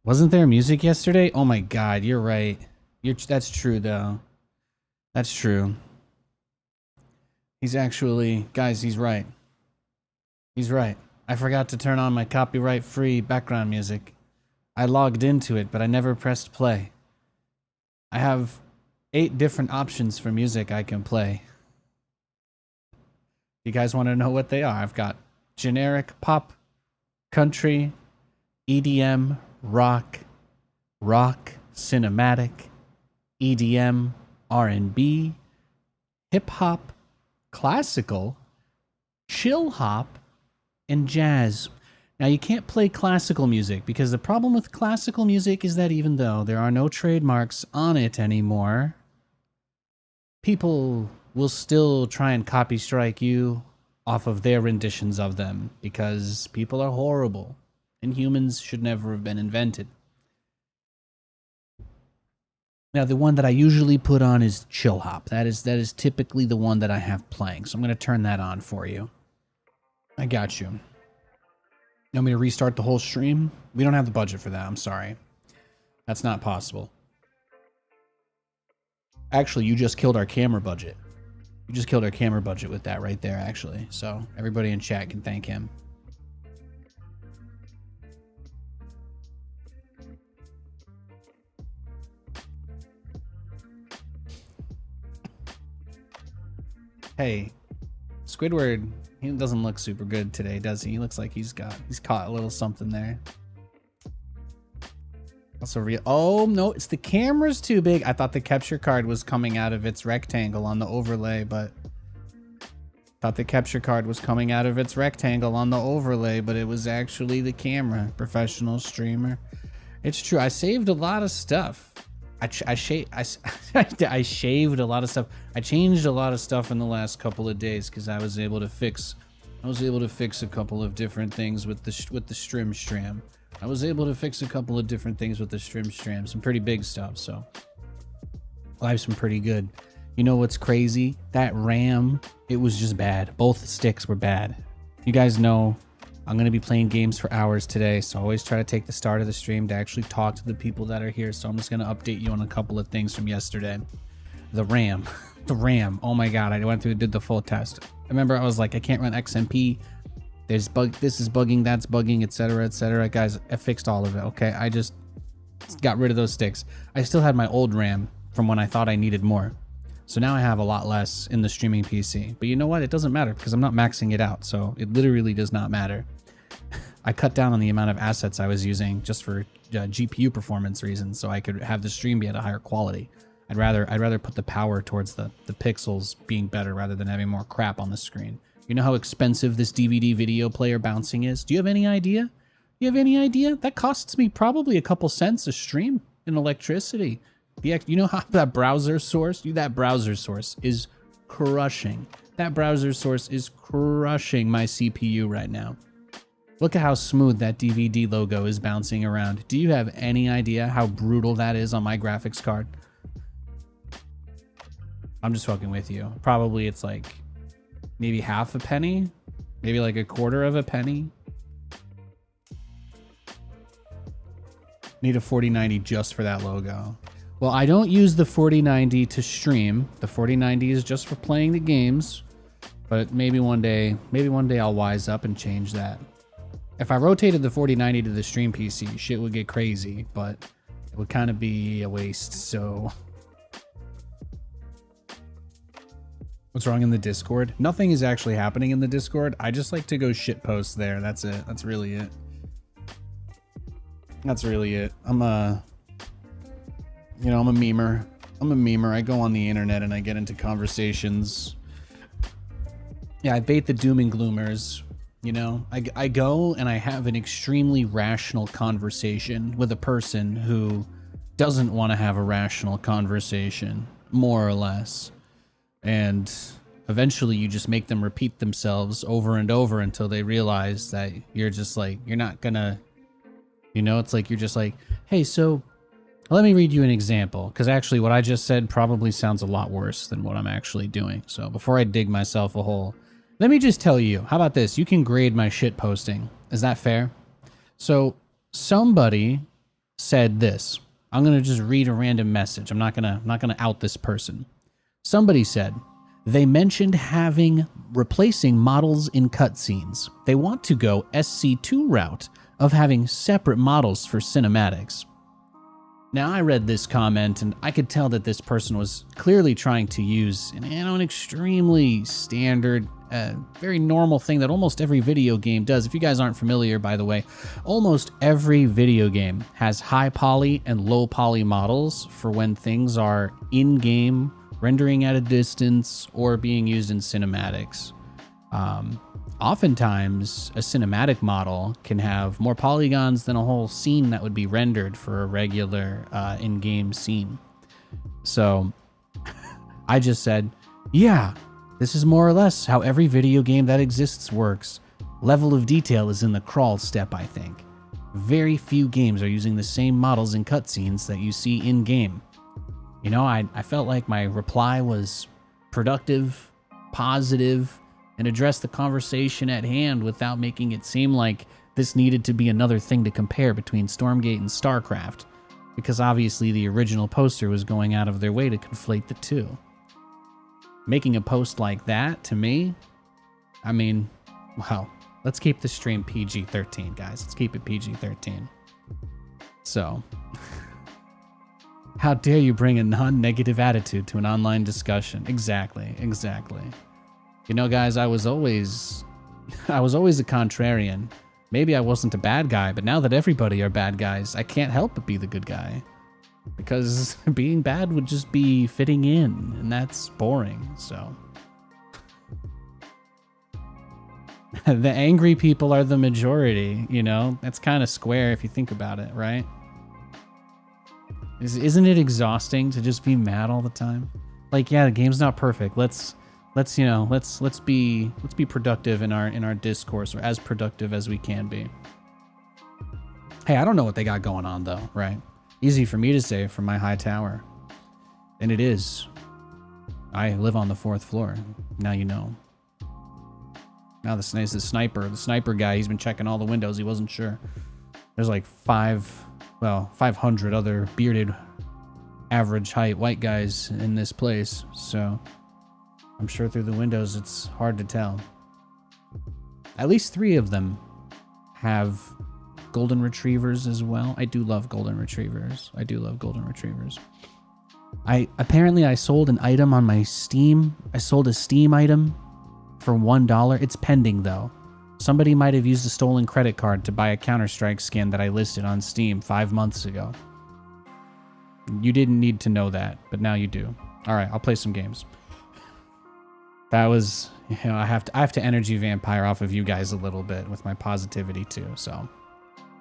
Wasn't there music yesterday? Oh my god, you're right. That's true though. That's true. He's actually, guys, he's right. He's right. I forgot to turn on my copyright-free background music. I logged into it, but I never pressed play. I have 8 different options for music I can play. You guys want to know what they are? I've got generic pop, country, EDM, rock, cinematic, EDM, R&B, hip hop, classical, chill hop, and jazz. Now you can't play classical music because the problem with classical music is that even though there are no trademarks on it anymore, people will still try and copy strike you off of their renditions of them because people are horrible and humans should never have been invented. Now the one that I usually put on is chill hop. That is typically the one that I have playing. So I'm going to turn that on for you. I got you. You want me to restart the whole stream? We don't have the budget for that. I'm sorry. That's not possible. Actually, you just killed our camera budget. You just killed our camera budget with that right there, actually. So everybody in chat can thank him. Hey, Squidward, he doesn't look super good today, does he? He looks like he's caught a little something there. Also real. Oh no, it's the camera's too big. I thought the capture card was coming out of its rectangle on the overlay, but it was actually the camera. Professional streamer. It's true. I saved a lot of stuff. I shaved a lot of stuff. I changed a lot of stuff in the last couple of days because I was able to fix a couple of different things with the Strim. I was able to fix a couple of different things with the Strim. Some pretty big stuff, so life's been pretty good. You know what's crazy? That RAM, it was just bad. Both sticks were bad. You guys know I'm going to be playing games for hours today, so I always try to take the start of the stream to actually talk to the people that are here, so I'm just going to update you on a couple of things from yesterday. The RAM. The RAM. Oh my god, I went through and did the full test. I remember I was like, I can't run XMP. There's bug, this is bugging, that's bugging, etc, etc. Guys, I fixed all of it, okay? I just got rid of those sticks. I still had my old RAM from when I thought I needed more. So now I have a lot less in the streaming PC. But you know what? It doesn't matter because I'm not maxing it out. So it literally does not matter. I cut down on the amount of assets I was using just for GPU performance reasons so I could have the stream be at a higher quality. I'd rather put the power towards the pixels being better rather than having more crap on the screen. You know how expensive this DVD video player bouncing is? Do you have any idea? That costs me probably a couple cents a stream in electricity. You know how that browser source? That browser source is crushing. That browser source is crushing my CPU right now. Look at how smooth that DVD logo is bouncing around. Do you have any idea how brutal that is on my graphics card? I'm just fucking with you. Probably it's like maybe half a penny, maybe like a quarter of a penny. Need a 4090 just for that logo. Well, I don't use the 4090 to stream. The 4090 is just for playing the games. But maybe one day I'll wise up and change that. If I rotated the 4090 to the stream PC, shit would get crazy, but it would kind of be a waste, so. What's wrong in the Discord? Nothing is actually happening in the Discord. I just like to go shit post there. That's it. That's really it. That's really it. I'm a memer. I go on the internet and I get into conversations. Yeah, I bait the doom and gloomers. You know, I go and I have an extremely rational conversation with a person who doesn't want to have a rational conversation, more or less. And eventually you just make them repeat themselves over and over until they realize that you're just like, you're not gonna, you know, it's like, you're just like, hey, so let me read you an example. Because actually what I just said probably sounds a lot worse than what I'm actually doing. So before I dig myself a hole, let me just tell you, how about this? You can grade my shit posting. Is that fair? So somebody said this. I'm gonna just read a random message. I'm not gonna out this person. Somebody said, they mentioned replacing models in cutscenes. They want to go SC2 route of having separate models for cinematics. Now, I read this comment and I could tell that this person was clearly trying to use an extremely standard, very normal thing that almost every video game does. If you guys aren't familiar, by the way, almost every video game has high poly and low poly models for when things are in-game, rendering at a distance, or being used in cinematics. Oftentimes, a cinematic model can have more polygons than a whole scene that would be rendered for a regular in-game scene. So, I just said, yeah, this is more or less how every video game that exists works. Level of detail is in the crawl step, I think. Very few games are using the same models in cutscenes that you see in-game. You know, I felt like my reply was productive, positive, and addressed the conversation at hand without making it seem like this needed to be another thing to compare between Stormgate and StarCraft, because obviously the original poster was going out of their way to conflate the two. Making a post like that, to me, I mean, well, let's keep the stream PG-13, guys. Let's keep it PG-13. So... how dare you bring a non-negative attitude to an online discussion? Exactly. You know, guys, I was always a contrarian. Maybe I wasn't a bad guy, but now that everybody are bad guys, I can't help but be the good guy. Because being bad would just be fitting in, and that's boring, so. The angry people are the majority, you know? That's kind of square if you think about it, right? Isn't it exhausting to just be mad all the time? Like, yeah, the game's not perfect. Let's be productive in our discourse, or as productive as we can be. Hey, I don't know what they got going on though, right? Easy for me to say from my high tower. And it is. I live on the 4th floor. Now you know. Now the sniper guy, he's been checking all the windows. He wasn't sure. There's like 500 other bearded, average height white guys in this place, so I'm sure through the windows it's hard to tell. At least 3 of them have golden retrievers as well. I do love golden retrievers. Apparently I sold an item on my Steam. I sold a Steam item for $1. It's pending though. Somebody might have used a stolen credit card to buy a Counter-Strike skin that I listed on Steam 5 months ago. You didn't need to know that, but now you do. All right, I'll play some games. That was, you know, I have to energy vampire off of you guys a little bit with my positivity too. So,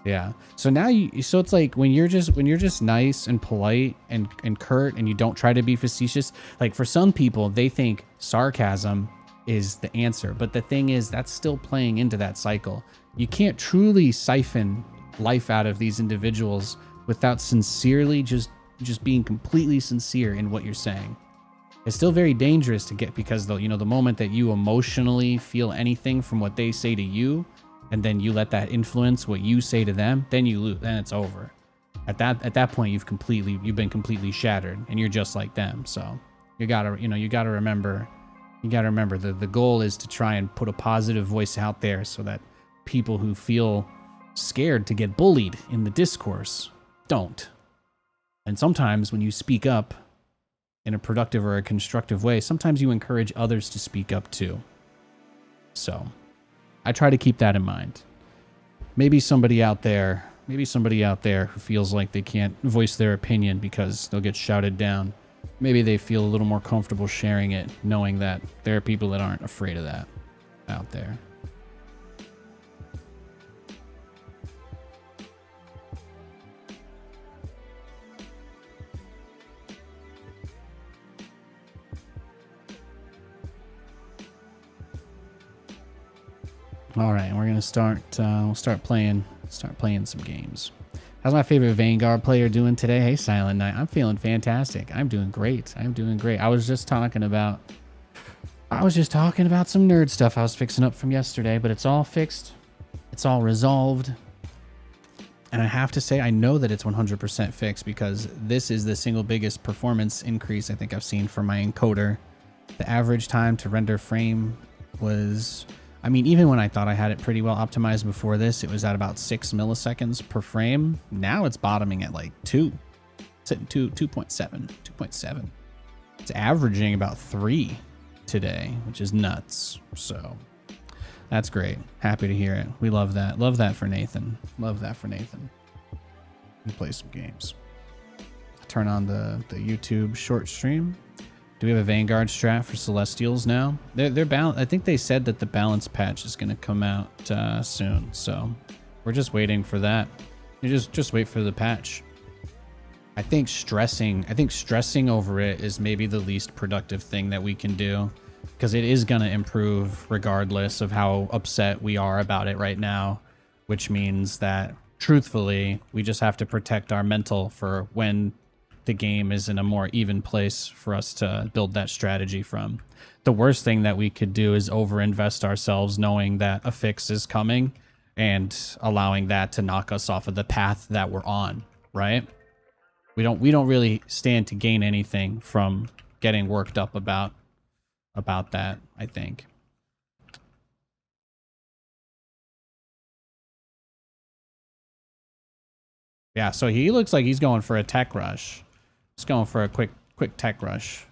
yeah. So now so it's like when you're just nice and polite and curt and you don't try to be facetious. Like for some people, they think sarcasm is the answer, but the thing is that's still playing into that cycle. You can't truly siphon life out of these individuals without sincerely just being completely sincere in what you're saying. It's still very dangerous to get, because the moment that you emotionally feel anything from what they say to you, and then you let that influence what you say to them, then you lose. Then it's over. At that point, you've been completely shattered, and you're just like them. So you gotta remember. You got to remember the goal is to try and put a positive voice out there so that people who feel scared to get bullied in the discourse don't. And sometimes when you speak up in a productive or a constructive way, sometimes you encourage others to speak up too. So I try to keep that in mind. Maybe somebody out there who feels like they can't voice their opinion because they'll get shouted down. Maybe they feel a little more comfortable sharing it, knowing that there are people that aren't afraid of that out there. All right, we're gonna start. We'll start playing some games. How's my favorite Vanguard player doing today? Hey, Silent Knight. I'm feeling fantastic. I'm doing great. I was just talking about some nerd stuff I was fixing up from yesterday, but it's all fixed. It's all resolved. And I have to say, I know that it's 100% fixed because this is the single biggest performance increase I think I've seen for my encoder. The average time to render frame was, I mean, even when I thought I had it pretty well optimized before this, it was at about 6 milliseconds per frame. Now it's bottoming at like 2. It's at 2.7. It's averaging about 3 today, which is nuts. So that's great. Happy to hear it. We love that. Love that for Nathan. Love that for Nathan. We play some games. Turn on the YouTube short stream. Do we have a Vanguard strat for Celestials now? I think they said that the balance patch is going to come out soon. So we're just waiting for that. You just wait for the patch. I think stressing over it is maybe the least productive thing that we can do, because it is going to improve regardless of how upset we are about it right now, which means that truthfully, we just have to protect our mental for when the game is in a more even place for us to build that strategy from. The worst thing that we could do is overinvest ourselves knowing that a fix is coming and allowing that to knock us off of the path that we're on, right? We don't really stand to gain anything from getting worked up about that, I think. Yeah, so he looks like he's going for a tech rush. He's going for a quick tech rush.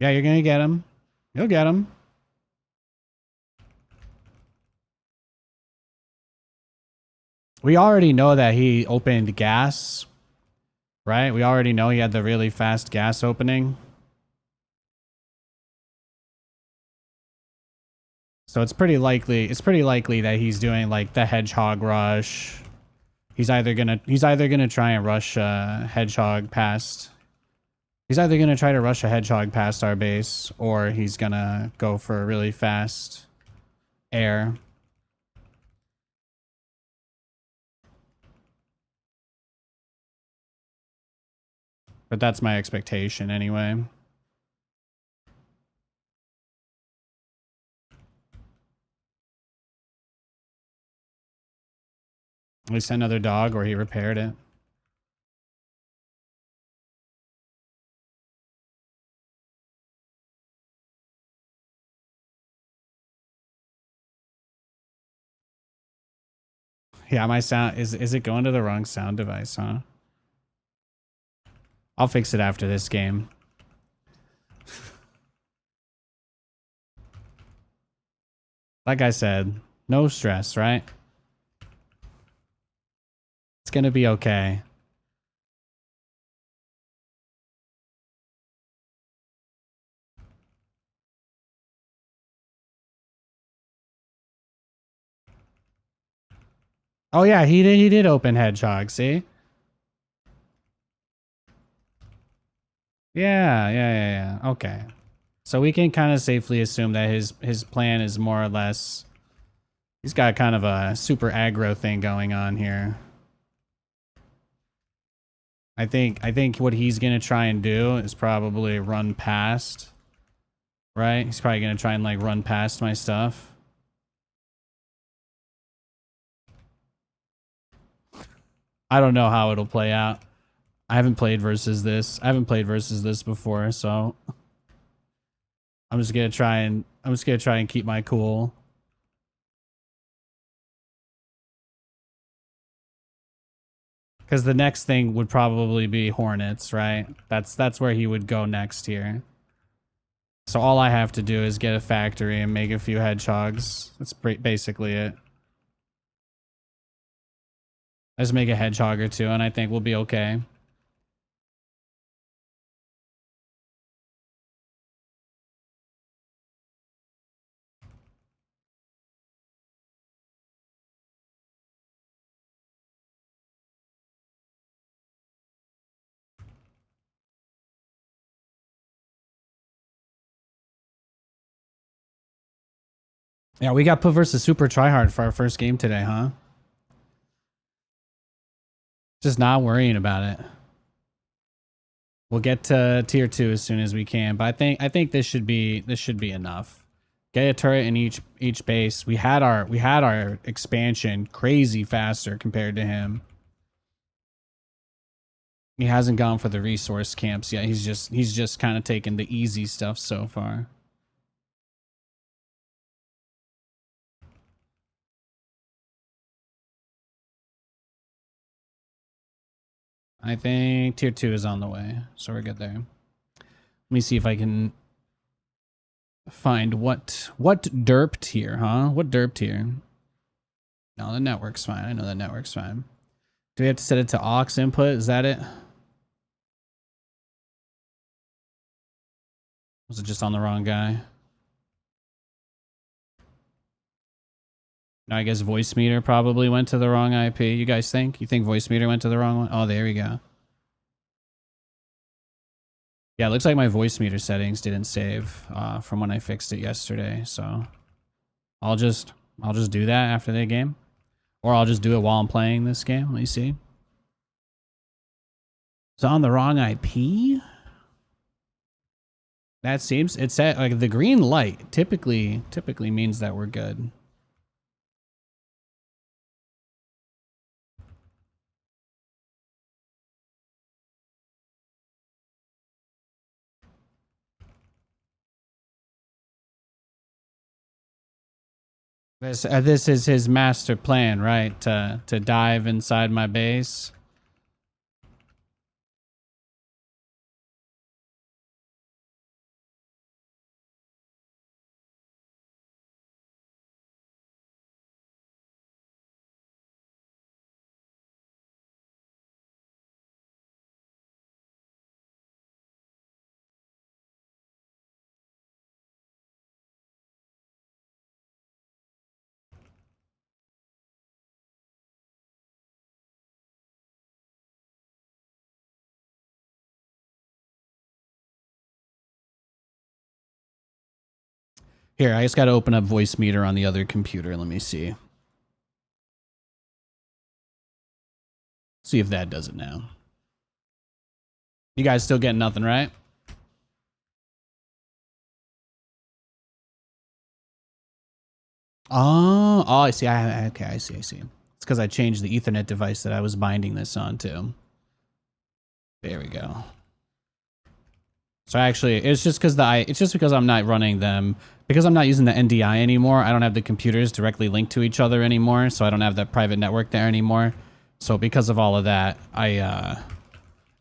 Yeah, you're gonna get him. You'll get him. We already know that he opened gas, right? We already know he had the really fast gas opening. So it's pretty likely that he's doing like the hedgehog rush. He's either gonna try and rush hedgehog past. He's either gonna try to rush a hedgehog past our base, or he's gonna go for a really fast air. But that's my expectation anyway. At least another dog, or he repaired it. Yeah, my sound is it going to the wrong sound device, huh? I'll fix it after this game. Like I said, no stress, right? It's gonna be okay. Oh yeah, he did open hedgehog, see? Yeah. Okay. So we can kind of safely assume that his plan is more or less, he's got kind of a super aggro thing going on here. I think what he's gonna try and do is probably run past. Right? He's probably gonna try and like run past my stuff. I don't know how it'll play out. I haven't played versus this. I haven't played versus this before, so I'm just gonna try and keep my cool. Because the next thing would probably be Hornets, right? That's where he would go next here. So all I have to do is get a factory and make a few hedgehogs. That's basically it. I just make a hedgehog or two, and I think we'll be okay. Yeah, we got put versus Super Tryhard for our first game today, huh? Just not worrying about it. We'll get to tier 2 as soon as we can, but I think this should be enough. Get a turret in each base. We had our expansion crazy faster compared to him. He hasn't gone for the resource camps yet. He's just kind of taking the easy stuff so far. I think tier 2 is on the way, so we're good there. Let me see if I can find what derp tier, huh? What derp tier? No, the network's fine. I know the network's fine. Do we have to set it to aux input? Is that it? Was it just on the wrong guy? No, I guess voice meter probably went to the wrong IP. You guys think? You think voice meter went to the wrong one? Oh, there we go. Yeah, it looks like my voice meter settings didn't save from when I fixed it yesterday. So I'll just do that after the game, or I'll just do it while I'm playing this game. Let me see. It's on the wrong IP. That seems it's at like the green light. Typically means that we're good. This is his master plan, right? To dive inside my base. Here, I just got to open up voice meter on the other computer. Let me see. See if that does it now. You guys still getting nothing, right? Oh, I see. Okay, I see. It's because I changed the Ethernet device that I was binding this onto. There we go. So actually, it's just because I'm not running them, because I'm not using the NDI anymore. I don't have the computers directly linked to each other anymore, so I don't have that private network there anymore. So because of all of that,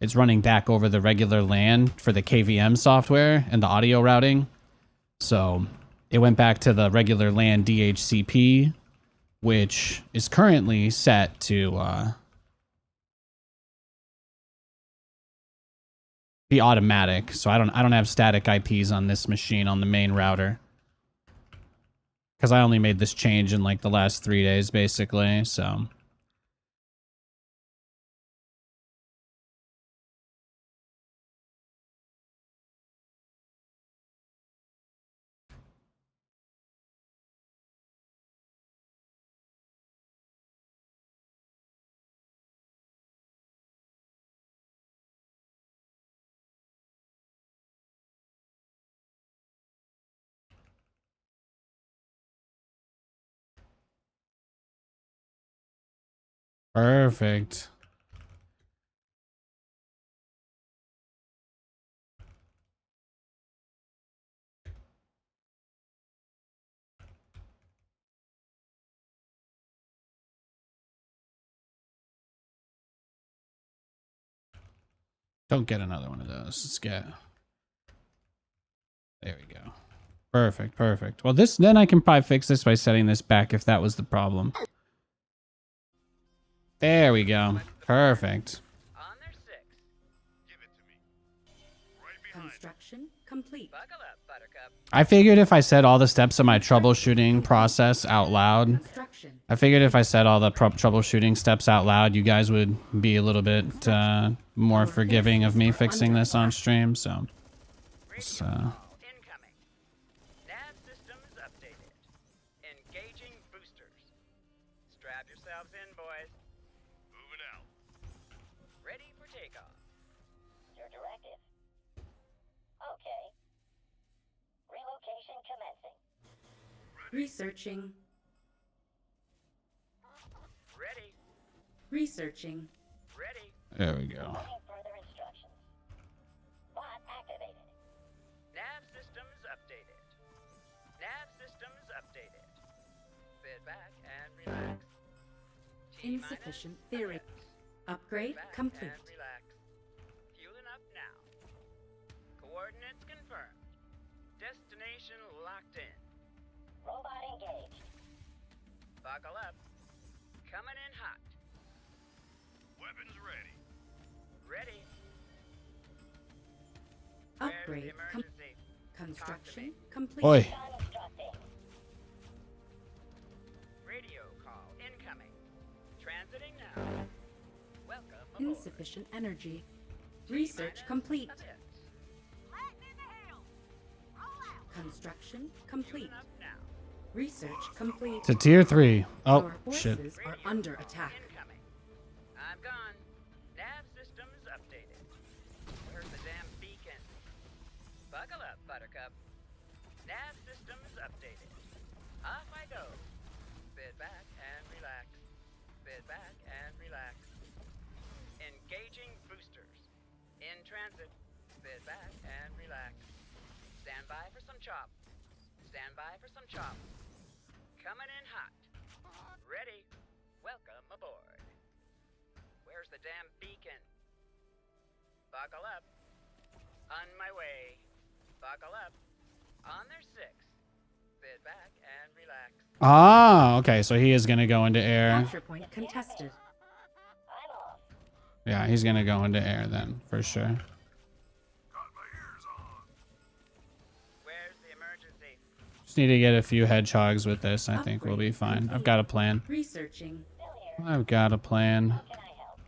it's running back over the regular LAN for the KVM software and the audio routing. So it went back to the regular LAN DHCP, which is currently set to be automatic. So I don't have static IPs on this machine on the main router, because I only made this change in like the last 3 days basically. So perfect. Don't get another one of those. Let's get. There we go. Perfect. Well, then I can probably fix this by setting this back if that was the problem. There we go. Perfect. On their six. Give it to me. Right behind. Construction complete. Buckle up, Buttercup. I figured if I said all the steps of my troubleshooting process out loud, Construction. I figured if I said all the troubleshooting steps out loud, you guys would be a little bit more forgiving of me fixing this on stream. So, Incoming. Nav system is updated. Researching. Ready. Researching. Ready. There we go. Further instructions. Bot activated. Nav systems updated. Nav systems updated. Sit back and relax. T-minus Insufficient theory. a minute. Upgrade Back complete. and relax. Fueling up now. Coordinates confirmed. Destination locked in. Robot engaged. Buckle up. Coming in hot. Weapons ready. Ready. Upgrade Where's the emergency? construction complete. Oi. Constructing. Radio call incoming. Transiting now. Welcome aboard. Insufficient energy. Research complete. A bit. Construction complete. Fueling up now. Research complete. To tier 3. Oh, Our shit. forces are Radio under call attack. Incoming. I'm gone. Nav systems updated. Where's the damn beacon? Buckle up, Buttercup. Nav systems updated. Off I go. Sit back and relax. Sit back and relax. Engaging boosters. In transit. Sit back and relax. Stand by for some chop. Stand by for some chop. Coming in hot. Ready. Welcome aboard. Where's the damn beacon? Buckle up. On my way. Buckle up. On their 6. Sit back and relax. Ah, okay, so he is gonna go into air. Capture point contested. I'm off. Yeah, he's gonna go into air then, for sure. Got my ears on. Where's the emergency? Just need to get a few hedgehogs with this. I think we'll be fine. I've got a plan. Researching. Still here. I've got a plan. Can I help?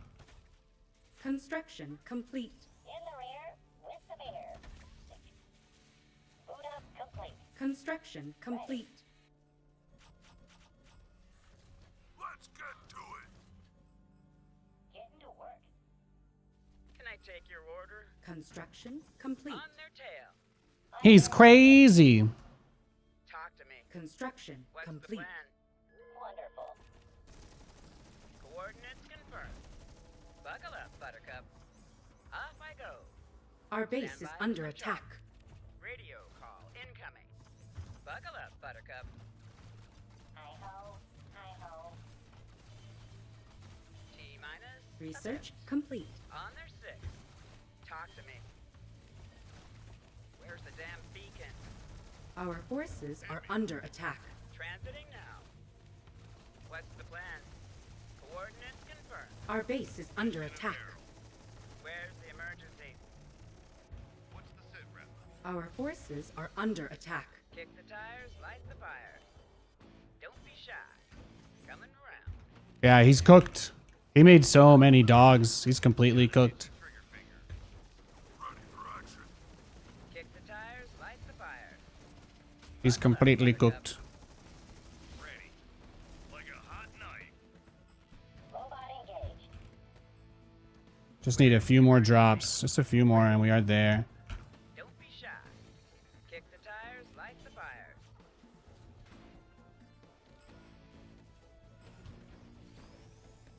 Construction complete. In the rear with the beer. Boot up complete. Construction complete. Let's get to it. Getting to work. Can I take your order? Construction complete. On their tail. He's crazy. Talk to me. Construction What's complete. the plan? Wonderful. Coordinates confirmed. Buckle up, Buttercup. Off I go. Our base is Stand by under for attack. Radio call incoming. Buckle up, Buttercup. Hi-ho. Hi-ho. T-minus. a Research bit. complete. On their 6. Talk to me. Where's the damn beacon? Our forces are under attack. Transiting now. What's the plan? Coordinates confirmed. Our base is under attack. Where's the emergency? What's the sit rep? Our forces are under attack. Kick the tires, light the fire. Don't be shy. Coming around. Yeah, he's cooked. He made so many dogs. He's completely cooked. Trigger finger. Ready for action. Kick the tires, light the fire. He's completely cooked. Ready. Like a hot knife. Robot engaged. Just need a few more drops. Just a few more and we are there. Don't be shy. Kick the tires, light the fire.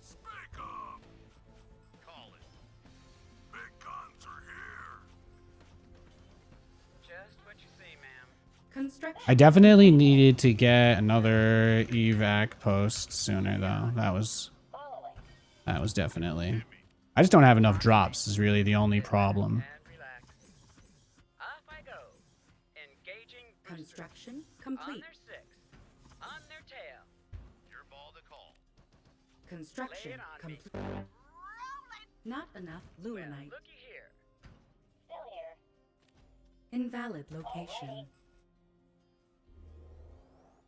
Speak up. Call it. Big guns are here. Just what you see, ma'am. Construction. I definitely needed to get another evac post sooner though. That was definitely. I just don't have enough drops is really the only problem. And relax. Off I go. Engaging boosters. Construction On complete. their 6. On their tail. Your ball to call. Construction Lay it on me. complete. Not enough Well, luminite. looky here. Still here. Invalid location.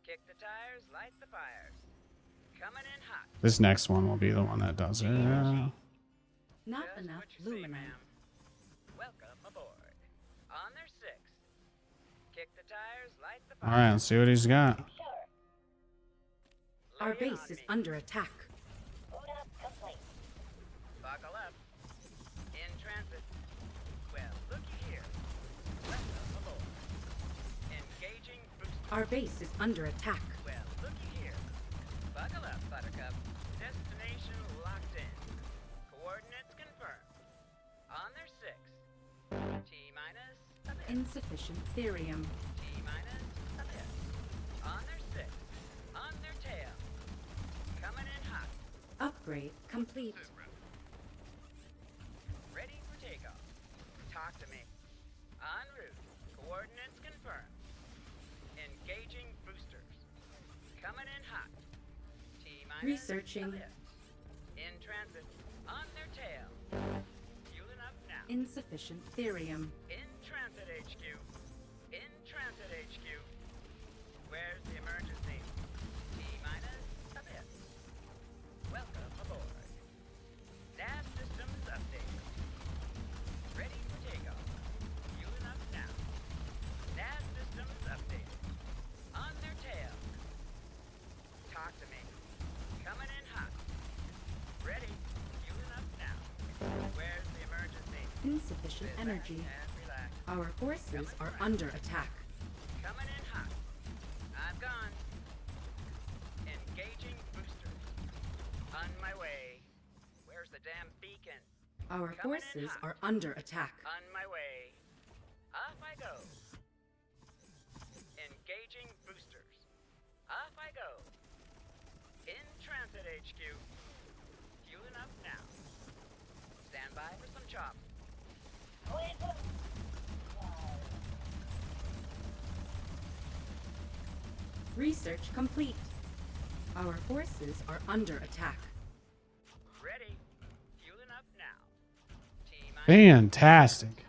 Kick the tires, light the fires. Coming in hot. This next one will be the one that does it. Not Just enough what you see, luminite. ma'am. Welcome aboard. On their 6. Kick the tires, light the fires. Alright, let's see what he's got. Sure. Our Lay it base on is me. under attack. Boot up complete. Buckle up. In transit. Well, looky here. Welcome aboard. Engaging boosters. Our base is under attack. Well, looky here. Buckle up, Buttercup. Destination locked in. Coordinates confirmed. On their 6. T-minus a bit. Insufficient therium. T-minus a bit. On their 6. On their tail. Coming in hot. Upgrade complete. Ready for takeoff. Talk to me. En route. Coordinates confirmed. Engaging boosters. Coming in hot. T-minus Researching. a bit. In transit. On their tail. Fueling up now. Insufficient therium. In transit HQ. In transit HQ. Where's the emergency? T-minus a bit. Welcome aboard. Nav systems updated. Ready for takeoff. Fueling up now. Nav systems updated. On their tail. Talk to me. Coming in hot. Ready. Fueling up now. Where's the emergency? Insufficient Sit back energy. and relax. Our forces are under attack. Coming in hot. I'm gone. Engaging boosters. On my way. Where's the damn beacon? Our Coming in forces hot. are under attack. On my way. Off I go. Engaging boosters. Off I go. In transit HQ. Fueling up now. Stand by for some chop. Research complete. Our forces are under attack. Ready. Fueling up now. T-minus. Fantastic.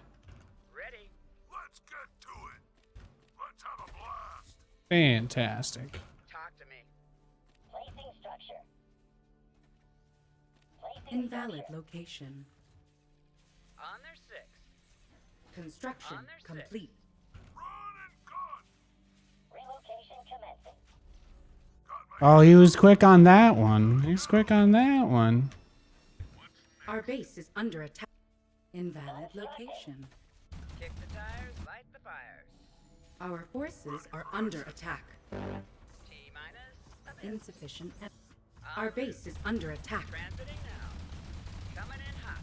Ready. Let's get to it. Let's have a blast. Fantastic. Talk to me. Placing structure. Placing Invalid structure. location. On their 6. Construction On their six. complete. Run and gun. Relocation commencing. Got my Oh, he was quick on that one. He's quick on that one. Our base is under attack. Invalid location. Kick the tires, light the fires. Our forces are under attack. T-minus a bit. Insufficient. En Our route. base is under attack. Transiting now. Coming in hot.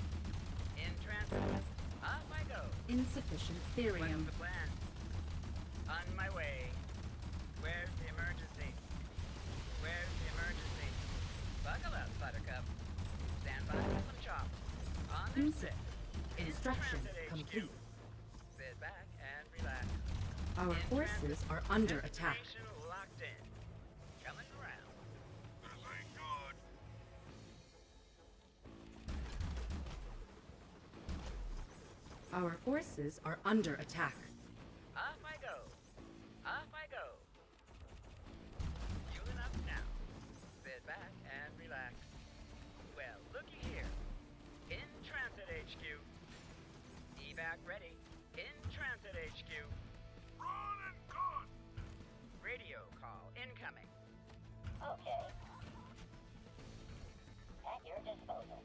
In transit. Off I go. Insufficient What's therium. the plan? On my way. Where's the emergency? Where's the emergency? Buckle up, Buttercup. Stand by for some chop. On their 6. In Construction transit HQ. complete. Sit back and relax. Our In forces transit. are under attack. Destination locked in. Coming around. This ain't good. Our forces are under attack. Off I go. Off I go. Fueling up now. Sit back and relax. Well, looky here. In transit HQ. Evac ready. In transit HQ. Run and gun. Radio call incoming. Okay. At your disposal.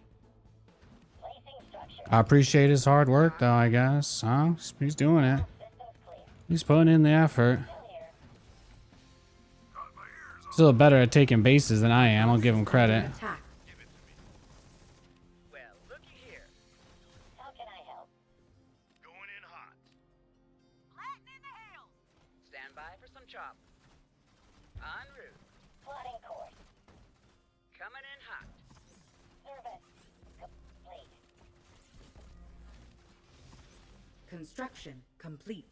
Placing structure. I appreciate his hard work, though, I guess. Huh? He's doing it. Systems clear. He's putting in the effort. Still here. Got my ears on. Still better at taking bases than I am. I'll give him Under credit. attack. Give it to me. Well, looky here. How can I help? Going in hot. Stand by for some chop. En route. Plotting course. Coming in hot. Service complete. Construction complete.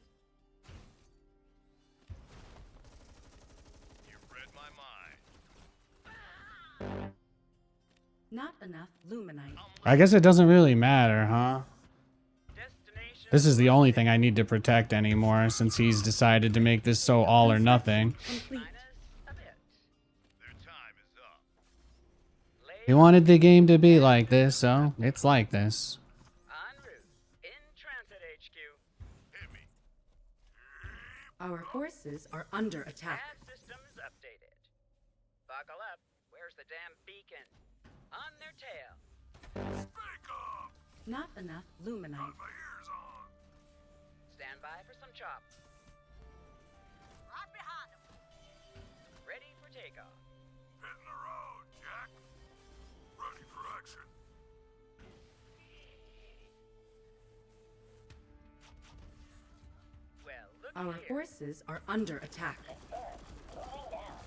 You read my mind. Not enough luminite. I guess it doesn't really matter, huh? Destination. This is the only thing I need to protect anymore since he's decided to make this so all or nothing. Complete. Minus a bit. Their time is up. He wanted the game to be like this, so it's like this. En route. In transit HQ. Hit me. Our forces are under attack. Nav systems updated. Buckle up. Where's the damn beacon? On their tail. Speak up. Not enough luminite. Got my ears on. Stand by for some chop. Right behind them. takeoff. Hitting the road, Jack. Ready for action. Well, look Our here. forces are under attack. Moving down.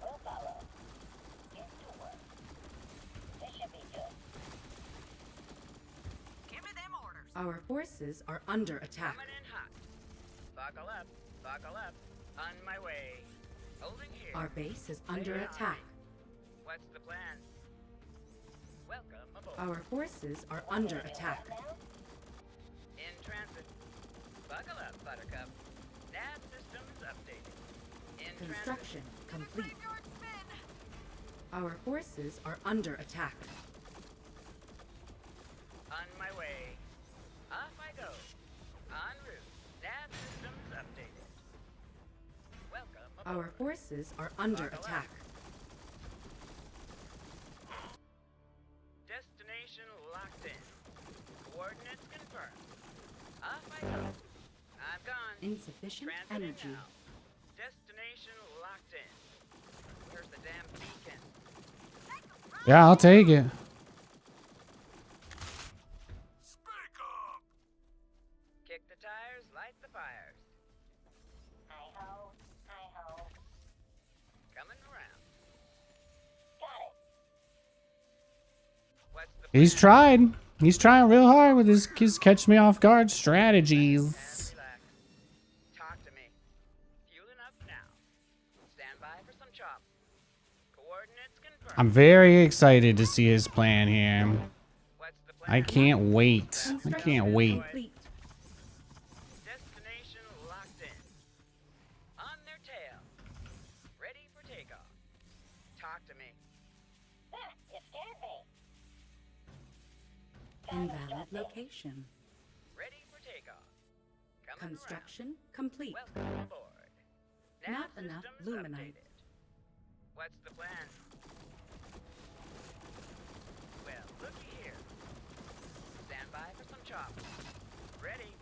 We'll follow. Get to work. This should be good. Give me them orders. Our forces are under attack. Coming in hot. Buckle up. Buckle up. On my way. Holding here. Our base is under Stay attack. behind. What's the plan? Welcome aboard. Our forces are under attack. In transit. Buckle up, Buttercup. Nav systems updated. In Construction complete. Graveyard spin. Our forces are under attack. On my way. Off I go. En route. Nav systems updated. Welcome aboard. Our forces are under Buckle up. attack. Destination locked in. Coordinates confirmed. Off I go. I'm gone. Insufficient Transiting energy. now. Destination locked in. Where's the damn beacon? Yeah, I'll take it. Speak up. Kick the tires, light the fires. Hi-ho. Hi-ho. Coming around. Got it. What's the He's plan? tried. He's trying real hard with his catch me off guard strategies. And relax. Talk to me. Fueling up now. Stand by for some chop. Coordinates confirmed. I'm very excited to see his plan here. What's the I plan? can't wait. I can't wait. Complete. Destination locked in. On their tail. Ready for takeoff. Talk to me. Ah, you scared me. Invalid location. Ready for takeoff. Coming Construction complete. around. Welcome aboard. Not Nav enough systems luminite. updated. What's the plan? Well, looky here. Stand by for some chop. Ready.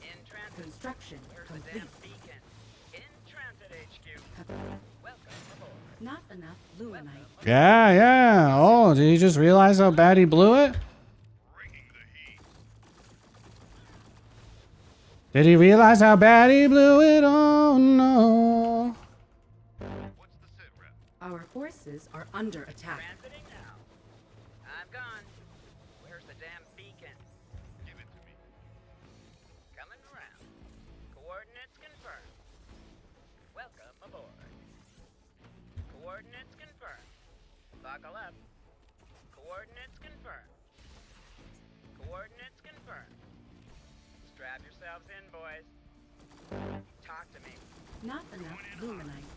In transit. Construction Where's the complete. damn beacon? In transit HQ. Welcome aboard. Not enough luminite. Yeah, yeah. Oh, did he just realize how bad he blew it? Bringing the heat. Did he realize how bad he blew it? Oh no. What's the sit rep? Our forces are under attack. Transiting now. I'm gone. Where's the damn beacon? Give it to me. Coming around. Coordinates confirmed. Welcome aboard. Coordinates confirmed. Buckle up. Coordinates confirmed. Coordinates confirmed. Strap yourselves in, boys. Talk to me. Not enough luminite.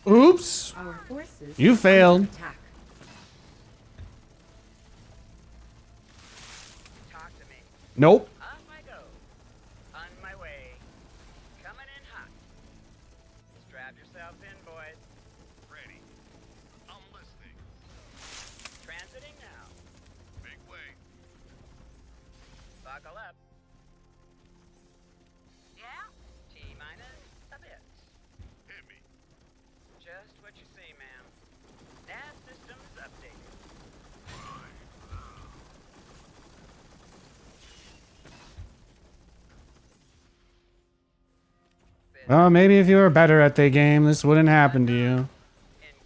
Oops. Our forces You are failed. under attack. Talk to me. Nope. Off I go. On my way. Coming in hot. Strap yourselves in, boys. Ready. I'm listening. Transiting now. Big way. Buckle up. Yeah? T-minus a bit. Hit me. Just what you see, ma'am. Nav systems updated. Well, maybe if you were better at the game, this wouldn't happen to you.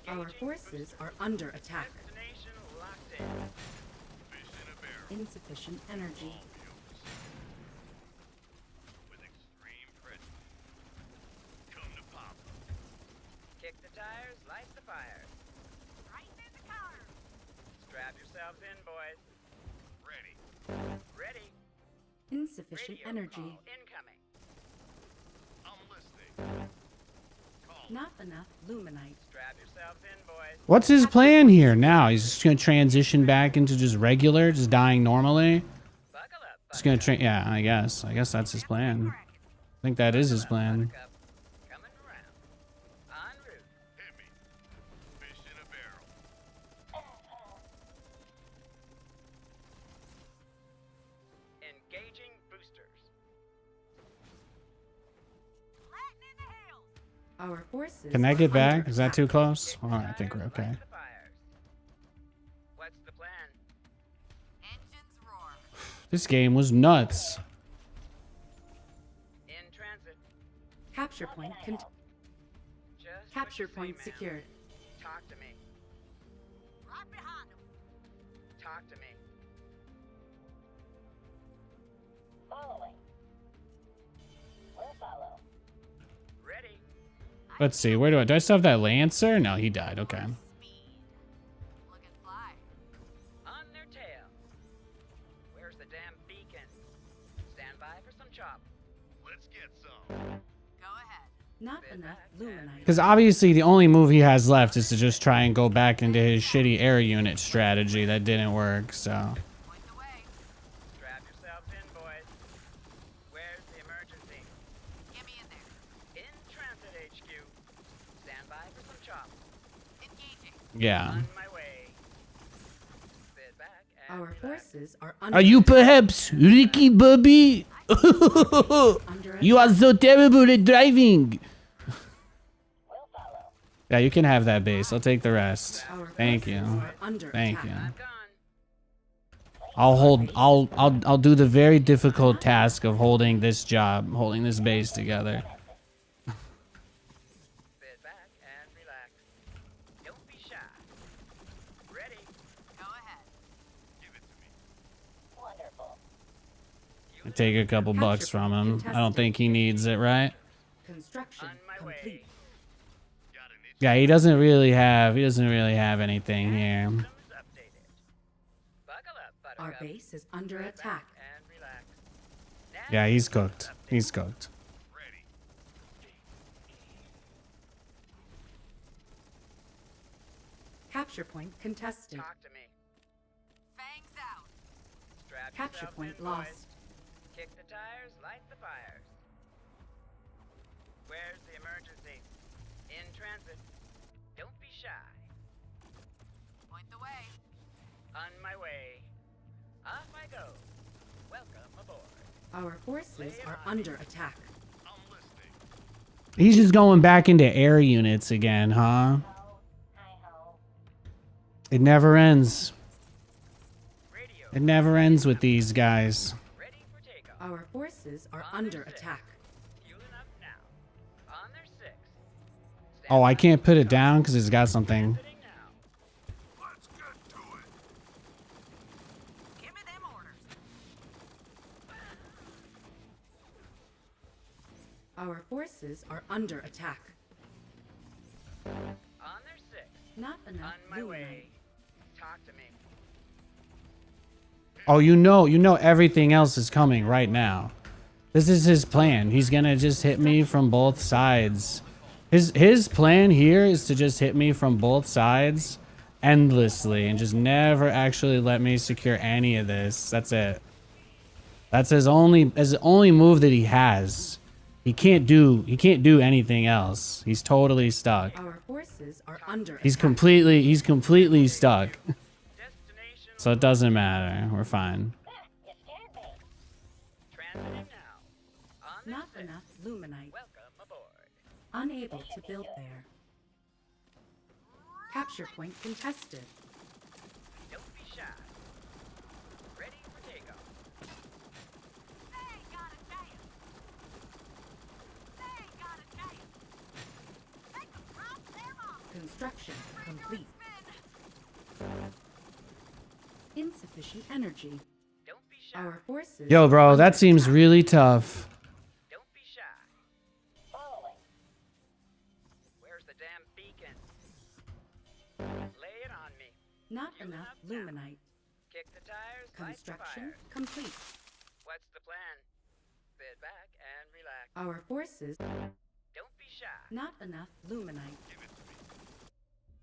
Our Engaging forces are under attack. destination locked in. Fish in a barrel. Insufficient energy. With extreme pressure. Come to pop. Kick the tires, light the fires. Right in the car. Strap yourselves in, boys. Ready. Ready. Insufficient Radio energy. call incoming. I'm listening. Call. Not enough luminite. Strap yourselves in, boys. What's his plan here now? He's just gonna transition back into just regular, just dying normally. Buckle up. Just gonna yeah, I guess that's his plan. I think that is his plan. Buttercup. Coming around. En route. Hit me. Fish in a barrel. Engaging boosters. Our forces. Can that are get back? under Is that attack. too close? Kick All the right, I think we're tires, okay. light the fires. What's the plan? Engines roar. This game was nuts. In transit. Capture point. Just Capture what you point say, ma'am. secured. Talk to me. Right behind them. Talk to me. Following. Will follow. Ready. Let's see. Where do I still have that Lancer? No, he died. Okay. Speed. Looking fly. On their tail. Where's the damn beacon? Stand by for some chop. Let's get some. Go ahead. Not enough luminite. Because obviously the only move he has left is to just try and go back into his shitty air unit strategy that didn't work. So Point the way. Strap yourselves in, boys. Where's the emergency? Get me in there. In transit HQ. Stand by for some chop. Engaging. yeah. On my way. Sit back and Our relax. forces are under Are you attack. perhaps Ricky Bobby? Under You are attack. so terrible at driving. Will follow. Yeah, you can have that base. I'll take the rest. Our Thank forces you. are under Thank attack. you. I'm gone. I'll hold. I'll do the very difficult task of holding this job, holding this base together. Sit back and relax. Don't be shy. Ready. Go ahead. Give it to me. Wonderful. I take a couple bucks from him. I don't think he needs it, right? Construction On my way. complete. Got an itch. Yeah, he doesn't really have anything here. Systems updated. Buckle up, Our Buttercup. base is under Sit back attack. and relax. Nav Yeah, he's systems cooked. updated. He's cooked. Ready. Capture point contested. Talk to me. Fangs out. Strap Capture yourselves point in, lost. boys. Kick the tires, light the fires. Where's the emergency? In transit. Don't be shy. Point the way. On my way. Off I go. Welcome aboard. Our forces are under attack. I'm listening. He's just going back into air units again, huh? Hi ho. It never ends. Radio. It never ends with these guys. Ready for takeoff. Our forces are On under their six. attack. Fueling up now. On their six. Stand Oh, I by can't for put it takeoff. down because it's got something. Transiting now. Let's get to it. Give me them orders. Our forces are under attack. On their six. Not enough On my luminite. way. Talk to me. Oh, you know everything else is coming right now. This is his plan. He's gonna just hit me from both sides. His plan here is to just hit me from both sides endlessly and just never actually let me secure any of this. That's it. That's his only move that he has. He can't do anything else. He's totally stuck. Our forces are under He's attack. completely stuck. Destination. So it doesn't matter. We're fine. You scared me. Transiting now. On their Not six. enough luminite. Welcome aboard. Unable to build there. Capture point contested. Don't be shy. Ready for takeoff. They got a giant. They got a giant. Make them drop their mom. Construction complete. Spin. Insufficient energy. Don't be shy. Our forces. Yo, are bro, under that seems attack. really tough. Don't be shy. Following. Where's the damn beacon? Lay it on me. Not enough luminite. Kick the tires, light the Construction fires. complete. What's the plan? Sit back and relax. Our forces. Don't be shy. Not enough luminite.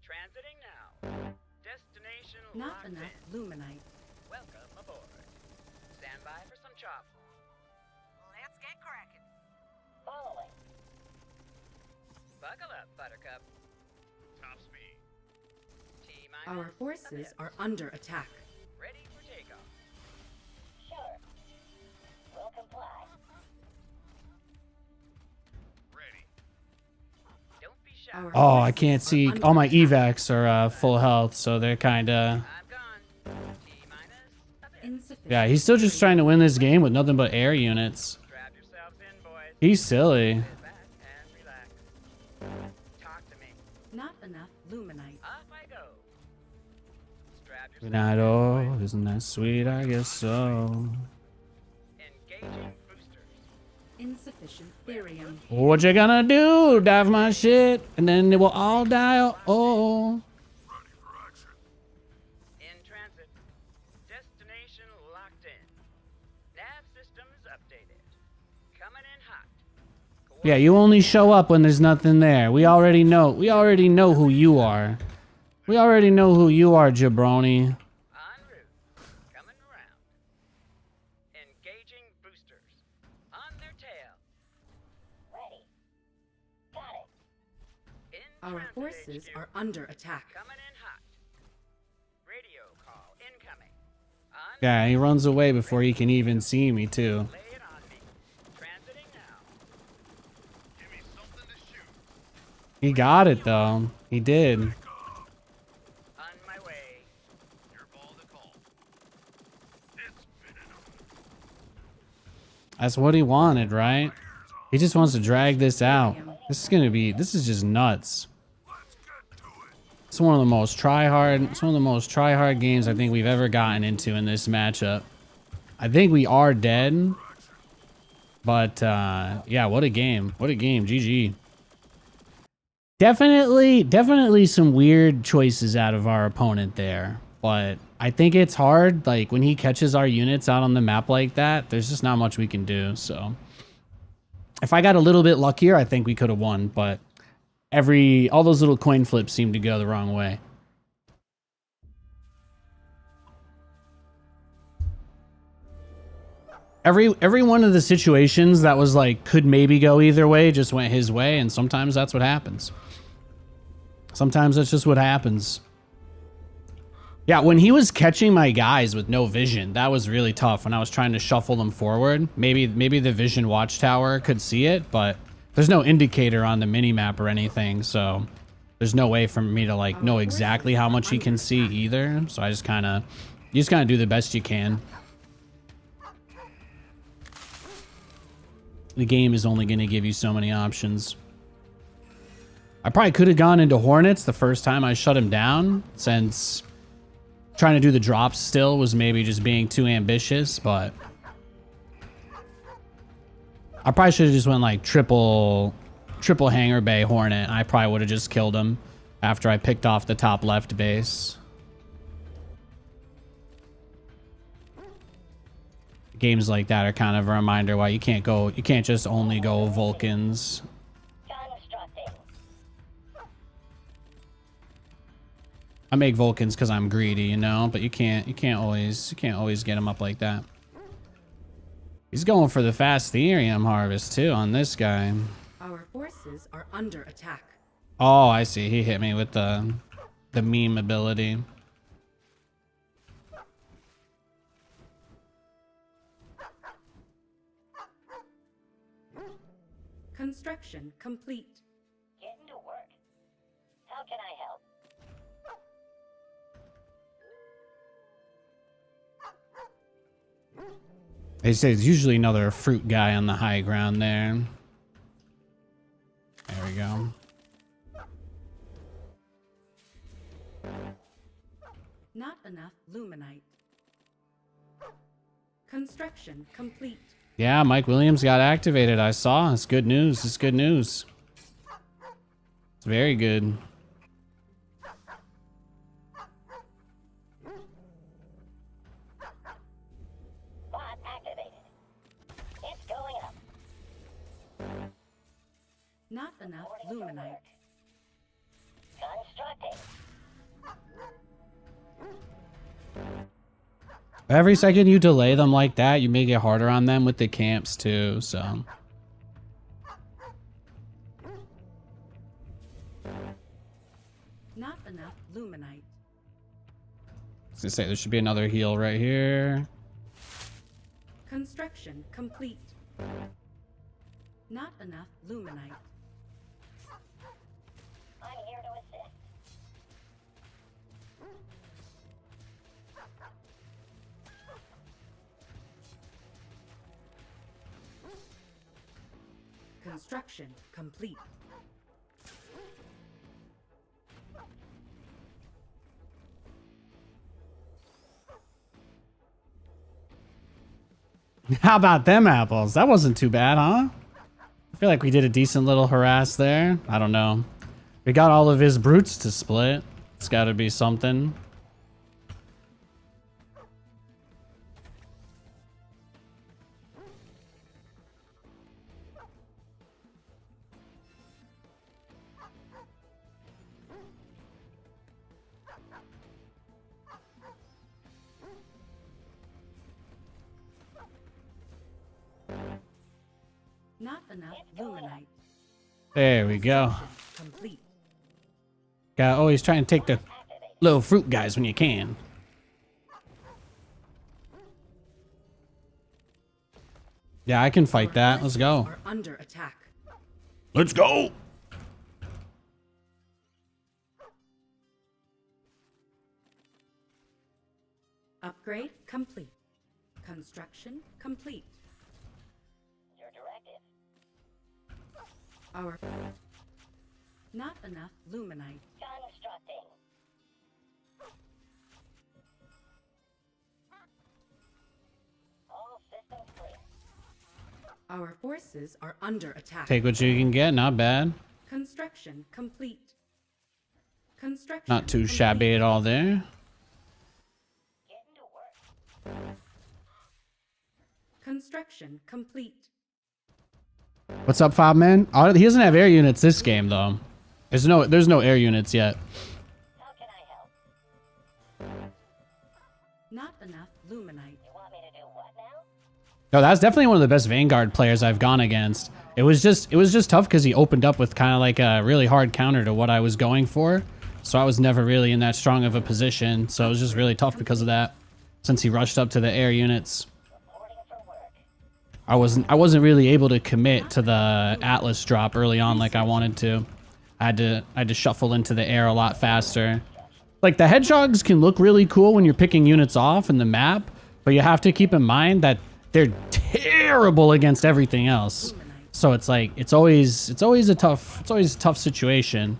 Transiting now. Destination Not locked enough in. luminite. Welcome aboard. Stand by for some chop. Let's get cracking. Following. Buckle up, Buttercup. Top speed. T-minus Our a forces minute. are under attack. Ready for takeoff. Sure. Will comply. Ready. Our Oh, I forces can't are see. under All my attack. evacs are full health, so they're kind of... I'm gone. T-minus a bit. Insufficient. Yeah, he's still just trying to win this game with nothing but air units. Strap yourselves in, boys. He's silly. Sit back and relax. Talk to me. Not enough luminite. Off I go. Strap yourselves Not in, all, boys. isn't that sweet? I guess so. Engaging boosters. Insufficient therium. What you gonna do? Dive my shit, and then it will all die. Oh. Ready for action. In transit. Destination locked in. Nav systems updated. Coming in hot. Yeah, you only show up when there's nothing there. We already know. We already know who you are. We already know who you are, jabroni. En route. Coming around. Engaging boosters. On their tail. Ready. Got it. In Our transit, forces HQ. are under attack. Coming in hot. Radio call incoming. On Yeah, he runs away before he can even see me, too. lay it on me. Transiting now. Give me something to shoot. He got it, though. He did. On my way. Your ball to call. It's been enough. That's what he wanted, right? He just wants to drag this out. This is just nuts. Let's get to it. It's one of the most try-hard games I think we've ever gotten into in this matchup. I think we are dead. But, yeah, what a game. What a game. GG. Definitely some weird choices out of our opponent there. But I think it's hard. Like, when he catches our units out on the map like that, there's just not much we can do, so... If I got a little bit luckier, I think we could have won, but all those little coin flips seemed to go the wrong way. Every one of the situations that was like could maybe go either way just went his way, and sometimes that's what happens. Sometimes that's just what happens. Yeah, when he was catching my guys with no vision, that was really tough when I was trying to shuffle them forward. Maybe the vision watchtower could see it, but there's no indicator on the minimap or anything, so there's no way for me to like know exactly how much he can see either. So I just kind of do the best you can. The game is only going to give you so many options. I probably could have gone into Hornets the first time I shut him down, since trying to do the drops still was maybe just being too ambitious, but I probably should have just went like triple hangar bay Hornet. I probably would have just killed him after I picked off the top left base. Games like that are kind of a reminder why you can't just only go Vulcans. Constructing. I make Vulcans because I'm greedy, you know, but you can't always get them up like that. He's going for the fast Therium harvest too on this guy. Our forces are under attack. Oh, I see. He hit me with the meme ability. Construction complete. Getting to work. How can I help? They say there's usually another fruit guy on the high ground there. There we go. Not enough luminite. Construction complete. Yeah, Mike Williams got activated. I saw. It's good news. It's good news. It's very good. Bot activated. It's going up. Not enough Reporting for luminite. work. Constructing. Every second you delay them like that, you make it harder on them with the camps too, so. Not enough luminite. I was gonna say there should be another heal right here. Construction complete. Not enough luminite. Construction complete. How about them apples? That wasn't too bad, huh? I feel like we did a decent little harass there. I don't know. We got all of his brutes to split. It's got to be something. Not enough luminite. There we go. Complete. Gotta always try and take the little fruit guys when you can. Yeah, I can fight that. Let's go. Are under attack. Let's go. Upgrade complete. Construction complete. Your directive. Our not enough luminite. Constructing. All systems clear. Our forces are under attack. Take what you can get. Not bad. Construction complete. Construction Not too complete. shabby at all there. Getting to work. Construction complete. What's up, Fob Man? Oh, he doesn't have air units this game though. There's no air units yet. How can I help? Not enough luminite. You want me to do what now? No, that's definitely one of the best Vanguard players I've gone against. It was just tough because he opened up with kind of like a really hard counter to what I was going for. So I was never really in that strong of a position. So it was just really tough because of that. Since he rushed up to the air units. Reporting for work. I wasn't really able to commit to the Atlas drop early on like I wanted to. I had to shuffle into the air a lot faster. Like the hedgehogs can look really cool when you're picking units off in the map, but you have to keep in mind that they're terrible against everything else. So it's like it's always a tough situation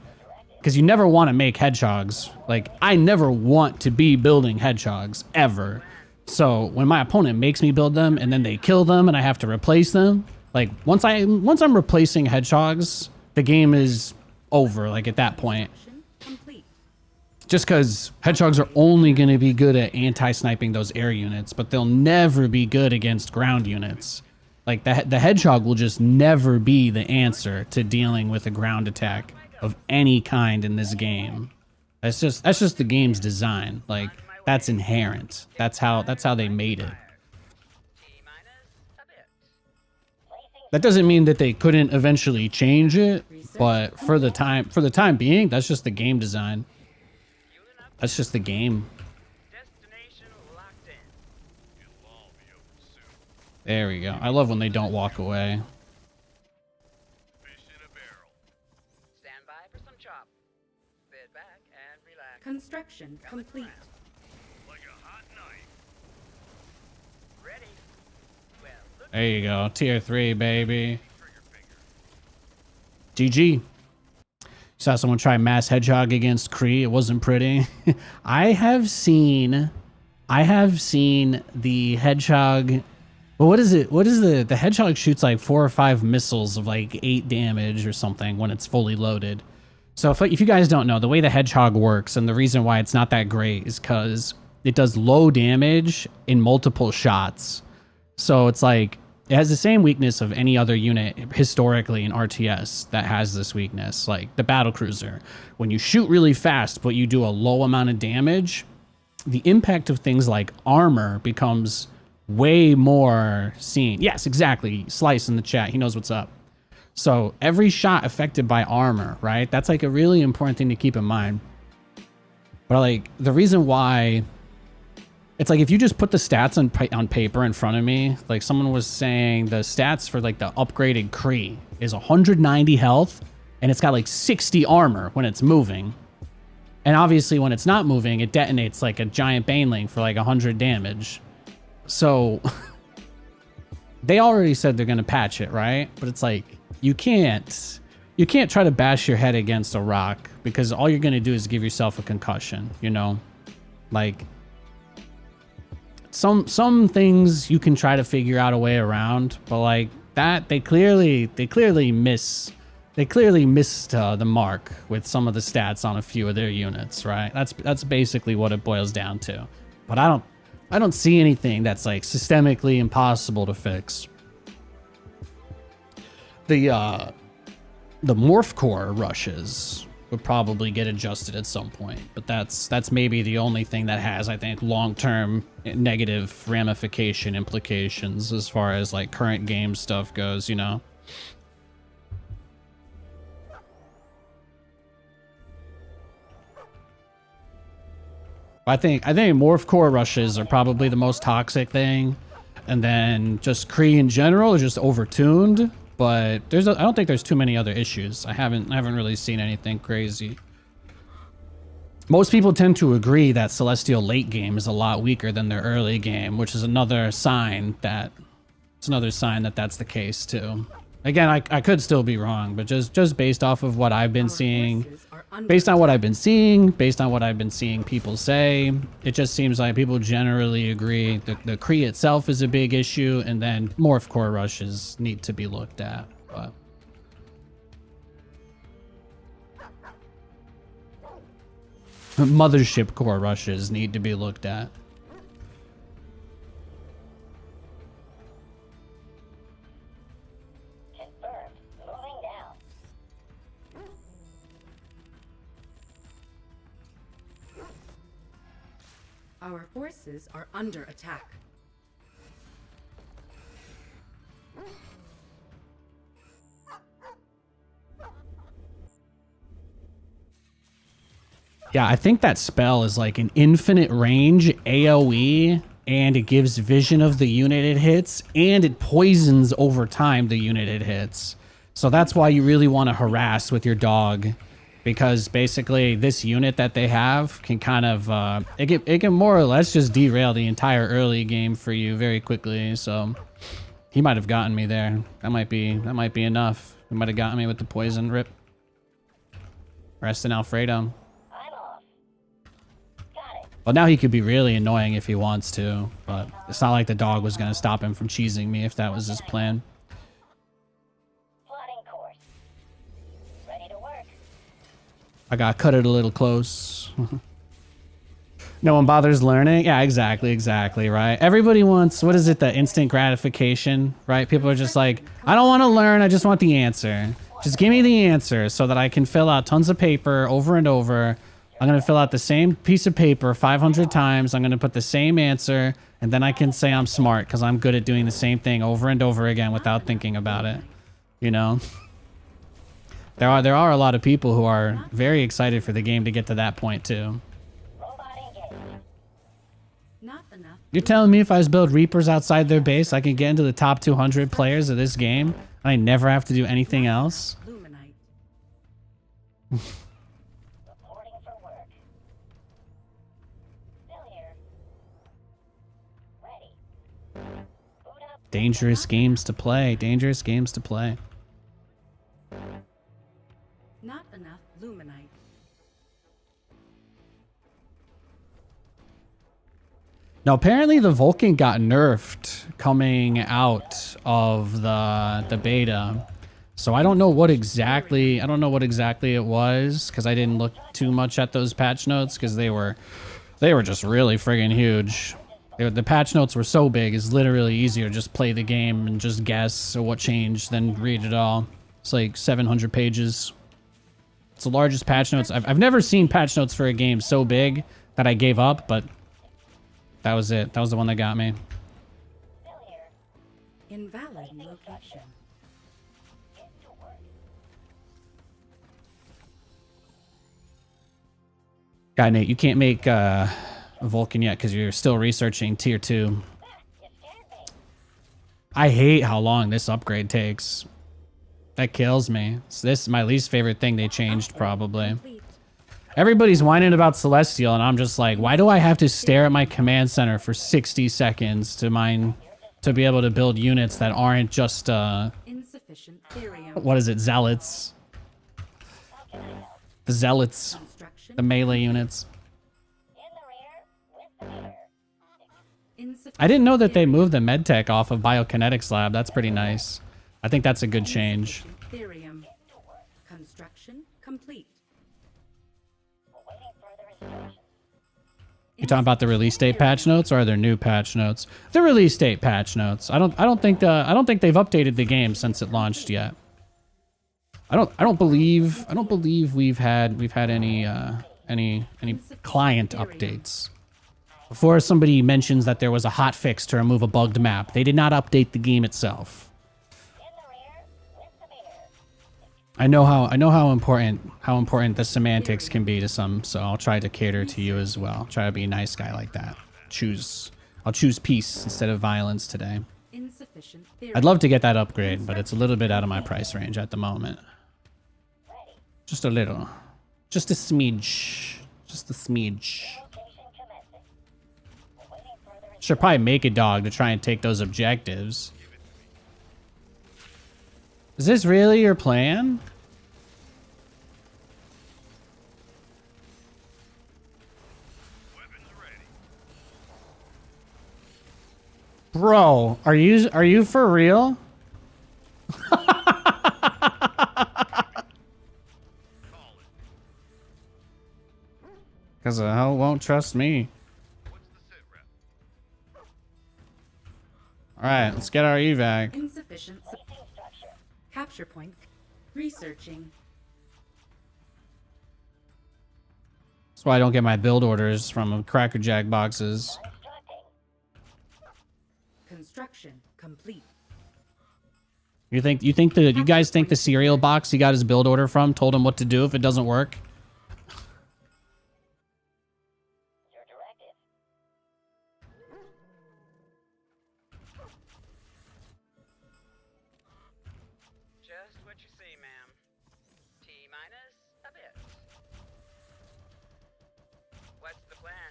because you never want to make hedgehogs. Like I never want to be building hedgehogs ever. So when my opponent makes me build them and then they kill them and I have to replace them, like once I'm replacing hedgehogs, the game is over. Like at that point, Complete. just because hedgehogs are only going to be good at anti-sniping those air units, but they'll never be good against ground units. Like the hedgehog will just never be the answer to dealing with a ground attack of any kind in this game. That's just the game's design. Like that's inherent. That's how they made it. T-minus a bit. That doesn't mean that they couldn't eventually change it, but for the time being, that's just the game design. Fueling up. That's just the game. Destination locked in. It'll all be over soon. There we go. I love when they don't walk away. Fish in a barrel. Stand by for some chop. Sit back and relax. Construction complete. Like a hot knife. Ready? Well, look. There you go. Tier 3, baby. Trigger finger. GG. Saw someone try mass hedgehog against Kree. It wasn't pretty. I have seen the hedgehog. Well, what is it? What is the hedgehog shoots like 4 or 5 missiles of like 8 damage or something when it's fully loaded. So if you guys don't know, the way the hedgehog works and the reason why it's not that great is because it does low damage in multiple shots. So it's like it has the same weakness of any other unit historically in RTS that has this weakness, like the battlecruiser. When you shoot really fast but you do a low amount of damage, the impact of things like armor becomes way more seen. Yes, exactly. Slice in the chat. He knows what's up. So every shot affected by armor, right? That's like a really important thing to keep in mind. But like the reason why it's like if you just put the stats on paper in front of me, like someone was saying the stats for like the upgraded Kree is 190 health and it's got like 60 armor when it's moving. And obviously when it's not moving, it detonates like a giant baneling for like 100 damage. So they already said they're going to patch it, right? But it's like you can't try to bash your head against a rock, because all you're gonna do is give yourself a concussion, you know? Like, some things you can try to figure out a way around, but like that, they clearly missed the mark with some of the stats on a few of their units, right? That's basically what it boils down to. But I don't see anything that's like systemically impossible to fix. The morph core rushes would probably get adjusted at some point, but that's maybe the only thing that has, I think, long-term negative ramification implications as far as like current game stuff goes, you know? I think morph core rushes are probably the most toxic thing, and then just Kree in general is just overtuned. But I don't think there's too many other issues. I haven't really seen anything crazy. Most people tend to agree that Celestial late game is a lot weaker than their early game, which is another sign that that's the case too. Again, I could still be wrong, but just based off of what I've been seeing, based on what I've been seeing people say, it just seems like people generally agree that the Kree itself is a big issue, and then morph core rushes need to be looked at. But mothership core rushes need to be looked at. Confirmed. Moving down. Our forces are under attack. Yeah, I think that spell is like an infinite range AoE, and it gives vision of the unit it hits, and it poisons over time the unit it hits. So that's why you really want to harass with your dog, because basically this unit that they have can kind of it can more or less just derail the entire early game for you very quickly. So he might have gotten me there. That might be enough. He might have gotten me with the poison rip. Rest in Alfredo. I'm off. Got it. Well, now he could be really annoying if he wants to, but it's not like the dog was going to stop him from cheesing me if that was his plan. Plotting course. Ready to work. I got cut it a little close. No one bothers learning. Yeah, exactly, right? Everybody wants, what is it, the instant gratification, right? People are just like, I don't want to learn, I just want the answer. Just give me the answer so that I can fill out tons of paper over and over. I'm going to fill out the same piece of paper 500 times. I'm going to put the same answer, and then I can say I'm smart because I'm good at doing the same thing over and over again without thinking about it. You know? There are a lot of people who are very excited for the game to get to that point too. Robot engaged. Not enough. You're telling me if I was build Reapers outside their base, I can get into the top 200 players of this game, and I never have to do anything else? Luminite. Reporting for work. Still here. Ready. Boot up. Dangerous games to play. Dangerous games to play. Not enough Luminite. Now, apparently the Vulcan got nerfed coming out of the beta. So I don't know what exactly it was, because I didn't look too much at those patch notes, because they were just really friggin' huge. The patch notes were so big, it's literally easier to just play the game and just guess what changed than read it all. It's like 700 pages. It's the largest patch notes. I've never seen patch notes for a game so big that I gave up, but that was it. That was the one that got me. Still here. Invalid location. Get to work. God, Nate, you can't make a Vulcan yet because you're still researching tier 2. You scared me. I hate how long this upgrade takes. That kills me. This is my least favorite thing they changed, probably. Complete. Everybody's whining about Celestial, and I'm just like, why do I have to stare at my command center for 60 seconds to be able to build units that aren't just Insufficient Therium. What is it? Zealots. The zealots. Construction. The melee units. In the rear, with the rear. Insufficient I didn't know that they therium. moved the medtech off of Biokinetics Lab. That's pretty nice. I think that's a good change. Insufficient therium. Construction complete. Awaiting further instructions. You talking about the release date patch notes, or are there new patch notes? The release date patch notes. I don't think they've updated the game since it launched yet. I don't believe we've had any client updates. Before somebody mentions that there was a hot fix to remove a bugged map, they did not update the game itself. In the rear, with the rear. I know how important the semantics can be to some, so I'll try to cater to you as well. Try to be a nice guy like that. I'll choose peace instead of violence today. Insufficient therium. I'd love to get that upgrade, but it's a little bit out of my price range at the moment. Just a little. Just a smidge. Just a smidge. Location commencing. Awaiting further Should probably make a dog to try and take those objectives. Is this really your plan? Weapons ready. Bro, are you for real? Call it. Cause the hell won't trust me. What's the sit rep? Alright, let's get our evac. Insufficient waiting structure. capture point. Researching. That's why I don't get my build orders from Cracker Jack boxes. Construction complete. You guys think the cereal box he got his build order from told him what to do if it doesn't work? Your directive. Just what you see, ma'am. T minus a bit. What's the plan?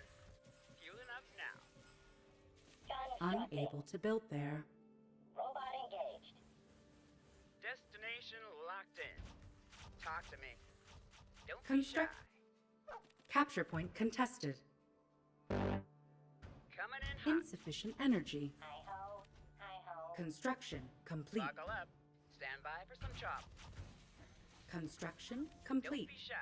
Fueling up now. Gun Unable to build there. robot engaged. Destination locked in. Talk to me. Don't be shy. Construct. Capture point contested. Coming in hot. Insufficient energy. Hi-ho. Hi-ho. Construction complete. Buckle up. Stand by for some chop. Construction Don't complete. be shy.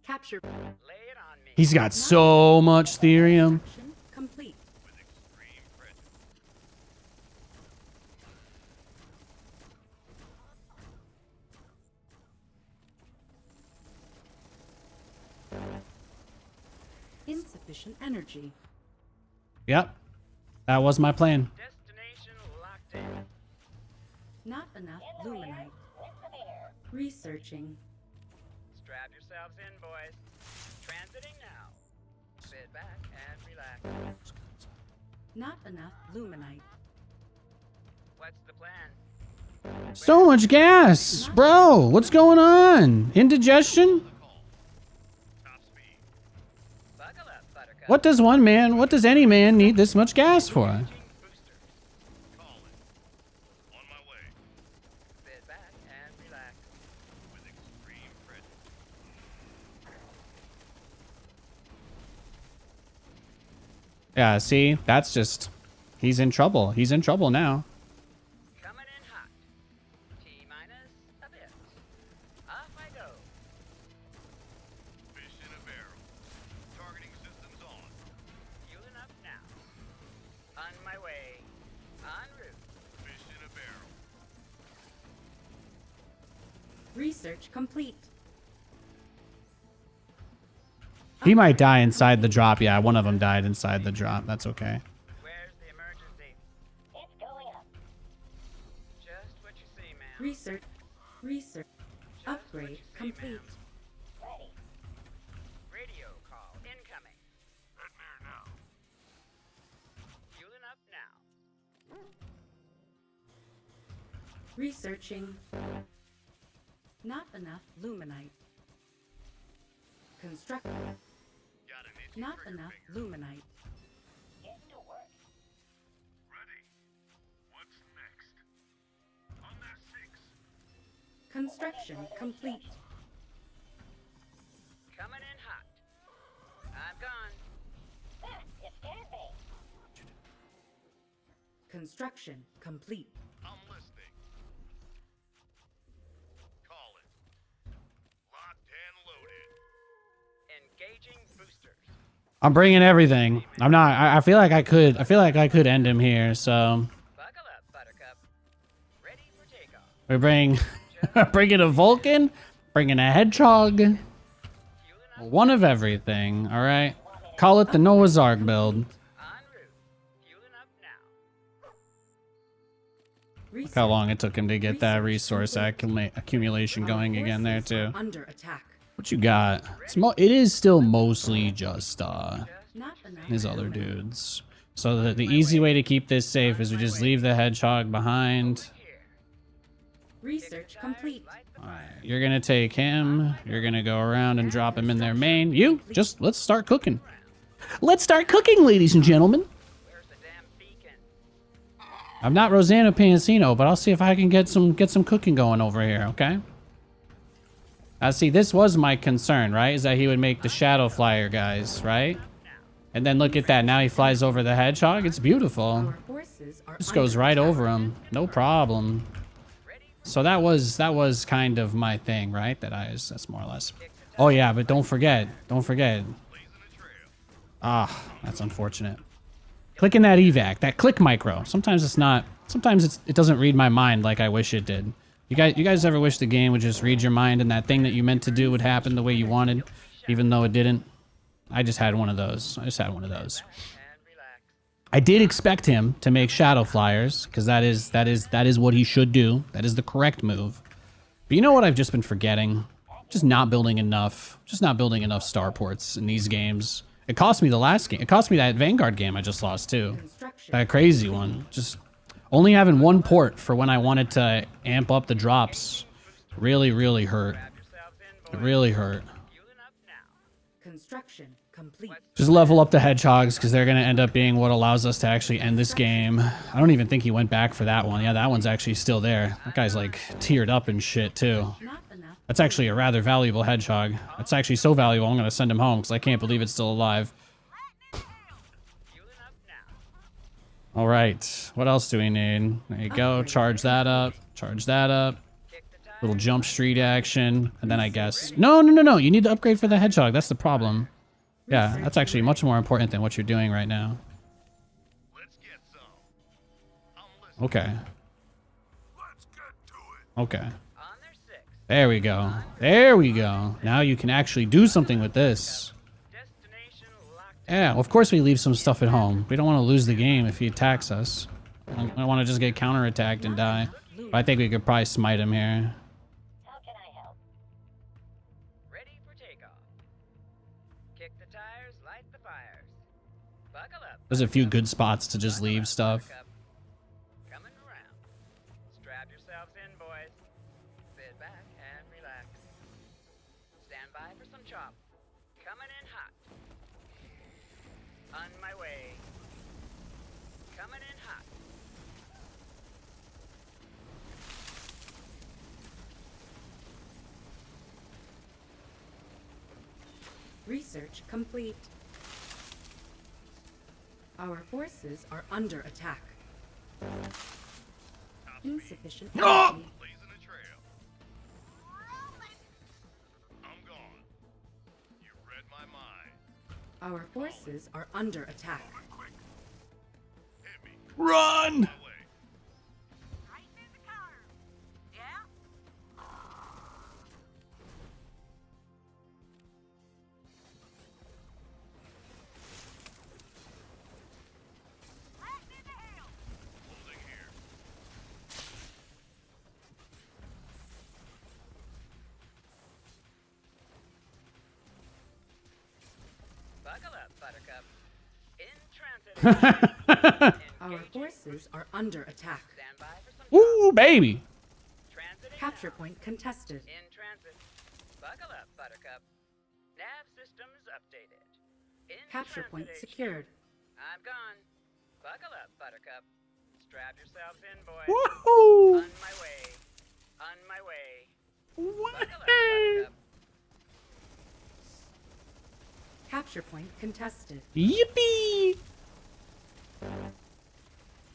Capture. Lay it on me. He's got so much therium. Construction complete. With extreme pressure. Insufficient energy. Yep. That was my plan. Destination locked in. Not enough luminite. With the rear. Researching. Strap yourselves in, boys. Transiting now. Sit back and relax. Not enough luminite. What's the plan? So much gas, bro. What's going on? Indigestion? Top speed. Buckle up, Buttercup. What does any man need this much gas for? Changing boosters. Call it. On my way. Sit back and relax. With extreme pressure. Yeah, see? That's just... He's in trouble. He's in trouble now. Coming in hot. T minus a bit. Off I go. Fish in a barrel. Targeting systems on. Fueling up now. On my way. En route. Fish in a barrel. Research complete. He might die inside the drop. Yeah, one of them died inside the drop. That's okay. Where's the emergency? It's going up. Just what you see, ma'am. Research. Just what Upgrade you see, complete. ma'am. Ready. Radio call incoming. Right there now. Fueling up now. Researching. Not enough luminite. Construct. Got an itchy Not trigger enough finger. luminite. Getting to work. Ready. What's next? On their 6. Construction complete. Coming in hot. I'm gone. Ah, you scared me. Construction complete. I'm listening. Call it. Locked and loaded. Engaging boosters. I'm bringing everything. I'm not. I feel like I could. I feel like I could end him here. So Buckle up, Buttercup. Ready for takeoff. we bring, bringing a Vulcan, bringing a Hedgehog, Fueling up one of everything. All right. Call it the Noah's Ark build. en route. Fueling up now. Look how long it took him to get that resource accumulation going again there too. Under attack. What you got? It is still mostly just Not enough. his other dudes. So the easy way to keep this safe is we just leave the Hedgehog behind. Here. Research complete. Light the Alright, you're gonna take him. You're gonna go around and drop him in their main. You, just let's start cooking. Let's start cooking, ladies and gentlemen. Where's the damn beacon? I'm not Rosanna Pansino, but I'll see if I can get some cooking going over here, okay? See, this was my concern, right? Is that he would make the Shadow Flyer guys, right? And then look at that. Now he flies over the Hedgehog. It's beautiful. Our forces are Just goes under right attack. over him. No problem. So that was kind of my thing, right? That's more or less. Oh yeah, but don't forget. Don't forget. Ah, that's unfortunate. Clicking that evac, that click micro. Sometimes it's not. Sometimes it doesn't read my mind like I wish it did. You guys ever wish the game would just read your mind and that thing that you meant to do would happen the way you wanted, even though it didn't? I just had one of those. And relax. I did expect him to make Shadow Flyers, because that is what he should do. That is the correct move. But you know what I've just been forgetting? Just not building enough. Just not building enough starports in these games. It cost me the last game. It cost me that Vanguard game I just lost too. Construction. That crazy one. Just only having one port for when I wanted to amp up the drops really hurt. Grab yourselves in, It boys. really hurt. Fueling up now. Construction complete. Just level up the Hedgehogs because they're going to end up being what allows us to actually end this game. I don't even think he went back for that one. Yeah, that one's actually still there. That guy's like tiered up and shit too. Not enough. That's actually a rather valuable Hedgehog. That's actually so valuable I'm going to send him home because I can't believe it's still alive. Fueling up now. All right. What else do we need? There you go. Charge that up. Charge that up. Kick the tire. Little jump street action. And then I guess... No. You need to upgrade for the Hedgehog. That's the problem. Yeah, that's actually much more important than what you're doing right now. Let's get some. I'm listening. Okay. Let's get to it. Okay. On their six. There we go. There we go. Now you can actually do something with this. Destination locked. Yeah, of course we leave some stuff at home. We don't want to lose the game if he attacks us. I don't want to just get counterattacked and die. But I think we could probably smite him here. How can I help? Ready for takeoff. Kick the tires, light the fires. Buckle up. There's a few good spots to just leave stuff. Buttercup. Coming around. Strap yourselves in, boys. Sit back and relax. Stand by for some chop. Coming in hot. On my way. Coming in hot. Research complete. Our forces are under attack. Insufficient energy. Blazing a trail. I'm gone. You read my mind. Our forces are under attack. Quick. Hit me. Run! My way. Right through the counter. Yeah? Right through the hill. Holding here. Buckle up, Buttercup. In transit. Our forces are under attack. Stand by for some Ooh, baby! transiting. Capture point contested. In transit. Buckle up, Buttercup. Nav systems updated. In Capture point transitation. secured. I'm gone. Buckle up, Buttercup. Strap yourselves in, boys. Woohoo! On my way. On my way. Capture point contested. Yippee!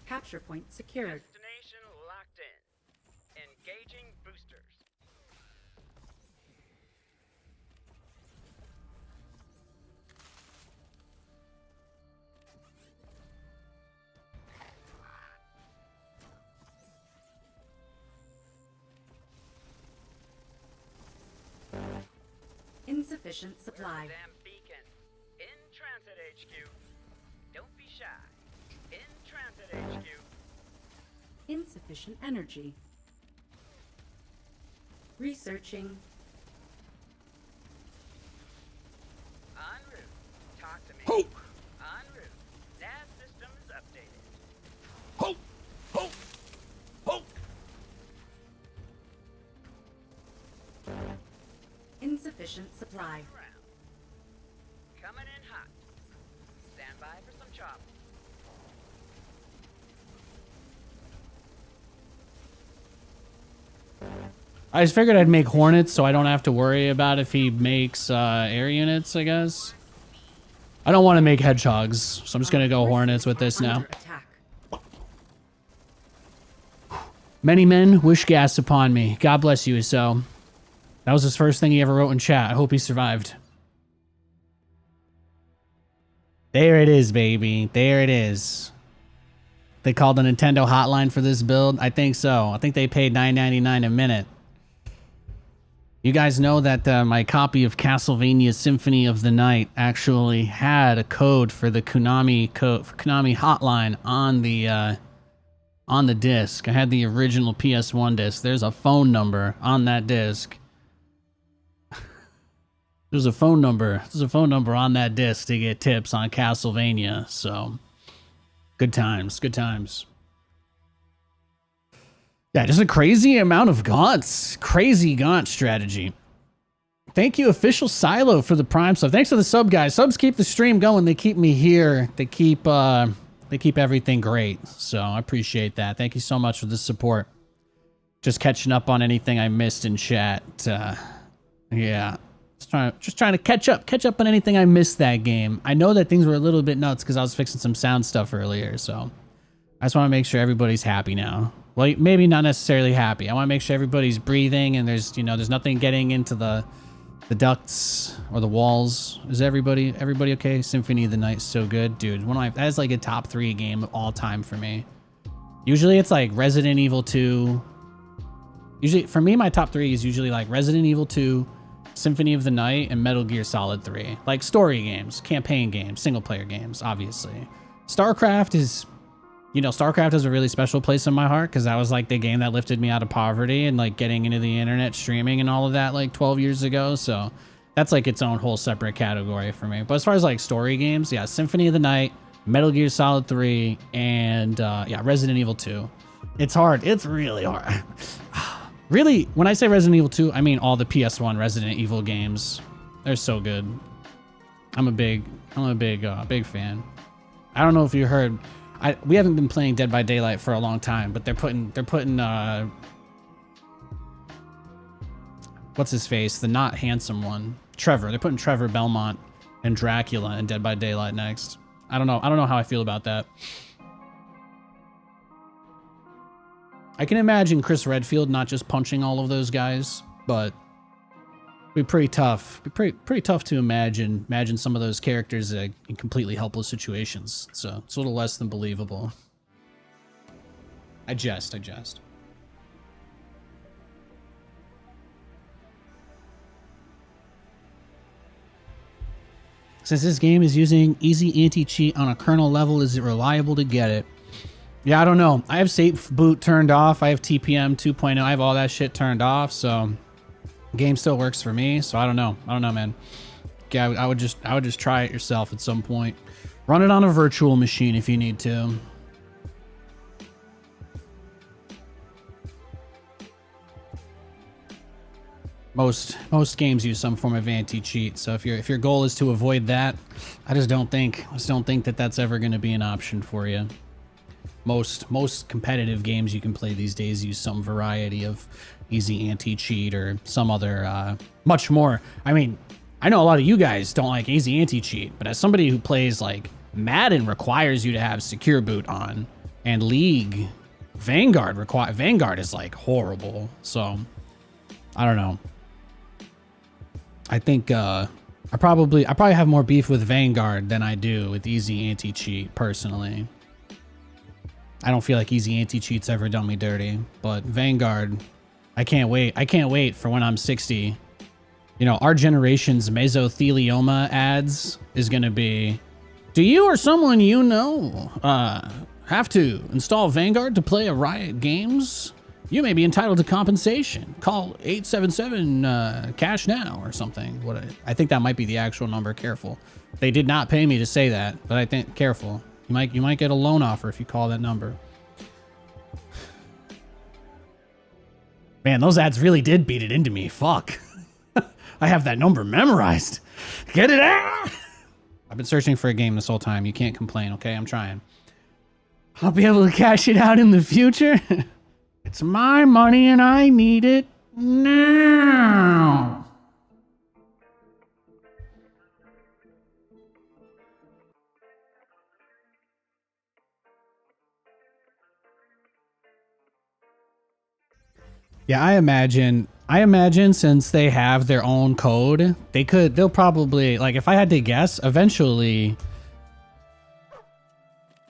Capture point secured. Destination locked in. Engaging boosters. Insufficient supply. Damn beacon. In transit HQ. Don't be shy. In transit HQ. Insufficient energy. Researching. En route. Talk to me. Ho! En route. Nav systems updated. Ho! Ho! Ho! Insufficient supply. Ground. Coming in hot. Stand by for some chop. I just figured I'd make Hornets so I don't have to worry about if he makes air units, I guess. I don't want to make Hedgehogs, so I'm just going to go Hornets with this now. Under attack. Many men wish gas upon me. God bless you, so. That was his first thing he ever wrote in chat. I hope he survived. There it is, baby. There it is. They called the Nintendo hotline for this build? I think so. I think they paid $9.99 a minute. You guys know that my copy of Castlevania Symphony of the Night actually had a code for the Konami hotline on the disc. I had the original PS1 disc. There's a phone number on that disc. There's a phone number on that disc to get tips on Castlevania. So, good times, good times. Yeah, just a crazy amount of gaunts. Crazy gaunt strategy. Thank you, Official Silo, for the Prime sub. Thanks for the sub, guys. Subs keep the stream going. They keep me here. They keep everything great. So I appreciate that. Thank you so much for the support. Just catching up on anything I missed in chat. Yeah. Just trying to catch up on anything I missed that game. I know that things were a little bit nuts because I was fixing some sound stuff earlier, so I just want to make sure everybody's happy now. Well, maybe not necessarily happy. I want to make sure everybody's breathing and there's nothing getting into the ducts or the walls. Is everybody okay? Symphony of the Night, so good, dude. That is like a top 3 game of all time for me. Usually it's like Resident Evil 2. Usually for me, my top 3 is usually like Resident Evil 2, Symphony of the Night, and Metal Gear Solid 3. Like story games, campaign games, single player games, obviously. StarCraft has a really special place in my heart because that was like the game that lifted me out of poverty and like getting into the internet streaming and all of that like 12 years ago. So that's like its own whole separate category for me. But as far as like story games, yeah, Symphony of the Night, Metal Gear Solid 3, and yeah, Resident Evil 2. It's hard. It's really hard. Really, when I say Resident Evil 2, I mean all the PS1 Resident Evil games. They're so good. I'm a big fan. I don't know if you heard, we haven't been playing Dead by Daylight for a long time, but they're putting what's his face, the not handsome one, Trevor. They're putting Trevor Belmont and Dracula in Dead by Daylight next. I don't know how I feel about that. I can imagine Chris Redfield not just punching all of those guys, but it'd be pretty tough. Pretty tough to imagine some of those characters in completely helpless situations. So it's a little less than believable. I jest. Since this game is using easy anti-cheat on a kernel level, is it reliable to get it? Yeah, I don't know. I have safe boot turned off. I have TPM 2.0. I have all that shit turned off. So the game still works for me. So I don't know, man. Yeah, I would just try it yourself at some point. Run it on a virtual machine if you need to. Most games use some form of anti-cheat. So if your goal is to avoid that, I just don't think that that's ever going to be an option for you. Most competitive games you can play these days use some variety of easy anti-cheat or some other much more. I mean, I know a lot of you guys don't like easy anti-cheat, but as somebody who plays like Madden requires you to have secure boot on, and League, Vanguard is like horrible. So I don't know. I think I probably have more beef with Vanguard than I do with easy anti-cheat personally. I don't feel like easy anti-cheat's ever done me dirty, but Vanguard, I can't wait. I can't wait for when I'm 60. You know, our generation's mesothelioma ads is going to be, do you or someone you know have to install Vanguard to play a Riot Games? You may be entitled to compensation. Call 877 cash now or something. I think that might be the actual number. Careful. They did not pay me to say that, but I think careful. You might get a loan offer if you call that number. Man, those ads really did beat it into me. Fuck. I have that number memorized. Get it out! I've been searching for a game this whole time. You can't complain, okay? I'm trying. I'll be able to cash it out in the future. It's my money and I need it now. Yeah, I imagine since they have their own code, they'll probably, like, if I had to guess, eventually,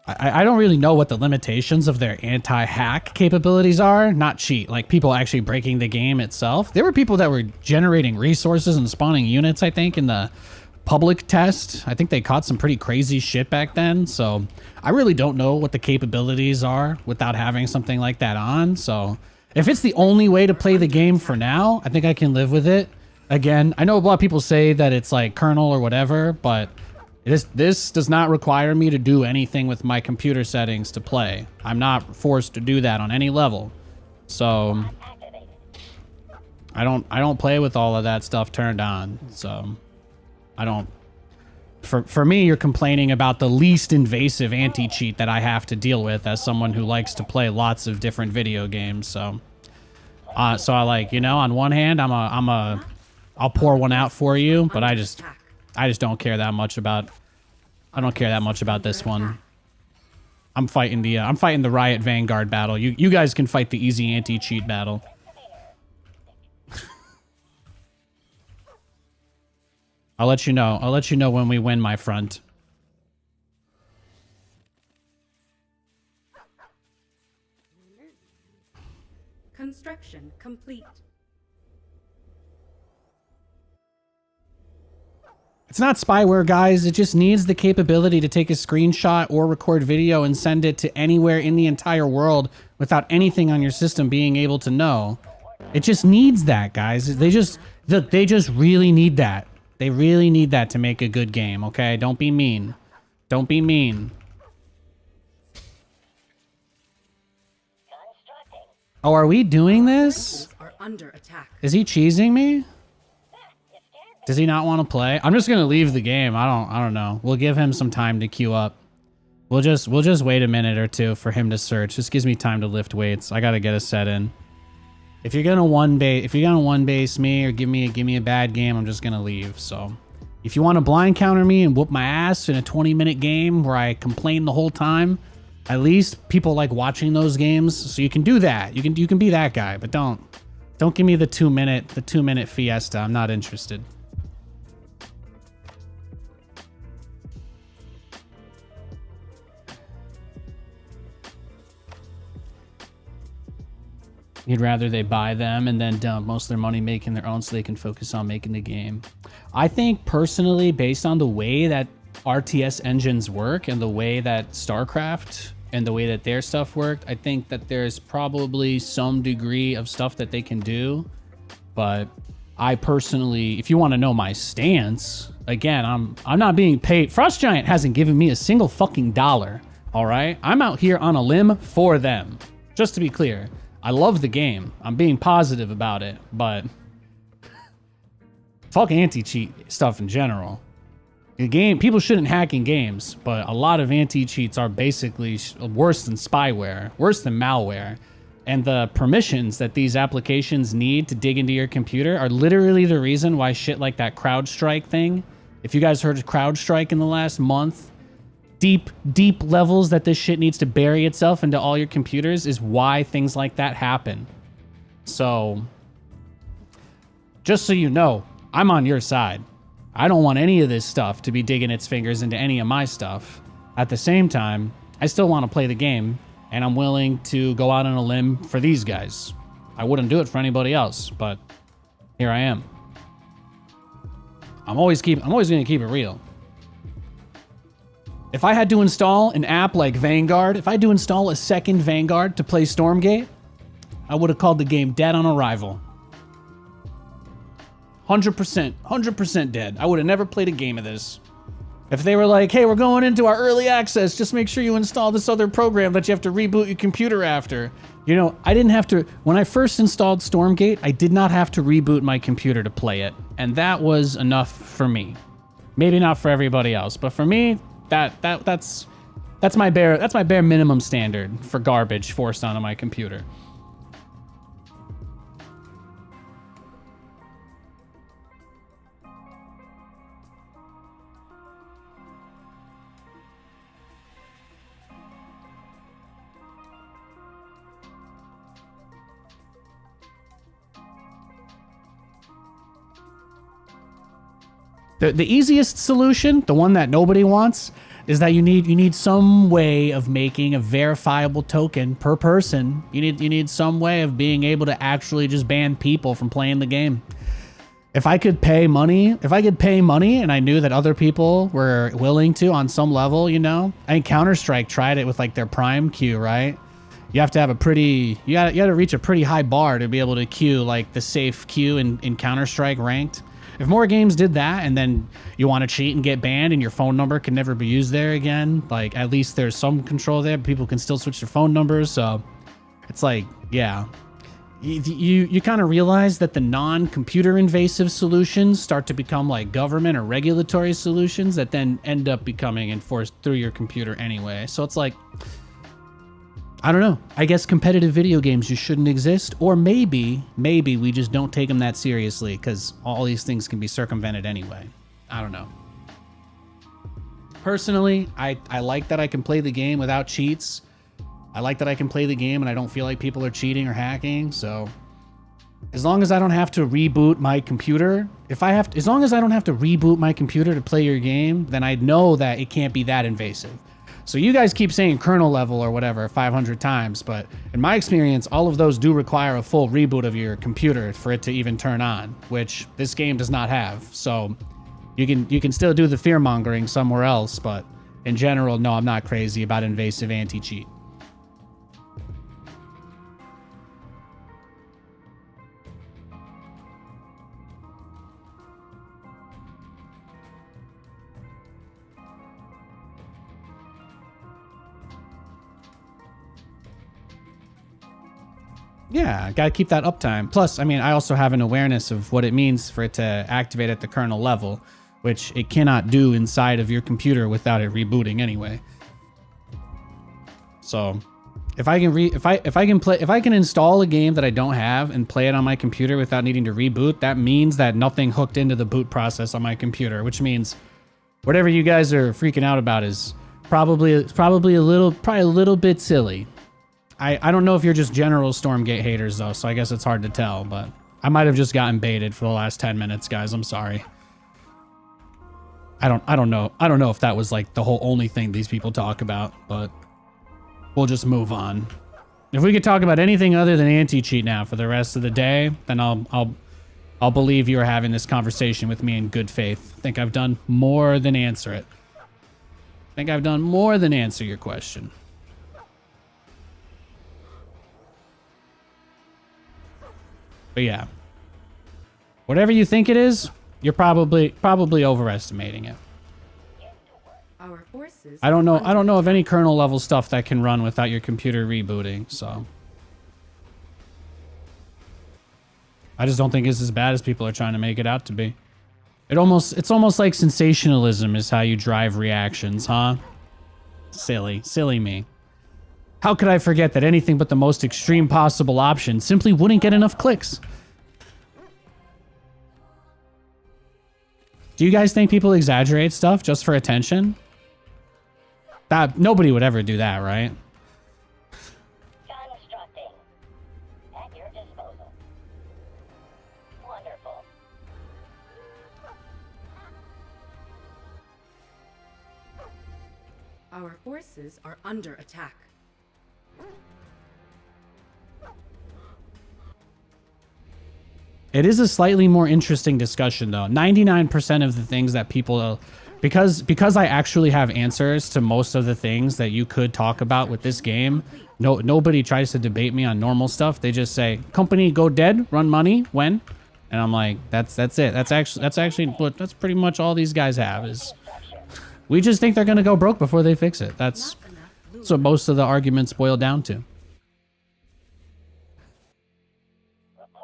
I don't really know what the limitations of their anti-hack capabilities are. Not cheat, like people actually breaking the game itself. There were people that were generating resources and spawning units, I think, in the public test. I think they caught some pretty crazy shit back then. So I really don't know what the capabilities are without having something like that on. So if it's the only way to play the game for now, I think I can live with it. Again, I know a lot of people say that it's like kernel or whatever, but this does not require me to do anything with my computer settings to play. I'm not forced to do that on any level. So I don't play with all of that stuff turned on. So I don't. For me, you're complaining about the least invasive anti-cheat that I have to deal with as someone who likes to play lots of different video games. So I like, you know, on one hand, I'll pour one out for you, but I just don't care that much about. I don't care that much about this one. I'm fighting the Riot Vanguard battle. You guys can fight the easy anti-cheat battle. I'll let you know. I'll let you know when we win, my friend. Construction complete. It's not spyware, guys. It just needs the capability to take a screenshot or record video and send it to anywhere in the entire world without anything on your system being able to know. It just needs that, guys. They just really need that. They really need that to make a good game, okay? Don't be mean. Don't be mean. Oh, are we doing this? Are under attack. Is he cheesing me? Does he not want to play? I'm just gonna leave the game. I don't know. We'll give him some time to queue up. We'll just wait a minute or two for him to search. This gives me time to lift weights. I gotta get a set in. If you're gonna one base me or give me a bad game, I'm just gonna leave. So if you want to blind counter me and whoop my ass in a 20-minute game where I complain the whole time, at least people like watching those games. So you can do that. You can be that guy, but don't give me the 2-minute fiesta. I'm not interested. You'd rather they buy them and then dump most of their money making their own so they can focus on making the game. I think personally, based on the way that RTS engines work and the way that StarCraft and the way that their stuff worked, I think that there's probably some degree of stuff that they can do. But I personally, if you want to know my stance, again, I'm not being paid. Frost Giant hasn't given me a single fucking dollar. All right, I'm out here on a limb for them. Just to be clear. I love the game. I'm being positive about it, but fuck anti-cheat stuff in general. The game, people shouldn't hack in games, but a lot of anti-cheats are basically worse than spyware, worse than malware. and the permissions that these applications need to dig into your computer are literally the reason why shit like that CrowdStrike thing. If you guys heard of CrowdStrike in the last month, deep levels that this shit needs to bury itself into all your computers is why things like that happen. So, just so you know, I'm on your side. I don't want any of this stuff to be digging its fingers into any of my stuff. At the same time, I still want to play the game, and I'm willing to go out on a limb for these guys. I wouldn't do it for anybody else, but here I am. I'm always going to keep it real. If I had to install an app like Vanguard, if I had to install a second Vanguard to play Stormgate, I would have called the game dead on arrival. 100% dead. I would have never played a game of this. If they were like, hey, we're going into our early access, just make sure you install this other program that you have to reboot your computer after. You know, I didn't have to, when I first installed Stormgate, I did not have to reboot my computer to play it. And that was enough for me. Maybe not for everybody else, but for me, that's my bare minimum standard for garbage forced onto my computer. The easiest solution, the one that nobody wants, is that you need some way of making a verifiable token per person. You need some way of being able to actually just ban people from playing the game. If I could pay money, and I knew that other people were willing to on some level, you know. I think Counter-Strike tried it with like their Prime queue, right? You have to have you got to reach a pretty high bar to be able to queue like the safe queue in Counter-Strike ranked. If more games did that, and then you want to cheat and get banned and your phone number can never be used there again, like at least there's some control there. People can still switch their phone numbers. So it's like, yeah, you kind of realize that the non-computer invasive solutions start to become like government or regulatory solutions that then end up becoming enforced through your computer anyway. So it's like, I don't know. I guess competitive video games just shouldn't exist. Or maybe we just don't take them that seriously because all these things can be circumvented anyway. I don't know. Personally, I like that I can play the game without cheats. I like that I can play the game and I don't feel like people are cheating or hacking. So as long as I don't have to reboot my computer, as long as I don't have to reboot my computer to play your game, then I know that it can't be that invasive. So you guys keep saying kernel level or whatever 500 times, but in my experience, all of those do require a full reboot of your computer for it to even turn on, which this game does not have. So you can still do the fear mongering somewhere else, but in general, no, I'm not crazy about invasive anti-cheat. Yeah, gotta keep that uptime. Plus, I mean, I also have an awareness of what it means for it to activate at the kernel level, which it cannot do inside of your computer without it rebooting anyway. So, if I can install a game that I don't have and play it on my computer without needing to reboot, that means that nothing hooked into the boot process on my computer, which means whatever you guys are freaking out about is probably a little bit silly. I don't know if you're just general Stormgate haters though, so I guess it's hard to tell, but I might have just gotten baited for the last 10 minutes, guys. I'm sorry. I don't know if that was like the whole only thing these people talk about, but we'll just move on. If we could talk about anything other than anti-cheat now for the rest of the day, then I'll believe you are having this conversation with me in good faith. I think I've done more than answer it. I think I've done more than answer your question. But yeah, whatever you think it is, you're probably overestimating it. Our forces I don't know of any kernel level stuff that can run without your computer rebooting, so I just don't think it's as bad as people are trying to make it out to be. It's almost like sensationalism is how you drive reactions, huh? Silly me. How could I forget that anything but the most extreme possible option simply wouldn't get enough clicks? Do you guys think people exaggerate stuff just for attention? That nobody would ever do that, right? Constructing. At your disposal. Wonderful. Our forces are under attack. It is a slightly more interesting discussion, though. 99% of the things that people, because I actually have answers to most of the things that you could talk about with this game. Nobody tries to debate me on normal stuff. They just say, "Company go dead, run money when," and I'm like, that's it. That's pretty much all these guys have is. We just think they're gonna go broke before they fix it. That's what most of the arguments boil down to.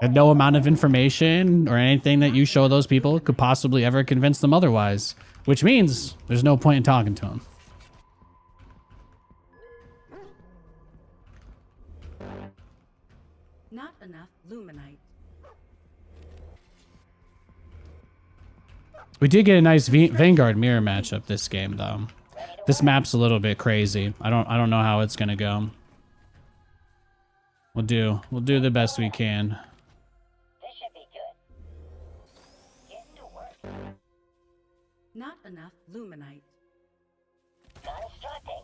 And no amount of information or anything that you show those people could possibly ever convince them otherwise, which means there's no point in talking to them. Not enough luminite. We did get a nice Vanguard mirror matchup this game, though. This map's a little bit crazy. I don't know how it's gonna go. We'll do the best we can. This should be good. Get to work. Not enough luminite. Constructing.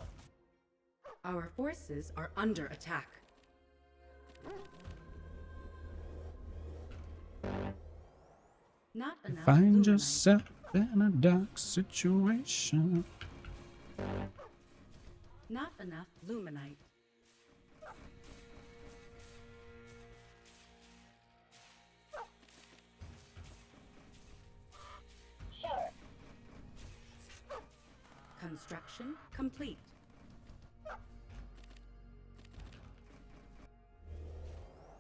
Our forces are under attack. Not enough Find luminite. yourself in a dark situation. Not enough luminite. Sure. Construction complete.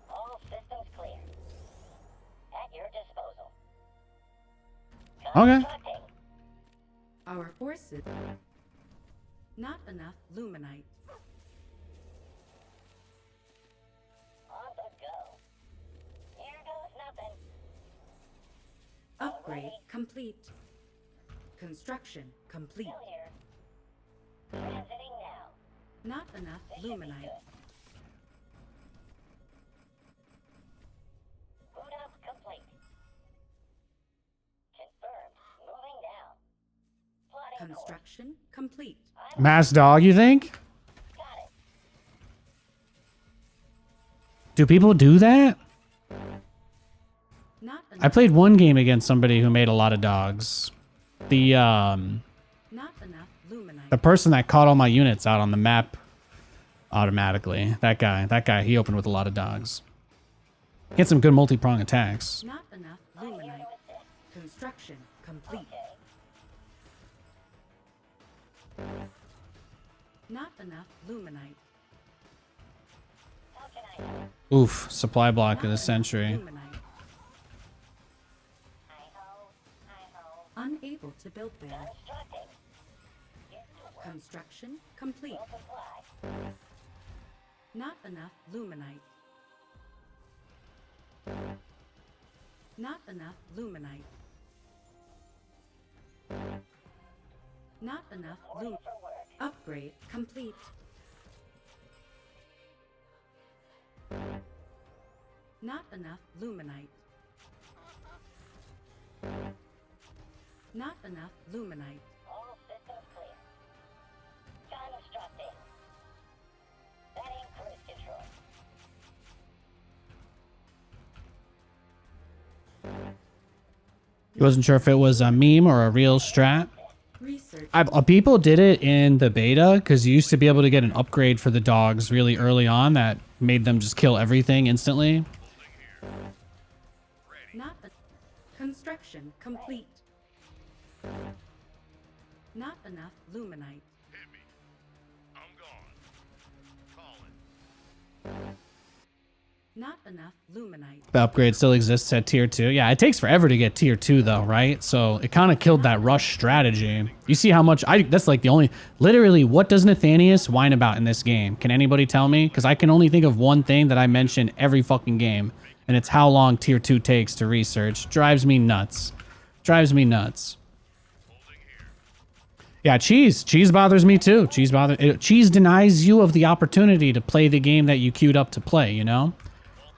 All systems clear. At your disposal. Okay. Constructing. Our forces. Not enough luminite. On the go. Here goes nothing. Upgrade complete. Construction complete. Still here. Transiting now. Not enough This should be luminite. good. Boot up complete. Confirmed. Moving now. Plotting course. Construction complete. Mass dog, you think? Got it. Do people do that? Not I enough. played one game against somebody who made a lot of dogs. The Not enough luminite. the person that caught all my units out on the map automatically. That guy, he opened with a lot of dogs. He had some good multi-prong attacks. Not enough luminite. Construction complete. Not enough luminite. How can I help? Oof, supply block of the Not century. enough luminite. Hi-ho. Hi-ho. Unable to build there. Constructing. Get to work. Construction complete. Will supply. Not enough luminite. Not enough luminite. Not enough Ready luminite. for work. Upgrade complete. Not enough luminite. Not enough luminite. All systems clear. Constructing. Setting cruise control. He wasn't sure if it was a meme or a real strat. Research. People did it in the beta because you used to be able to get an upgrade for the dogs really early on that made them just kill everything instantly. Not a construction complete. Not enough luminite. Hit me. I'm gone. Calling. Not enough luminite. The upgrade still exists at tier 2. Yeah, it takes forever to get tier 2 though, right? So it kind of killed that rush strategy. You see how much that's like the only, literally, what does Nathanias whine about in this game? Can anybody tell me? Because I can only think of one thing that I mention every fucking game, and it's how long tier 2 takes to research. Drives me nuts. Drives me nuts. Yeah, cheese. Cheese bothers me too. Cheese denies you of the opportunity to play the game that you queued up to play, you know?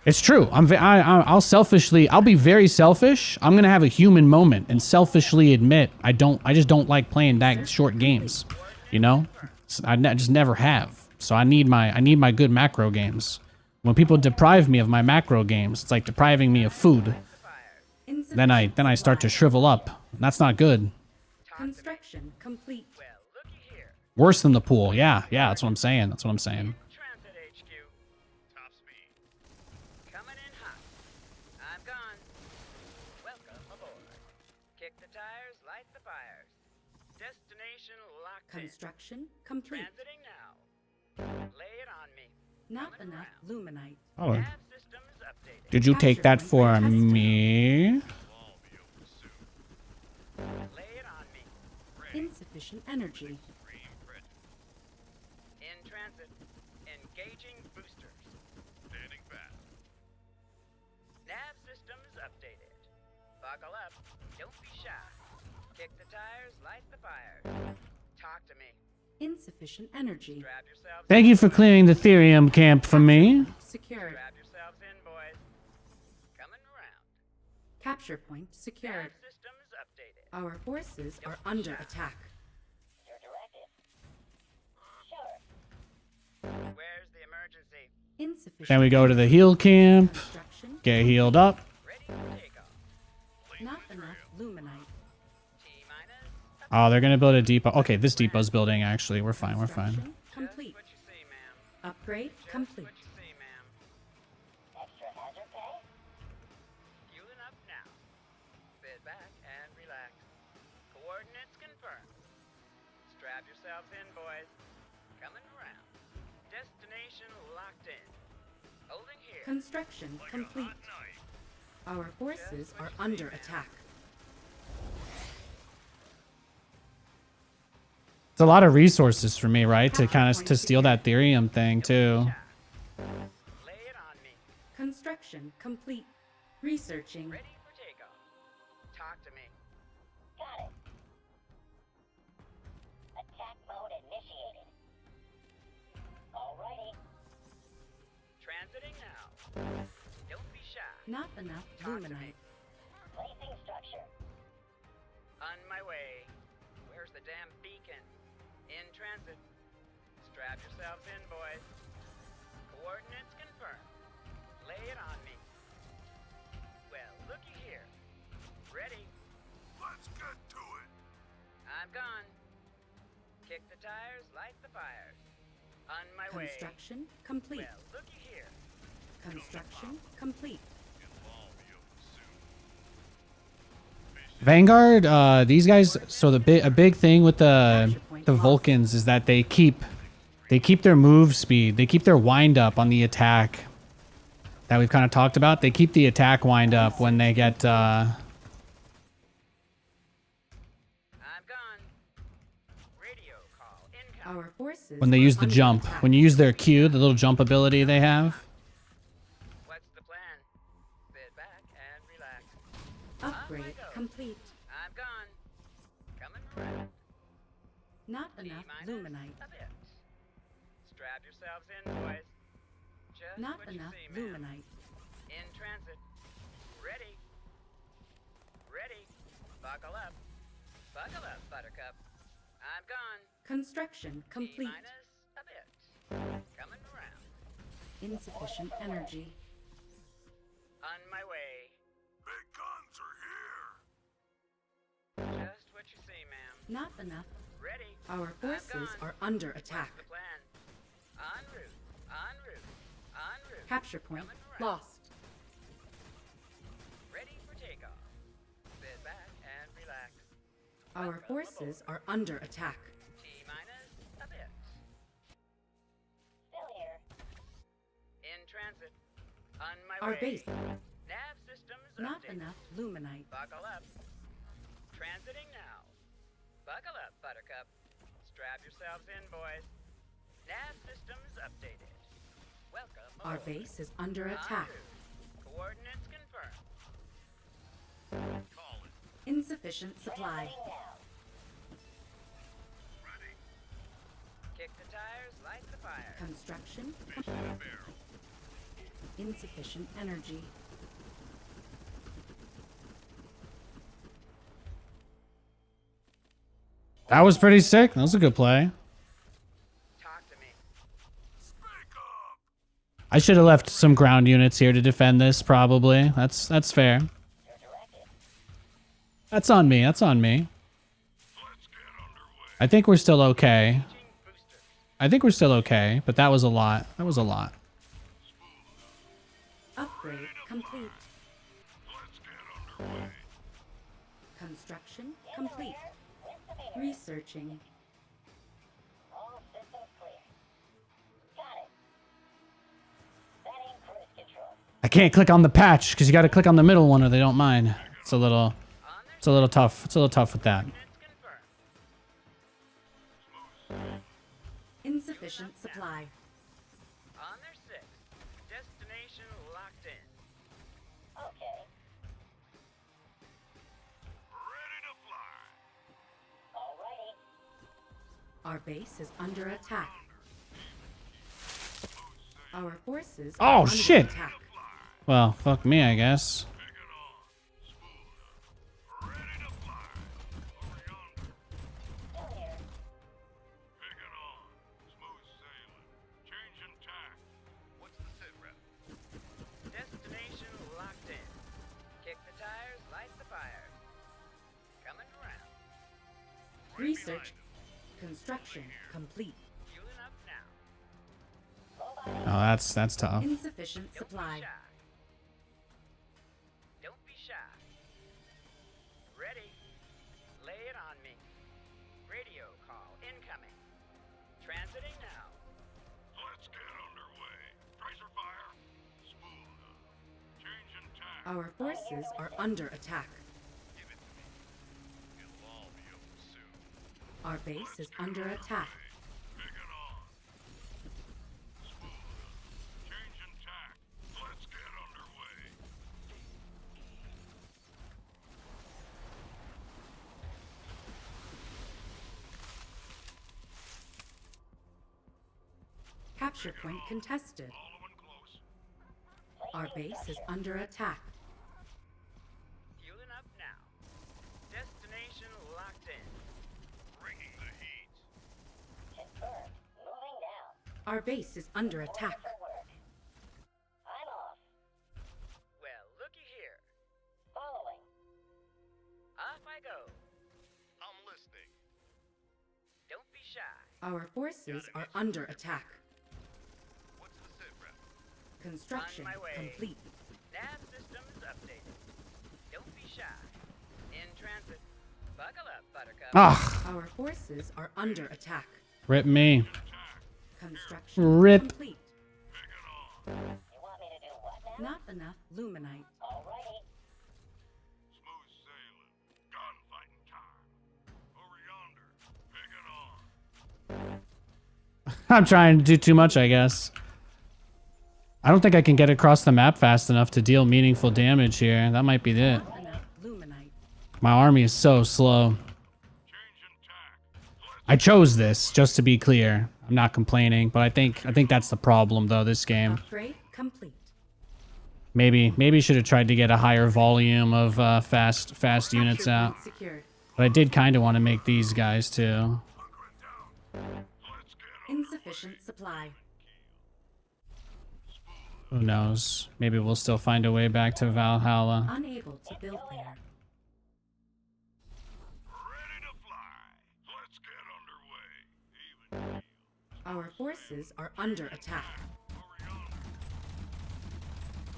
It's true. I'll be very selfish. I'm going to have a human moment and selfishly admit I just don't like playing that short games, you know? Just never have. So I need my good macro games. When people deprive me of my macro games, it's like depriving me of food. Then I start to shrivel up. That's not good. Construction complete. Well, looky here. Worse than the pool. Yeah, that's what I'm saying. Transit HQ. Top speed. Coming in hot. I'm gone. Welcome aboard. Kick the tires, light the fires. Destination locked in. Construction complete. Transiting now. Lay it on me. Not enough luminite. Oh, Nav systems updated. did you take that for me? Lay it on me. Insufficient energy. In transit. Engaging boosters. Standing back. Nav systems updated. Buckle up. Don't be shy. Kick the tires, light the fires. Talk to me. Insufficient energy. Grab yourselves. Thank you for clearing the Therium camp for me. Secured. Grab yourselves in, boys. Coming around. Capture point secured. Nav systems updated. Our forces are under attack. Your directive. Sure. Where's the emergency? Insufficient. Then we go to the heal camp. Construction. Get healed up. Ready for takeoff. Not enough luminite. T-minus. Oh, they're gonna build a depot. Okay, this depot's building actually. We're fine. Construction Just complete. what you see, ma'am. Upgrade Just complete. what you see, ma'am. Extra hazard pay? Fueling up now. Sit back and relax. Coordinates confirmed. Strap yourselves in, boys. Coming around. Destination locked in. Holding here. Construction complete. Our forces are under attack. It's a lot of resources for me, right? To steal that Therium thing too. Lay it on me. Construction complete. Researching. Ready for takeoff. Talk to me. Got it. Attack mode initiated. Alrighty. Transiting now. Don't be shy. Not enough luminite. Placing structure. On my way. Where's the damn beacon? In transit. Strap yourselves in, boys. Coordinates confirmed. Lay it on me. Well, looky here. Ready. Let's get to it. I'm gone. Kick the tires, light the fires. On my way. Construction complete. Well, looky here. Construction complete. It'll all be over soon. Vanguard, these guys. So a big thing with the Vulcans is that they keep their move speed. They keep their wind up on the attack that we've kind of talked about. They keep the attack wind up when they get. I'm gone. Radio call incoming. Our forces When they are use the under jump, attack. when you use their Q, the little jump ability they have. What's the plan? Sit back and relax. Upgrade complete. I'm gone. Coming around. Not enough T-minus luminite. a bit. Strap yourselves in, boys. Just Not what you enough see, ma'am. luminite. In transit. Ready. Ready. Buckle up. Buckle up, Buttercup. I'm gone. Construction complete. T-minus a bit. Coming around. Insufficient energy. On my way. Big guns are here. Just what you see, ma'am. Not enough. Ready. Our forces gone. are under attack. What's the plan? En route. En route. En route. Capture point Coming around. lost. Ready for takeoff. Sit back and relax. Our forces are under attack. T-minus a bit. Still here. In transit. On Our way. base. Nav systems Not updated. enough luminite. Buckle up. Transiting now. Buckle up, Buttercup. Strap yourselves in, boys. Nav systems updated. Welcome Our aboard. base is under En attack. route. Coordinates confirmed. Call it. Insufficient supply. Ready. Kick the tires, light the fire. Construction. Fish in a barrel. Insufficient energy. That was pretty sick. That was a good play. Talk to me. Speak up. I should have left some ground units here to defend this, probably. That's fair. That's on me. That's on me. Let's get underway. I think we're still okay. Changing boosters. I think we're still okay, but that was a lot. That was a lot. Upgrade complete. Let's get underway. Construction complete. Researching. All systems clear. Got it. Setting cruise control. I can't click on the patch because you got to click on the middle one or they don't mind. It's a little On their It's a little tough. It's a little tough with that. coordinates confirmed. Insufficient supply. On their 6. Destination locked in. Okay. Ready to fly. Alrighty. Our base is under attack. Our forces Oh, are under shit. attack. Well, fuck me, I guess. Pick it on. Smooth. Ready to fly. Over yonder. Still here. Pick it on. Smooth sailing. Changing tack. What's the sit rep? Destination locked in. Kick the tires, light the fire. Coming around. Research. Construction complete. Fueling up now. Oh, that's tough. Insufficient Don't supply. be shy. Don't be shy. Ready. Lay it on me. Radio call incoming. Transiting now. Let's get underway. Tracer fire. Smooth. Changing tack. Our forces are under attack. Give it to me. It'll all be over soon. Our base is under attack. Pick it on. Smooth. Changing tack. Let's get underway. Capture point contested. Following close. Our base is under attack. Fueling up now. Destination locked in. Bringing the heat. Confirmed. Moving now. Our base is under attack. For work. I'm off. Well, looky here. Following. Off I go. I'm listening. Don't be shy. Our forces are under attack. What's the sit rep? Construction On my way. complete. Nav systems updated. Don't be shy. In transit. Buckle up, Buttercup. Ah, Our forces are under attack. rip me. Construction Rip. complete. Pick it on. You want me to do what now? Not enough luminite. Alrighty. Smooth sailing. Gunfighting time. Over yonder. Pick it on. I'm trying to do too much, I guess. I don't think I can get across the map fast enough to deal meaningful damage here. That might be it. Not enough luminite. My army is so slow. Changing tack. I chose this, just to be clear. I'm not complaining, but I think that's the problem though, this game. Upgrade complete. Maybe should have tried to get a higher volume of fast units Capture out. point secured. But I did kind of want to make these guys too. Hunkering down. Let's get Insufficient supply. Who knows? Maybe we'll still find a way back to Valhalla. Unable to build there. ready to fly. Let's get underway. Even keel. Our forces are under attack. Over yonder.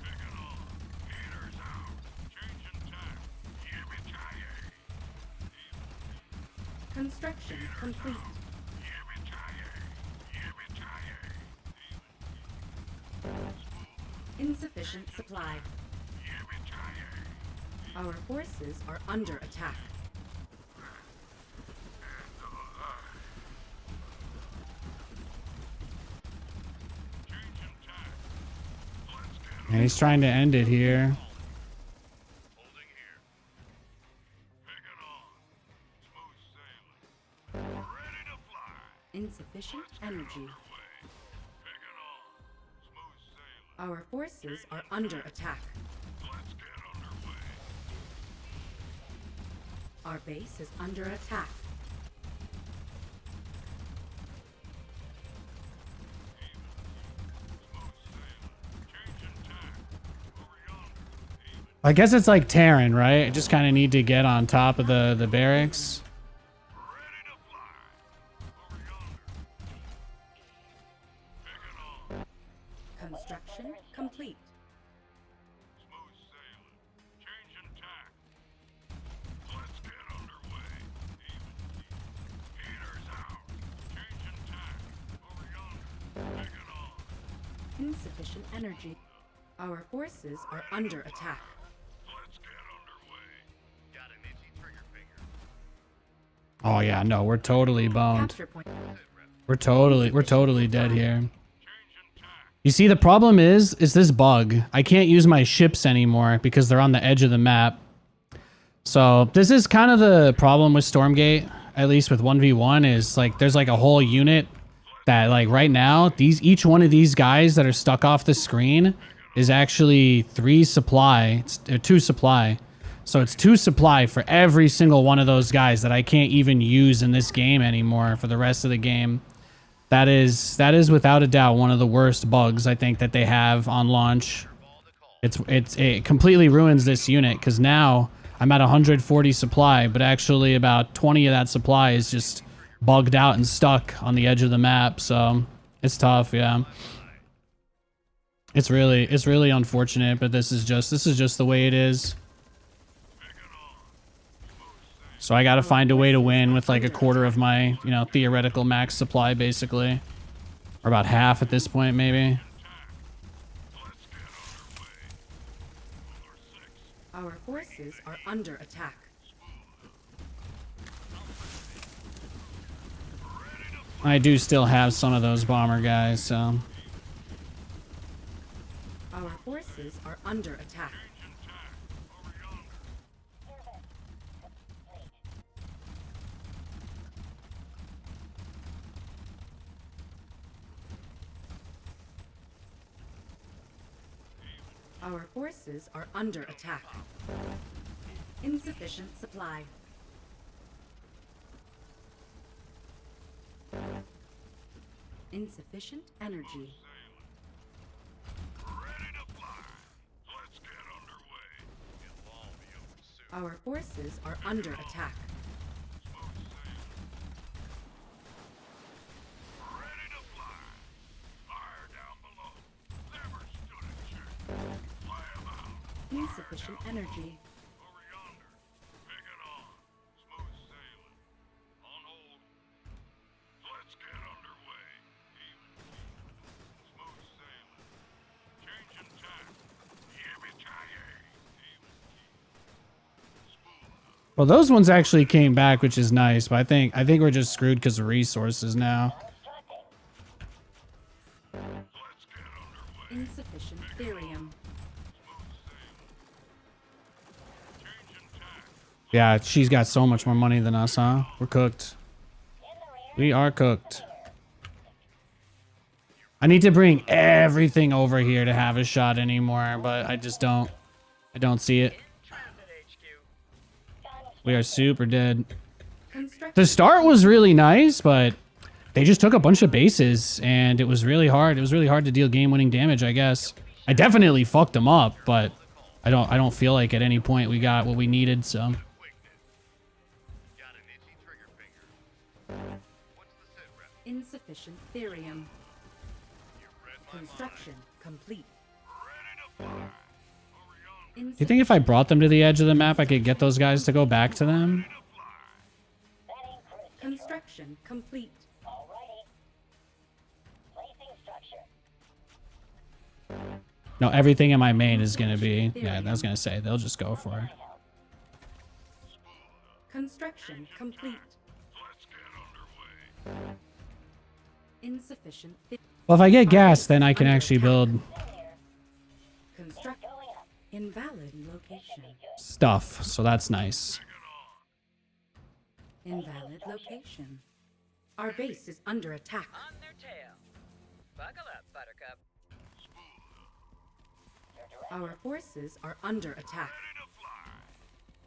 Pick it on. Heaters out. Changing tack. Yippee-ki-yay. Construction complete. Yippee-ki-yay. Yippee-ki-yay. Insufficient supply. Our forces are under attack. And he's trying to end it here. Holding here. Picking on. Smooth sailing. Ready to fly. Insufficient energy. Picking on. Smooth sailing. Our forces are under attack. Let's get underway. Our base is under attack. I guess it's like Terran, right? I just kind of need to get on top of the barracks. Ready to fly. Over yonder. Picking on. Construction complete. Smooth sailing. Changing tack. Let's get underway. Even. Heaters out. Changing tack. Over yonder. Picking on. Insufficient energy. Our forces are under attack. Let's get underway. Got an itchy trigger finger. Oh yeah, no, we're totally boned. Capture point. We're totally dead here. You see, the problem is this bug. I can't use my ships anymore because they're on the edge of the map. So this is kind of the problem with Stormgate, at least with 1v1, is like there's like a whole unit that like right now, each one of these guys that are stuck off the screen is actually 2 supply. So it's 2 supply for every single one of those guys that I can't even use in this game anymore for the rest of the game. That is without a doubt one of the worst bugs I think that they have on launch. It completely ruins this unit because now I'm at 140 supply, but actually about 20 of that supply is just bugged out and stuck on the edge of the map. So it's tough, yeah. It's really unfortunate, but this is just the way it is. So I gotta find a way to win with like a quarter of my, theoretical max supply, basically. Or about half at this point, maybe. Our forces are under attack. I do still have some of those bomber guys, so... Our forces are under attack. Our forces are under attack. Insufficient supply. Insufficient energy. Our forces are under attack. Insufficient energy. Over yonder. Pick it on. Smooth sailing. On hold. Let's get underway. Even. Smooth sailing. Changing tack. Yippee-ki-yay. Even. Smooth. Well, those ones actually came back, which is nice, but I think we're just screwed because of resources now. Let's get underway. Insufficient therium. Yeah, she's got so much more money than us, huh? We're cooked. We are cooked. I need to bring everything over here to have a shot anymore, but I just don't. I don't see it. We are super dead. The start was really nice, but they just took a bunch of bases, and it was really hard. It was really hard to deal game-winning damage, I guess. I definitely fucked them up, but I don't feel like at any point we got what we needed, so... Insufficient therium. Construction complete. You think if I brought them to the edge of the map, I could get those guys to go back to them? Construction complete. Alrighty. Placing structure. No, everything in my main is gonna be. Yeah, I was gonna say they'll just go for it. Construction complete. Let's get underway. Insufficient. Well, if I get gas, then I can actually build Construct. Invalid location. stuff. So that's nice. Invalid location. Our base is under attack. On their tail. Buckle up, Buttercup. Our forces are under attack.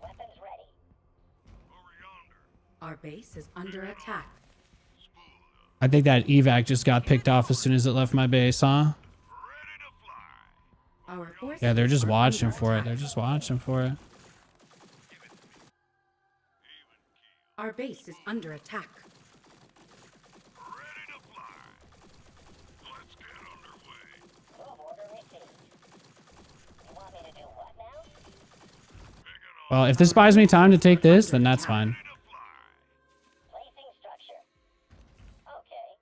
Weapons ready. Our base is under attack. I think that evac just got picked off as soon as it left my base, huh? Our forces Yeah, they're just are watching under for it. attack. They're just watching for it. Our base is under attack. Move order received. You want me to do what now? Well, if this buys me time to take this, then that's fine. Placing structure. Okay.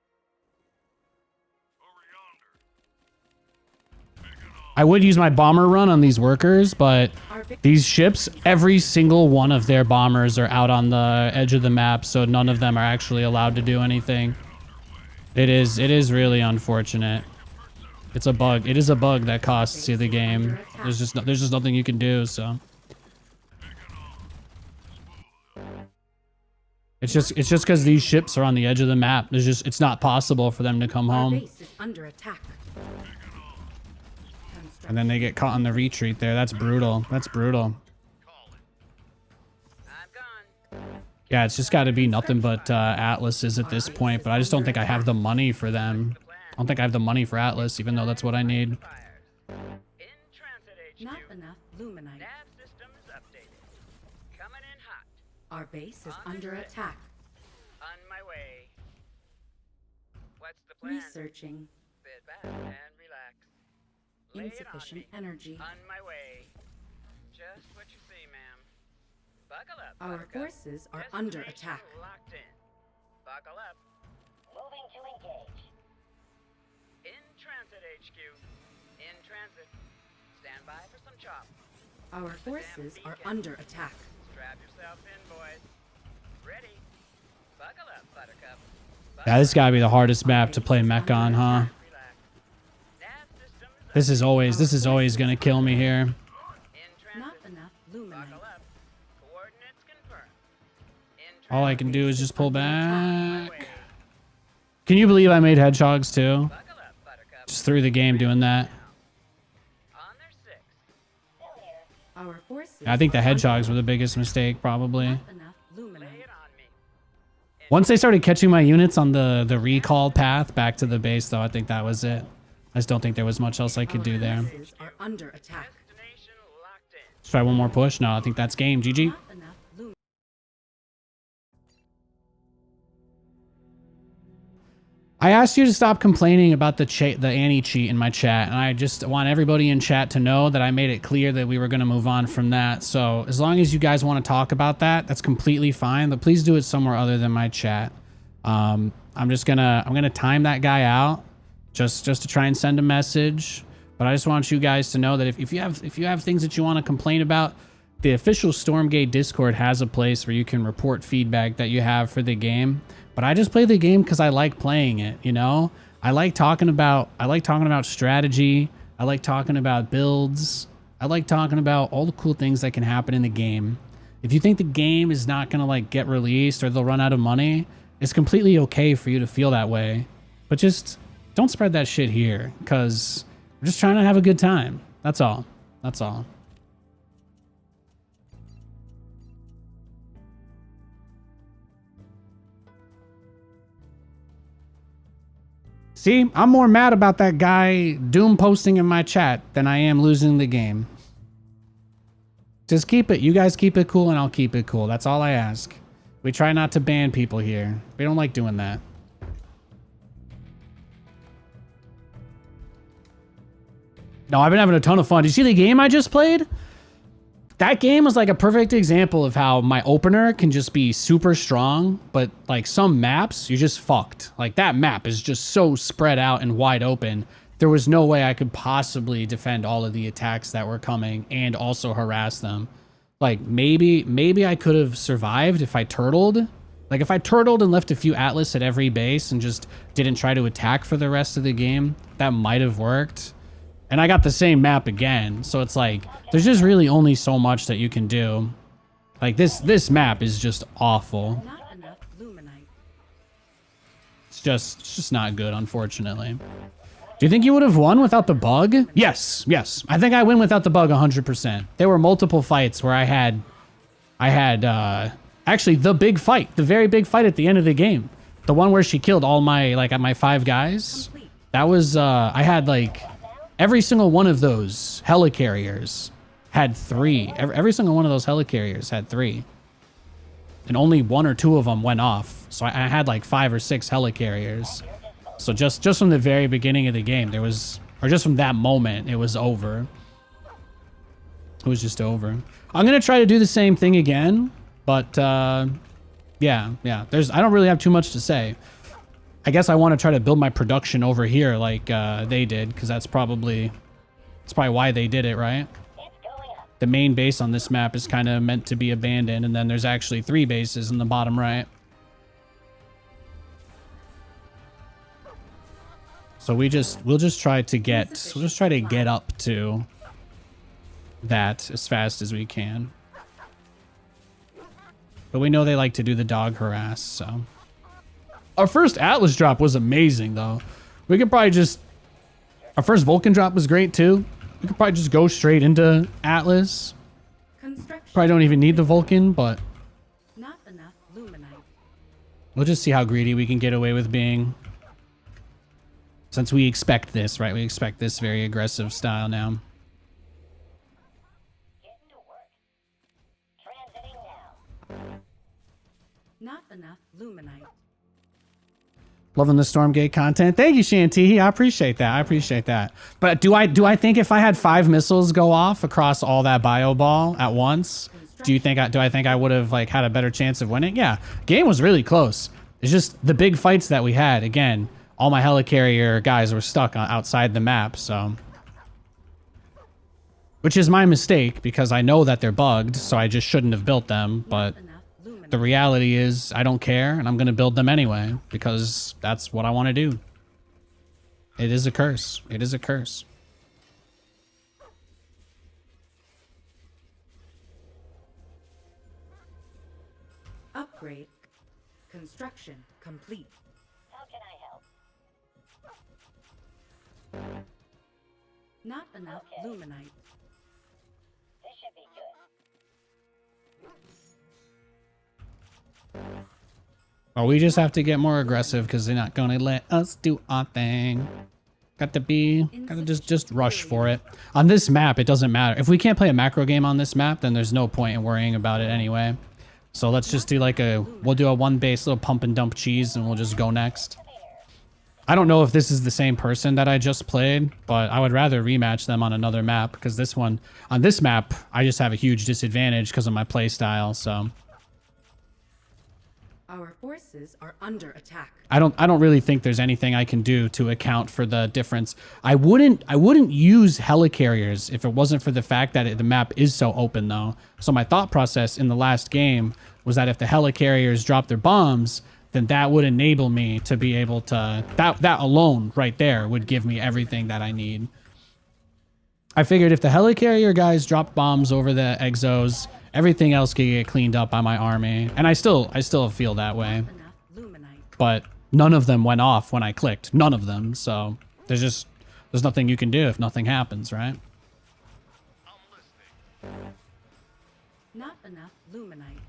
I would use my bomber run on these workers, but Our base these ships, every single one of their bombers are out on the edge of the map, so none of them are actually allowed to do anything. It is really unfortunate. It's a bug. It is a bug that costs you the game. There's just nothing you can do, so. It's just because these ships are on the edge of the map. It's not possible for them to come Our home. base is under attack. And then they get caught on the retreat there. That's brutal. That's brutal. I'm gone. Yeah, it's just got to be nothing but Atlases at this point, but I just don't think I have the money for them. I don't think I have the money for Atlas, even though that's what I need. Fires. In transit HQ. Not enough luminite. Nav systems updated. Coming in hot. Our base is under attack. On my way. What's the plan? Researching. Sit back and relax. Lay it on Insufficient me. energy. On my way. Just what you see, ma'am. Buckle up. Our Buttercup. forces are under Destination attack. Locked in. Buckle up. Moving to engage. In transit HQ. In transit. Stand by for some chop. Our forces are under attack. Strap yourself in, boys. Ready. Buckle up, Buttercup. Yeah, this got to be the hardest map to play mech on, huh? Relax. Nav systems This is always going to kill me here. in Not transit. enough luminite. Buckle up. Coordinates confirmed. In All I transit. can do is just pull On my back. way. Can you believe I made hedgehogs too? Buckle up, Buttercup. Just through the game doing that. On their six. Still here. Our forces. I think the are under hedgehogs were the biggest mistake, probably. Not enough Lay luminite. it on me. Once they started catching my units on the recall path back to the base, though, I think that was it. I just don't think there was much else I could Our do there. forces are under attack. Destination locked in. Let's try one more push. No, I think that's game. GG. Not enough luminite. I asked you to stop complaining about the anti-cheat in my chat, and I just want everybody in chat to know that I made it clear that we were going to move on from that. So as long as you guys want to talk about that, that's completely fine, but please do it somewhere other than my chat. I'm gonna time that guy out just to try and send a message. But I just want you guys to know that if you have things that you want to complain about, the official Stormgate Discord has a place where you can report feedback that you have for the game. But I just play the game because I like playing it, you know? I like talking about strategy. I like talking about builds. I like talking about all the cool things that can happen in the game. If you think the game is not gonna like get released or they'll run out of money, it's completely okay for you to feel that way. But just don't spread that shit here, because we're just trying to have a good time. That's all. That's all. See, I'm more mad about that guy Doom posting in my chat than I am losing the game. Just keep it. You guys keep it cool and I'll keep it cool. That's all I ask. We try not to ban people here. We don't like doing that. No, I've been having a ton of fun. Did you see the game I just played? That game was like a perfect example of how my opener can just be super strong, but like some maps, you're just fucked. Like that map is just so spread out and wide open there was no way I could possibly defend all of the attacks that were coming and also harass them. Like, maybe I could have survived if I turtled. Like, if I turtled and left a few Atlas at every base and just didn't try to attack for the rest of the game, that might have worked. And I got the same map again, so it's like, there's just really only so much that you can do. Like, this map is just awful. Not enough luminite. It's just not good, unfortunately. Do you think you would have won without the bug? Yes. I think I win without the bug 100%. There were multiple fights where I had actually the big fight, the very big fight at the end of the game. The one where she killed all my, like, my 5 guys. That was, I had, like, every single one of those helicarriers had 3. Every single one of those helicarriers had 3. And only 1 or 2 of them went off. So I had, like, 5 or 6 helicarriers. So just from the very beginning of the game, there was, or just from that moment, it was over. It was just over. I'm going to try to do the same thing again. But, yeah. I don't really have too much to say. I guess I want to try to build my production over here like they did, because that's probably why they did it, right? The main base on this map is kind of meant to be abandoned, and then there's actually 3 bases in the bottom right. So we'll just try to get up to that as fast as we can. But we know they like to do the dog harass, so. Our first Atlas drop was amazing, though. We could probably just... Our first Vulcan drop was great, too. We could probably just go straight into Atlas. Probably don't even need the Vulcan, but... Not enough luminite. We'll just see how greedy we can get away with being. Since we expect this, right? We expect this very aggressive style now. Getting to work. Transiting now. Not enough luminite. Loving the Stormgate content. Thank you, Shanti. I appreciate that. But do I think if I had 5 missiles go off across all that bio ball at once, do I think I would have, like, had a better chance of winning? Yeah. Game was really close. It's just the big fights that we had. Again, all my helicarrier guys were stuck outside the map, so. Which is my mistake, because I know that they're bugged, so I just shouldn't have built them, but the reality is I don't care, and I'm going to build them anyway, because that's what I want to do. It is a curse. It is a curse. Upgrade. Construction complete. How can I help? Not enough luminite. This should be good. Oh, we just have to get more aggressive because they're not going to let us do our thing. Gotta just rush for it. On this map, it doesn't matter. If we can't play a macro game on this map, then there's no point in worrying about it anyway. So let's just do like we'll do a 1 base little pump and dump cheese and we'll just go next. I don't know if this is the same person that I just played, but I would rather rematch them on another map because on this map, I just have a huge disadvantage because of my play style, so. Our forces are under attack. I don't really think there's anything I can do to account for the difference. I wouldn't use helicarriers if it wasn't for the fact that the map is so open though. So my thought process in the last game was that if the helicarriers drop their bombs, then that would enable me to be able to, that alone right there would give me everything that I need. I figured if the helicarrier guys dropped bombs over the exos, everything else could get cleaned up by my army. And I still feel that way. But none of them went off when I clicked. None of them. So there's nothing you can do if nothing happens, right? Not enough luminite.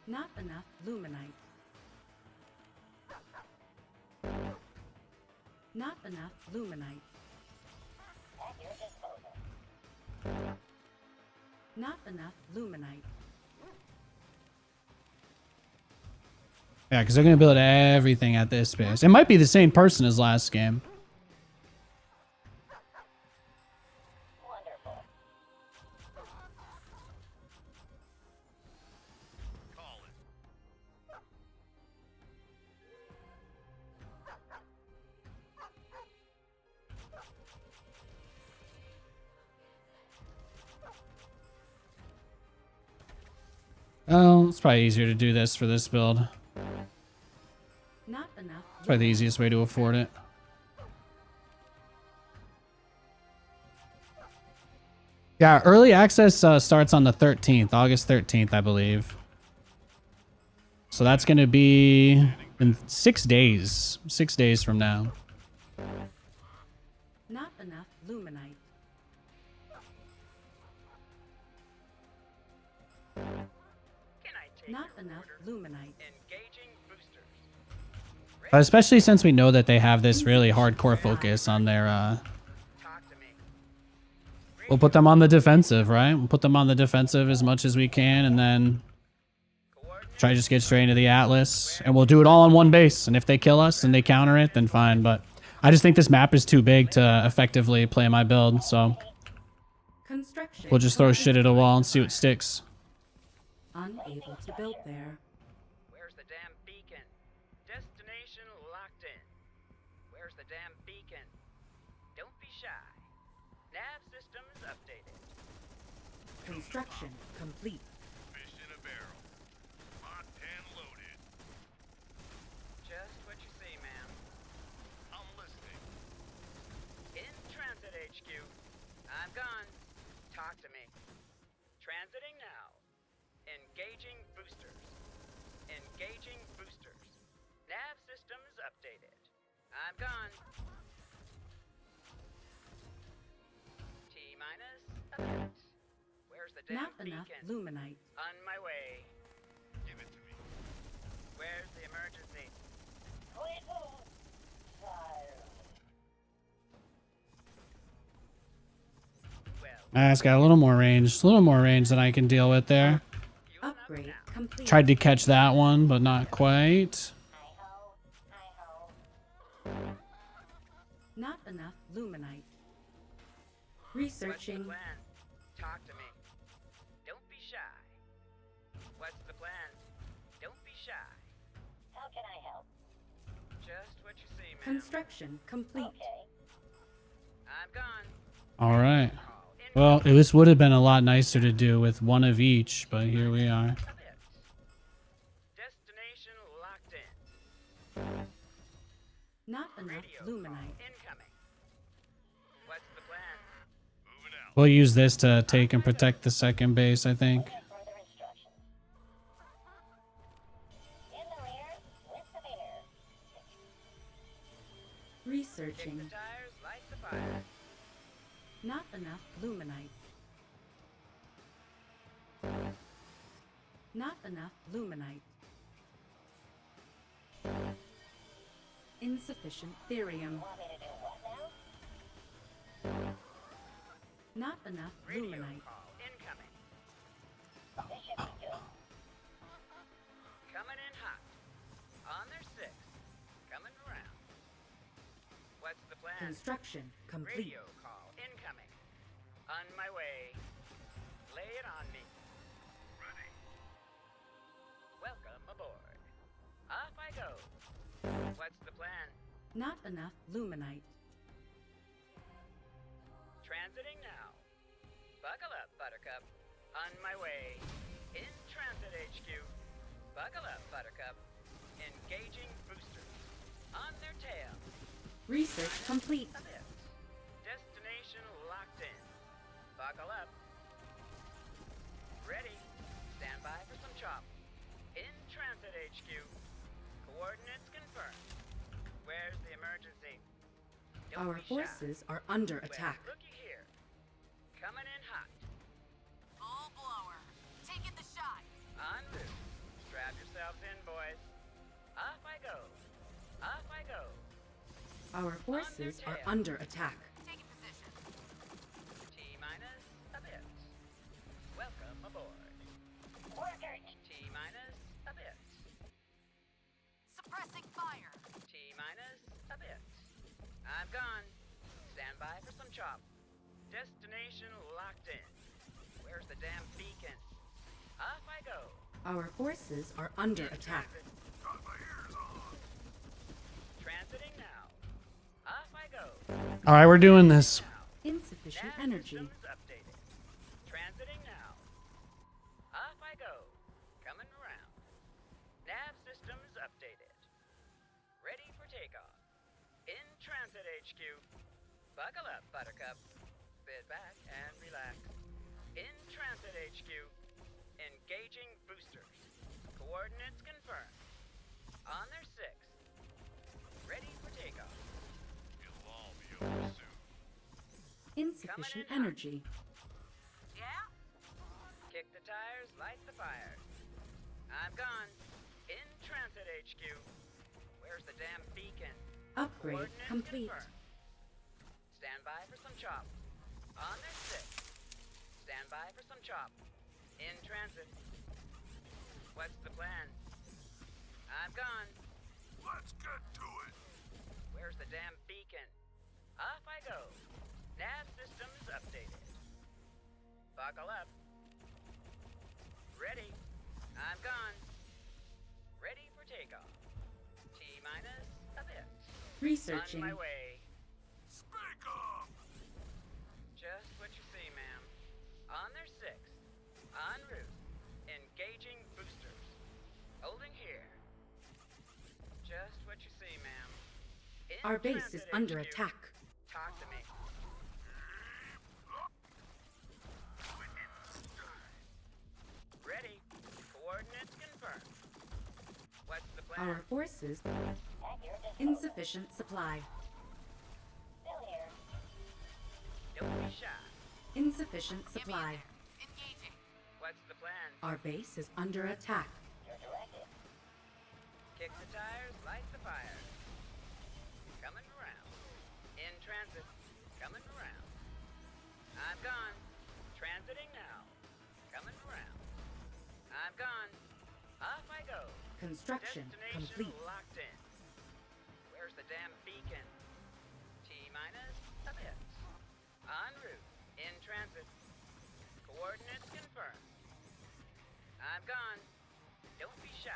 Not enough luminite. Not enough luminite. At your disposal. Not enough luminite. Yeah, because they're going to build everything at this base. It might be the same person as last game. Wonderful. Call it. Oh, it's probably easier to do this for this build. Not enough. It's probably the easiest way to afford it. Yeah, early access starts on the 13th, August 13th, I believe. So that's going to be in 6 days. 6 days from now. Not enough luminite. Can I take Not your enough order? luminite. Engaging boosters. Especially since we know that they have this really hardcore focus on their... Talk to me. We'll put them on the defensive, right? We'll put them on the defensive as much as we can, and then try to just get straight into the Atlas. And we'll do it all on one base. And if they kill us and they counter it, then fine. But I just think this map is too big to effectively play my build, so Construction. we'll just throw complete. shit at a wall and see what sticks. Unable to build there. Where's the damn beacon? Destination locked in. Where's the damn beacon? Don't be shy. Nav systems updated. Construction complete. Fish in a barrel. Mod 10 loaded. Just what you say, ma'am. I'm listening. In transit HQ. I'm gone. Talk to me. Transiting now. Engaging boosters. Engaging boosters. Nav systems updated. I'm gone. T-minus a minute. Where's the damn Not enough beacon? luminite. On my way. Give it to me. Where's the emergency? Critical fire. Well, It's got a little more range. A little more range than I can deal with there. you will know Upgrade now. complete. Tried to catch that one, but not quite. I ho. Not enough luminite. What's the Researching. plan? Talk to me. Don't be shy. What's the plan? Don't be shy. How can I help? Just what you see, ma'am. Construction complete. Okay. I'm gone. All right. Call in Well, this would have been a lot nicer to do with one of each, but here we are. a bit. Destination locked in. Not enough Radio call luminite. incoming. What's the plan? Moving out. We'll use this to take and protect the second base, I think. Further instructions. In the rear, with the beer. Kick Researching. the tires, light the fire. Not enough luminite. Not enough luminite. Insufficient therium. Want me to do what now? Not enough Radio luminite. call incoming. This should be good. Coming in hot. On their six. Coming around. What's the plan? Construction complete. Radio call incoming. On my way. Lay it on me. Ready. Welcome aboard. Off I go. What's the plan? Not enough luminite. Transiting now. Buckle up, Buttercup. On my way. In transit HQ. Buckle up, Buttercup. Engaging boosters. On their tail. Research complete. A bit. Destination locked in. Buckle up. Ready. Stand by for some chop. In transit HQ. Coordinates confirmed. Where's the emergency? Don't Our be shy. forces are under Well, attack. looky here. Coming in hot. Full blower. Taking the shot. En route. Strap yourselves in, boys. Off I go. Off I go. Our forces are under attack. Taking position. T-minus a bit. Welcome aboard. Workers. T-minus a bit. Suppressing fire. T-minus a bit. I'm gone. Stand by for some chop. Destination locked in. Where's the damn beacon? Off I go. Our forces are under attack. Got my ears on. Transiting now. Off I go. All right, we're doing this. Now. Insufficient Nav energy. systems updated. Buckle up, Buttercup. Sit back and relax. In transit HQ. Engaging boosters. Coordinates confirmed. On their 6. Ready for takeoff. It'll all be over soon. Insufficient energy. Yeah? Kick the tires, light the fire. I'm gone. In transit HQ. Where's the damn beacon? Upgrade Coordinates complete. confirmed. Stand by for some chop. On their 6. Stand by for some chop. In transit. What's the plan? I'm gone. Let's get to it. Where's the damn beacon? Off I go. Nav systems updated. Buckle up. Ready. I'm gone. Ready for takeoff. T-minus a bit. Researching. On my way. Speak up. Just what you see, ma'am. On their 6. En route. Engaging boosters. Holding here. Just what you see, ma'am. In Our base is transit under HQ. attack. Talk to me. Ready. Coordinates confirmed. What's the plan? Our forces. At your disposal. Insufficient supply. Still here. Don't be shy. Insufficient supply. Engaging. What's the plan? Our base is under attack. Your directive. Kick the tires, light the fire. Coming around. In transit. Coming around. I'm gone. Transiting now. Coming around. I'm gone. Off I go. Construction Destination complete. locked in. Where's the damn beacon? T-minus a bit. En route. In transit. Coordinates confirmed. I'm gone. Don't be shy.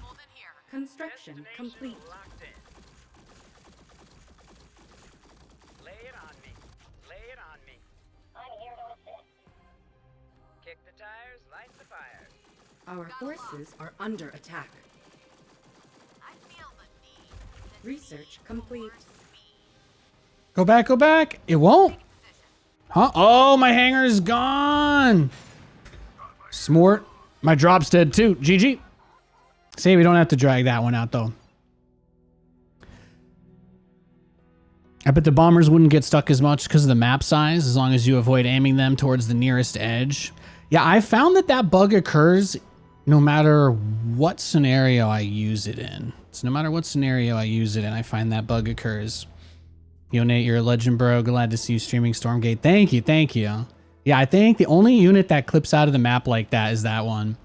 Hold in here. Construction Destination complete. locked in. Lay it on me. Lay it on me. I'm here to assist. Kick the tires, light the fire. Our forces are under attack. I feel the need. The Research complete. Go back, go back. It won't. position. Huh? Oh, my hanger's gone. Smart. My drop's dead too. GG. See, we don't have to drag that one out though. I bet the bombers wouldn't get stuck as much because of the map size, as long as you avoid aiming them towards the nearest edge. Yeah, I found that that bug occurs no matter what scenario I use it in. So no matter what scenario I use it in, I find that bug occurs. Yo, Nate, you're a legend, bro. Glad to see you streaming Stormgate. Thank you, thank you. Yeah, I think the only unit that clips out of the map like that is that one.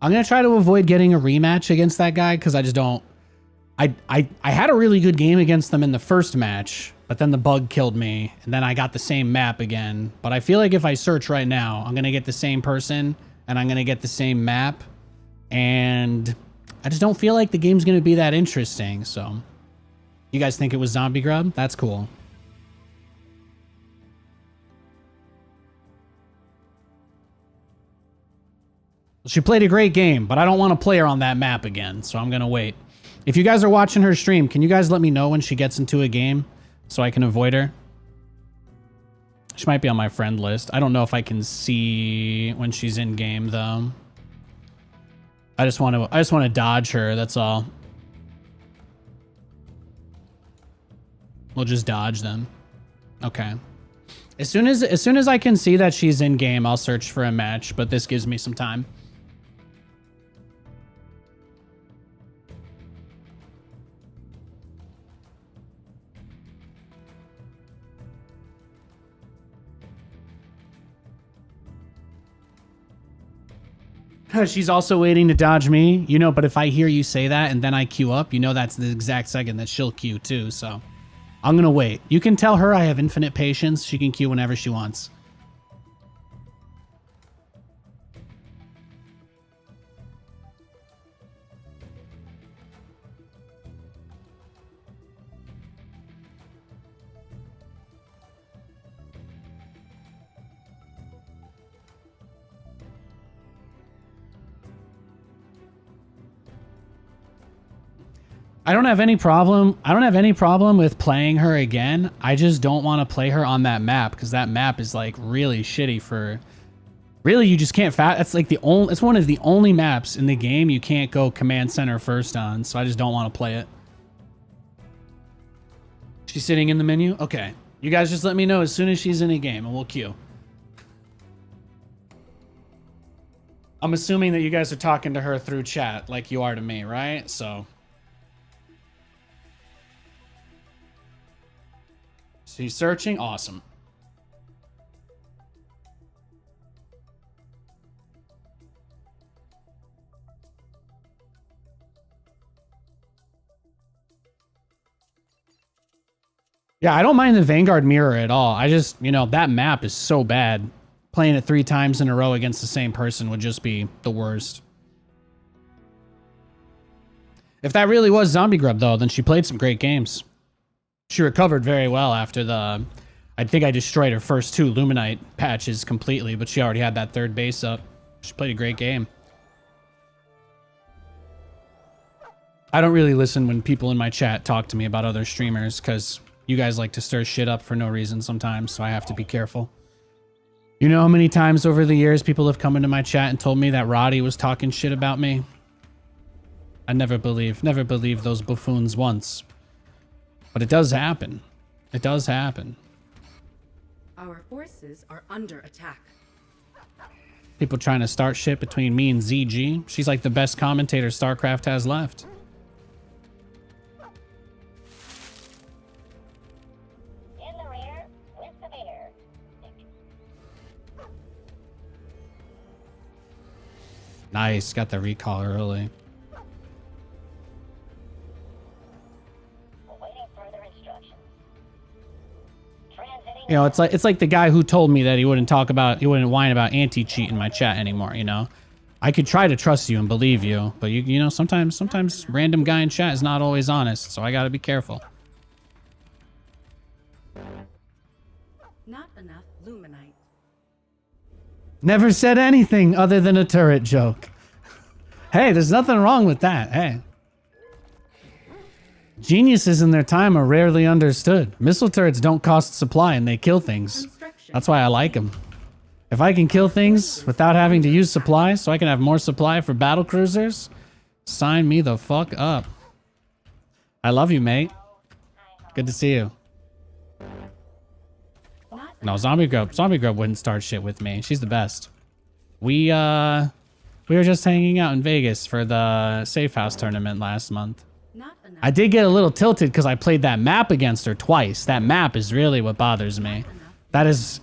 I'm going to try to avoid getting a rematch against that guy because I just don't... I had a really good game against them in the first match, but then the bug killed me, and then I got the same map again. But I feel like if I search right now, I'm going to get the same person, and I'm going to get the same map, and I just don't feel like the game's going to be that interesting, so... You guys think it was Zombie Grub? That's cool. She played a great game, but I don't want to play her on that map again, so I'm going to wait. If you guys are watching her stream, can you guys let me know when she gets into a game so I can avoid her? She might be on my friend list. I don't know if I can see when she's in game though. I just want to dodge her, that's all. We'll just dodge them. Okay. As soon as I can see that she's in game, I'll search for a match, but this gives me some time. She's also waiting to dodge me, you know, but if I hear you say that and then I queue up, you know that's the exact second that she'll queue too, so I'm gonna wait. You can tell her I have infinite patience. She can queue whenever she wants. I don't have any problem. I don't have any problem with playing her again. I just don't want to play her on that map because that map is like really shitty for. Really, you just can't That's like the only. It's one of the only maps in the game you can't go command center first on. So I just don't want to play it. She's sitting in the menu. Okay, you guys just let me know as soon as she's in a game, and we'll queue. I'm assuming that you guys are talking to her through chat, like you are to me, right? So. She's searching. Awesome. Yeah, I don't mind the Vanguard mirror at all. I just, you know, that map is so bad. Playing it 3 times in a row against the same person would just be the worst. If that really was Zombie Grub, though, then she played some great games. She recovered very well after the... I think I destroyed her first 2 Luminite patches completely, but she already had that 3rd base up. She played a great game. I don't really listen when people in my chat talk to me about other streamers, because you guys like to stir shit up for no reason sometimes, so I have to be careful. You know how many times over the years people have come into my chat and told me that Roddy was talking shit about me? I never believe those buffoons once. But it does happen. It does happen. Our forces are under attack. People trying to start shit between me and ZG. She's like the best commentator StarCraft has left. In the rear, with the beer. Nice, got the recall early. Awaiting further instructions. Transiting. You know, it's like the guy who told me that he wouldn't whine about anti-cheat in my chat anymore, you know? I could try to trust you and believe you, but you know, sometimes random guy in chat is not always honest, so I gotta be careful. Not enough Luminite. Never said anything other than a turret joke. Hey, there's nothing wrong with that. Hey. Geniuses in their time are rarely understood. Missile turrets don't cost supply and they kill things. That's why I like them. If I can kill things without having to use supply so I can have more supply for battle cruisers, sign me the fuck up. I love you, mate. Good to see you. No, Zombie Grub wouldn't start shit with me. She's the best. We were just hanging out in Vegas for the Safe House tournament last month. I did get a little tilted because I played that map against her twice. That map is really what bothers me. That is...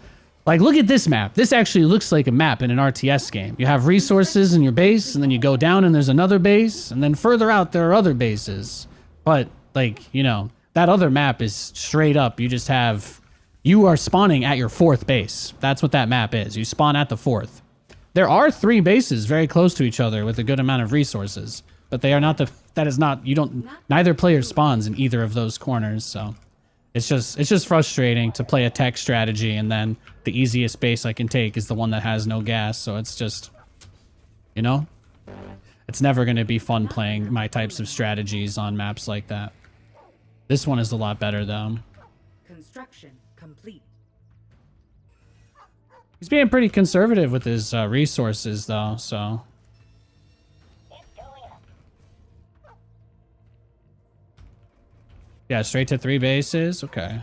Like, look at this map. This actually looks like a map in an RTS game. You have resources in your base, and then you go down and there's another base, and then further out there are other bases. But, like, you know, that other map is straight up. You just have... You are spawning at your 4th base. That's what that map is. You spawn at the 4th. There are 3 bases very close to each other with a good amount of resources. But they are not the... That is not... You don't... Neither player spawns in either of those corners, so... It's just frustrating to play a tech strategy and then the easiest base I can take is the one that has no gas. So it's just, you know, it's never going to be fun playing my types of strategies on maps like that. This one is a lot better though. Construction complete. He's being pretty conservative with his resources though, so. Yeah, straight to 3 bases. Okay.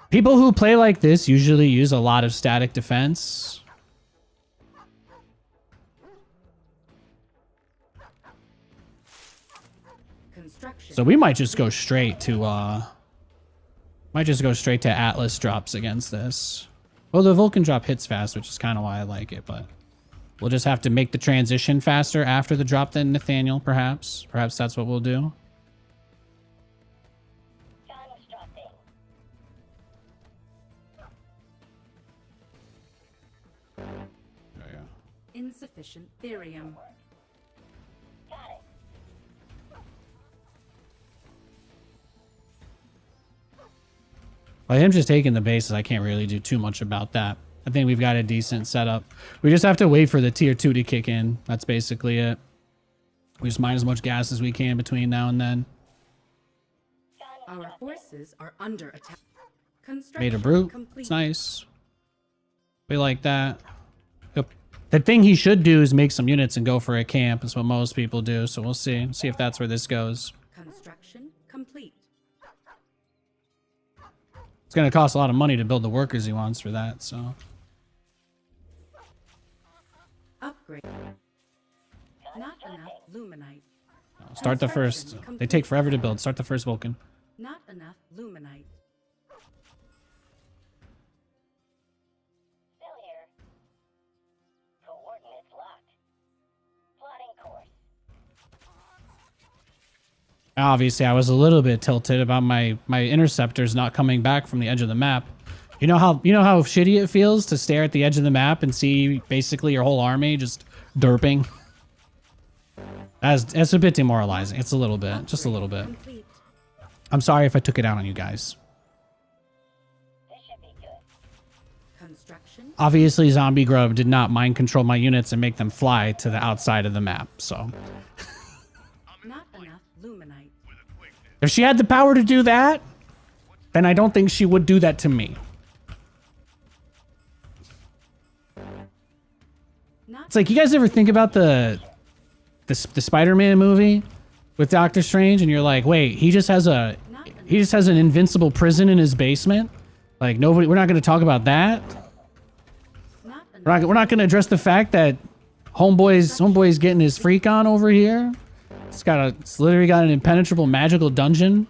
People who play like this usually use a lot of static defense. So we might just go straight to Atlas drops against this. Well, the Vulcan drop hits fast, which is kind of why I like it, but we'll just have to make the transition faster after the drop than Nathaniel, perhaps. Perhaps that's what we'll do. Insufficient therium. By him just taking the bases, I can't really do too much about that. I think we've got a decent setup. We just have to wait for the tier 2 to kick in. That's basically it. We just mine as much gas as we can between now and then. Our forces are under attack. Construction Made a brute. complete. It's nice. We like that. Yep. The thing he should do is make some units and go for a camp. Is what most people do. So we'll see. See if that's where this goes. Construction complete. It's gonna cost a lot of money to build the workers he wants for that. So Upgrade. Not enough luminite. start the first. They take forever to build. Start the first Vulcan. Not enough luminite. Still here. Coordinates locked. Plotting course. Obviously, I was a little bit tilted about my interceptors not coming back from the edge of the map. You know how shitty it feels to stare at the edge of the map and see basically your whole army just derping. It's a bit demoralizing. It's a little bit, just a little bit. Complete. I'm sorry if I took it out on you guys. This should be good. Construction. Obviously, Zombie Grub did not mind control my units and make them fly to the outside of the map. So, Not enough luminite. if she had the power to do that, then I don't think she would do that to me. Not It's like, you guys ever think about the Spider-Man movie with Doctor Strange, and you're like, wait, he just has an invincible prison in his basement? Like, we're not going to talk about that. not enough. We're not going to address the fact that homeboy's getting his freak on over here. It's literally got an impenetrable magical dungeon.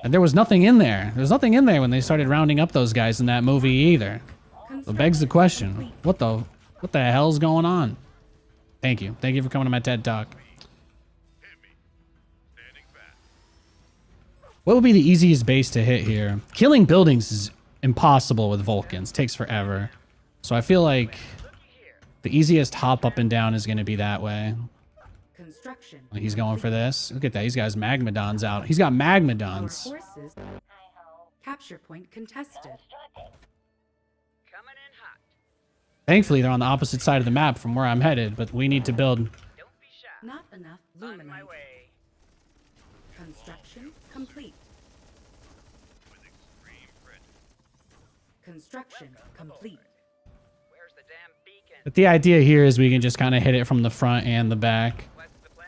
And there was nothing in there. There was nothing in there when they started rounding up those guys in that movie either. So it begs the question, what the hell's going on? Thank you. Thank you for coming to my TED Talk. What would be the easiest base to hit here? Killing buildings is impossible with Vulcans. Takes forever. So I feel like the easiest hop up and down is going to be that way. Construction. He's going for this. Look at that. He's got his Magmadons out. He's got Our Magmadons. forces. Capture point contested. Coming in hot. Thankfully, they're on the opposite side of the map from where I'm headed, but we need to build. Don't be shy. Not enough On my luminite. way. Construction complete. Construction complete. Where's the damn beacon? But the idea here is we can just kind of hit it from the front and the back. What's the plan?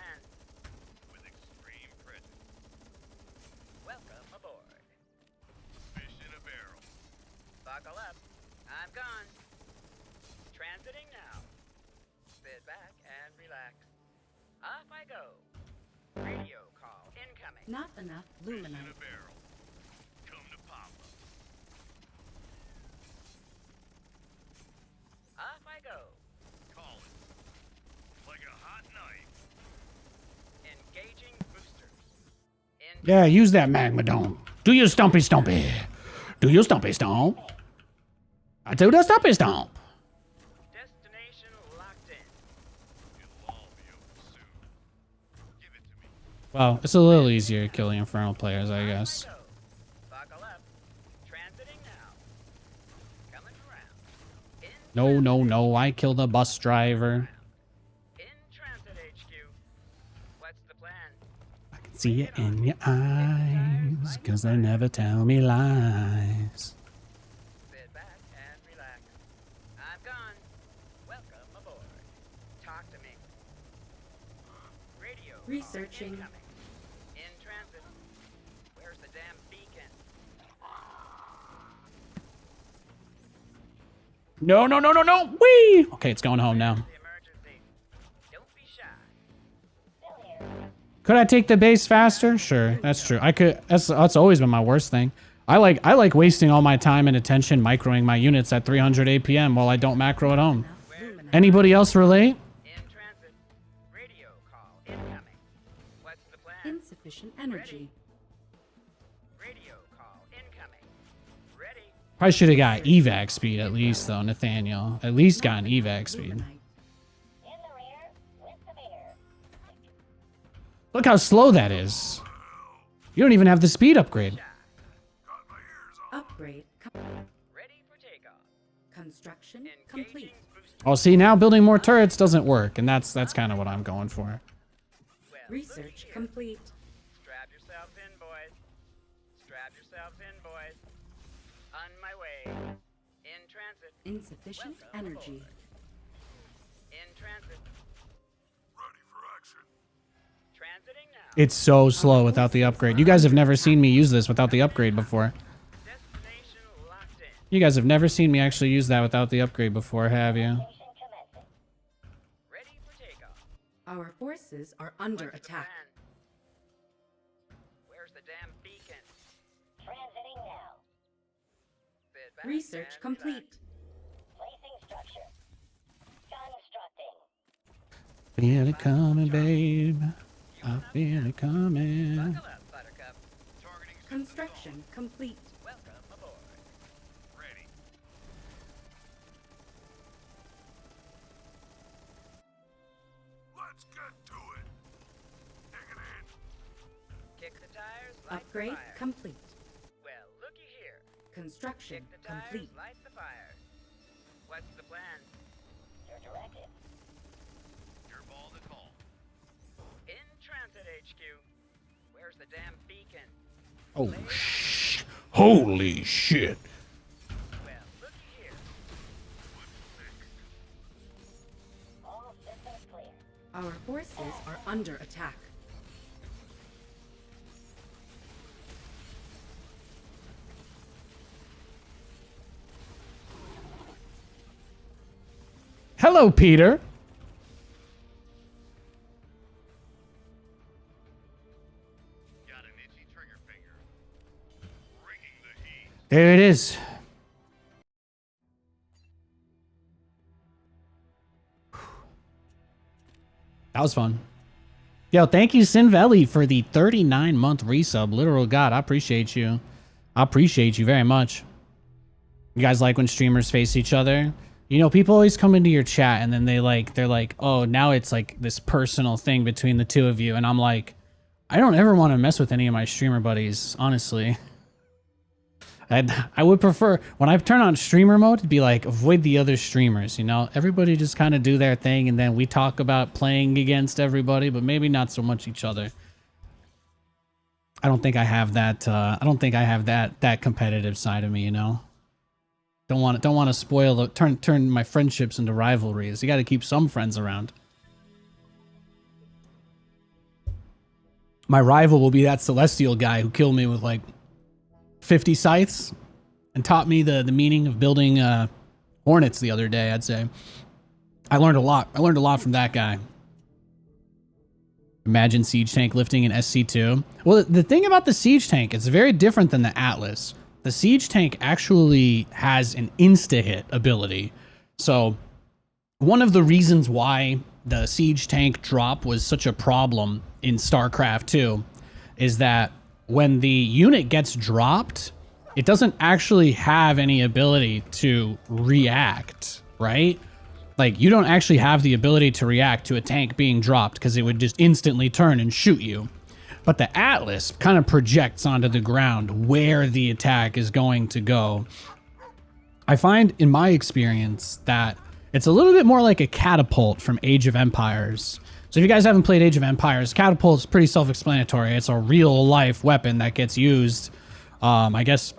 With extreme presence. Welcome aboard. Fish in a barrel. Buckle up. I'm gone. Transiting now. Sit back and relax. Off I go. Radio call incoming. Not enough luminite. Barrel. Come to Papa. Off I go. Call it. Like a hot knife. Engaging boosters. Yeah, use that Magmadon. Do your stumpy stumpy. Do your stumpy stomp. I do the stumpy stomp. Destination locked in. It'll all be over soon. Give it to me. Well, it's a little easier to kill the Infernal players, I guess. Go. Buckle up. Transiting now. Coming around. No. I killed the bus driver. In transit HQ. What's the plan? I can see it in your eyes, 'cause they never tell me lies. Sit back and relax. I'm gone. Welcome aboard. Talk to me. Radio. call Researching. incoming. In transit. Where's the damn beacon? No. Whee! Okay, it's going home now. The emergency. Don't be shy. Still here. Could I take the base faster? Sure, that's true. I could. That's always been my worst thing. I like wasting all my time and attention microing my units at 300 APM while I don't macro at home. Enough luminite. Anybody else relate? In transit. Radio call incoming. What's the plan? Insufficient energy. Radio call incoming. Ready. Probably should have got evac speed at least though, Nathaniel. At least got an evac speed. In the rear with the beer. Look how slow that is. You don't even have the speed upgrade. Upgrade. Ready for takeoff. Construction complete. Engaging booster. Oh, see, now building more turrets doesn't work, and that's kind of what I'm going for. Research complete. Strap yourselves in, boys. Strap yourselves in, boys. On my way. In transit. Insufficient energy. In transit. Ready for action. Transiting now. It's so slow without the upgrade. You guys have never seen me use this without the upgrade before. Destination locked in. You guys have never seen me actually use that without the upgrade before, have you? Mission commencing. Ready for takeoff. Our forces are under What's the attack. plan? Where's the damn beacon? Transiting now. Sit back Research and relax. complete. Placing structure. Constructing. Feel it coming, babe. I feel it coming. Buckle up, Buttercup. Targeting set to Construction complete. Welcome aboard. go. Ready. Let's get to it. Dig it in. Kick the tires, light Upgrade the fire. complete. Well, looky here. Construction Kick the tires, complete. light the fire. What's the plan? Your directive. Your ball to call. In transit, HQ. Where's the damn beacon? Oh, holy shit. Well, looky here. All systems clear. Our forces are under attack. Hello, Peter. Got an itchy trigger finger. Bringing the heat. There it is. That was fun. Yo, thank you, Sinvelli, for the 39-month resub. Literal God, I appreciate you. I appreciate you very much. You guys like when streamers face each other? You know, people always come into your chat and then they're like, oh, now it's like this personal thing between the two of you. And I'm like, I don't ever want to mess with any of my streamer buddies, honestly. I would prefer, when I turn on streamer mode, to be like, avoid the other streamers, you know? Everybody just kind of do their thing, and then we talk about playing against everybody, but maybe not so much each other. I don't think I have that, that competitive side of me, you know? Don't want to spoil, turn my friendships into rivalries. You got to keep some friends around. My rival will be that Celestial guy who killed me with like 50 scythes and taught me the meaning of building hornets the other day, I'd say. I learned a lot. I learned a lot from that guy. Imagine Siege Tank lifting an SC2. Well, the thing about the Siege Tank, it's very different than the Atlas. The Siege Tank actually has an insta-hit ability. So one of the reasons why the Siege Tank drop was such a problem in StarCraft 2 is that when the unit gets dropped, it doesn't actually have any ability to react, right? Like, you don't actually have the ability to react to a tank being dropped because it would just instantly turn and shoot you. But the Atlas kind of projects onto the ground where the attack is going to go. I find, in my experience, that it's a little bit more like a catapult from Age of Empires. So if you guys haven't played Age of Empires, catapult is pretty self-explanatory. It's a real-life weapon that gets used, I guess,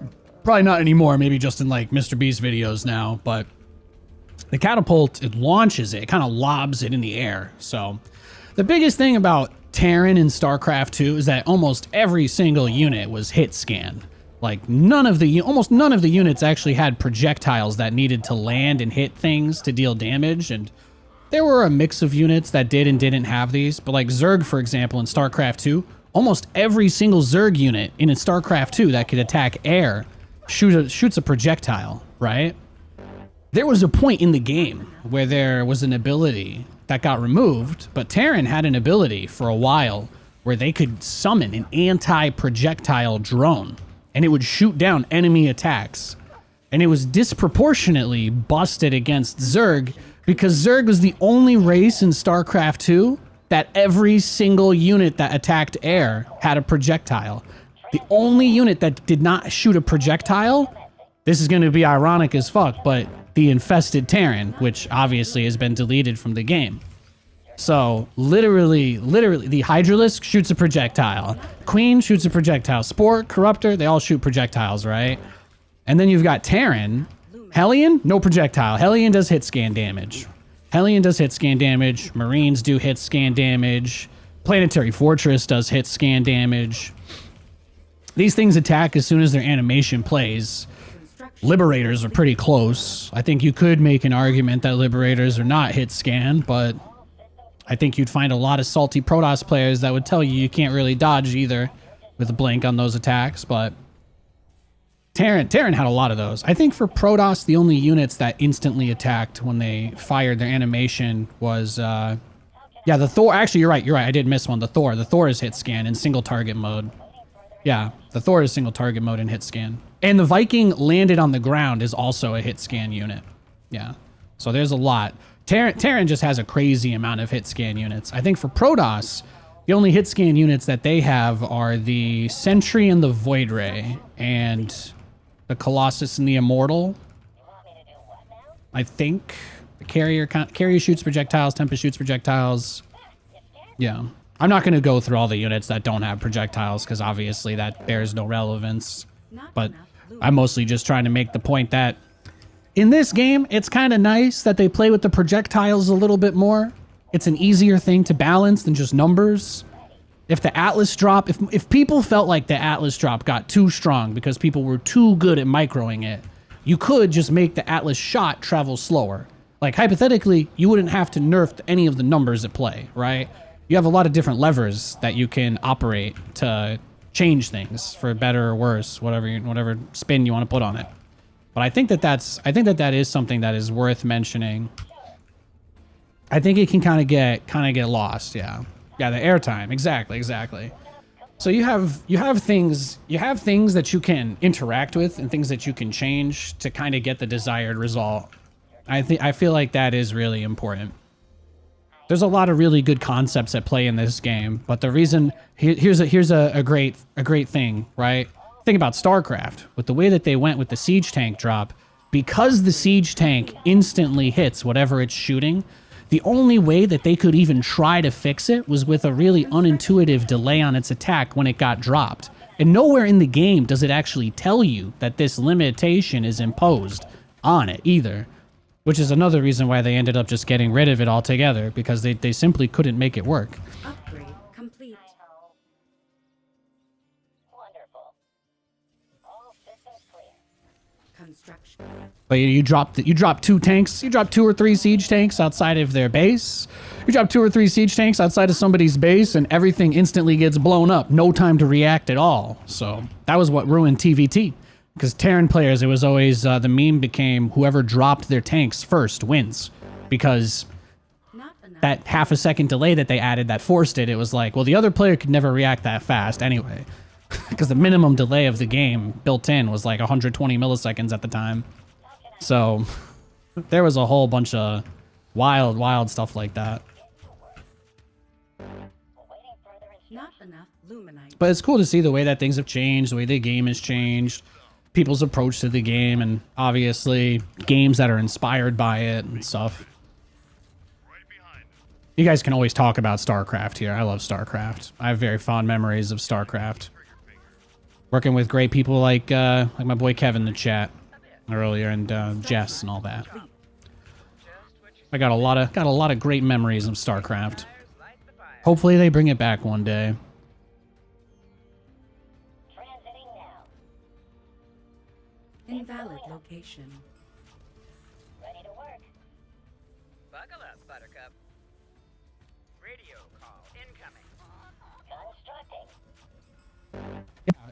probably not anymore, maybe just in like Mr. Beast videos now, but the catapult, it launches it, kind of lobs it in the air. So the biggest thing about Terran in StarCraft 2 is that almost every single unit was hit scanned. Like almost none of the units actually had projectiles that needed to land and hit things to deal damage, and there were a mix of units that did and didn't have these, but like Zerg, for example, in StarCraft 2, almost every single Zerg unit in StarCraft 2 that could attack air shoots a projectile, right? There was a point in the game where there was an ability that got removed, but Terran had an ability for a while where they could summon an anti-projectile drone, and it would shoot down enemy attacks. And it was disproportionately busted against Zerg because Zerg was the only race in StarCraft 2 that every single unit that attacked air had a projectile. The only unit that did not shoot a projectile, this is going to be ironic as fuck, but the infested Terran, which obviously has been deleted from the game. So literally, the Hydralisk shoots a projectile. Queen shoots a projectile. Spore, Corruptor, they all shoot projectiles, right? And then you've got Terran. Hellion, no projectile. Hellion does hit scan damage. Hellion does hit scan damage. Marines do hit scan damage. Planetary Fortress does hit scan damage. These things attack as soon as their animation plays. Liberators are pretty close. I think you could make an argument that Liberators are not hit scan, but I think you'd find a lot of salty Protoss players that would tell you you can't really dodge either with a blink on those attacks, but Terran had a lot of those. I think for Protoss, the only units that instantly attacked when they fired their animation was, yeah, the Thor. Actually, you're right. I did miss one. The Thor. The Thor is hit scan in single target mode. Yeah, the Thor is single target mode and hit scan. And the Viking landed on the ground is also a hit scan unit. Yeah, so there's a lot. Terran just has a crazy amount of hit scan units. I think for Protoss, the only hit scan units that they have are the Sentry and the Void Ray, and the Colossus and the Immortal. I think the Carrier shoots projectiles, Tempest shoots projectiles. Yeah, I'm not going to go through all the units that don't have projectiles because obviously that bears no relevance. But I'm mostly just trying to make the point that in this game, it's kind of nice that they play with the projectiles a little bit more. It's an easier thing to balance than just numbers. If the Atlas drop, if people felt like the Atlas drop got too strong because people were too good at microing it, you could just make the Atlas shot travel slower. Like, hypothetically, you wouldn't have to nerf any of the numbers at play, right? You have a lot of different levers that you can operate to change things for better or worse, whatever spin you want to put on it. But I think that is something that is worth mentioning. I think it can kind of get lost, yeah. Yeah, the airtime, exactly. So you have things that you can interact with and things that you can change to kind of get the desired result. I feel like that is really important. There's a lot of really good concepts at play in this game, but the reason here's a great thing, right? Think about StarCraft with the way that they went with the siege tank drop, because the siege tank instantly hits whatever it's shooting. The only way that they could even try to fix it was with a really unintuitive delay on its attack when it got dropped. And nowhere in the game does it actually tell you that this limitation is imposed on it either. Which is another reason why they ended up just getting rid of it altogether, because they simply couldn't make it work. Upgrade complete. Wonderful. All systems clear. Construction. But you drop two tanks, you drop 2 or 3 siege tanks outside of their base. You drop 2 or 3 siege tanks outside of somebody's base and everything instantly gets blown up. No time to react at all. So that was what ruined TVT. Because Terran players, it was always, the meme became whoever dropped their tanks first wins. Because that half a second delay that they added that forced it, it was like, well, the other player could never react that fast anyway. Because the minimum delay of the game built in was like 120 milliseconds at the time. So there was a whole bunch of wild stuff like that. Not enough luminite. But it's cool to see the way that things have changed, the way the game has changed, people's approach to the game, and obviously games that are inspired by it and stuff. You guys can always talk about StarCraft here. I love StarCraft. I have very fond memories of StarCraft. Working with great people like my boy Kevin in the chat earlier, and Jess and all that. I got a lot of great memories of StarCraft. Hopefully they bring it back one day. Transiting now. Invalid location. Ready to work. Buckle up, Buttercup. Radio call incoming. Constructing.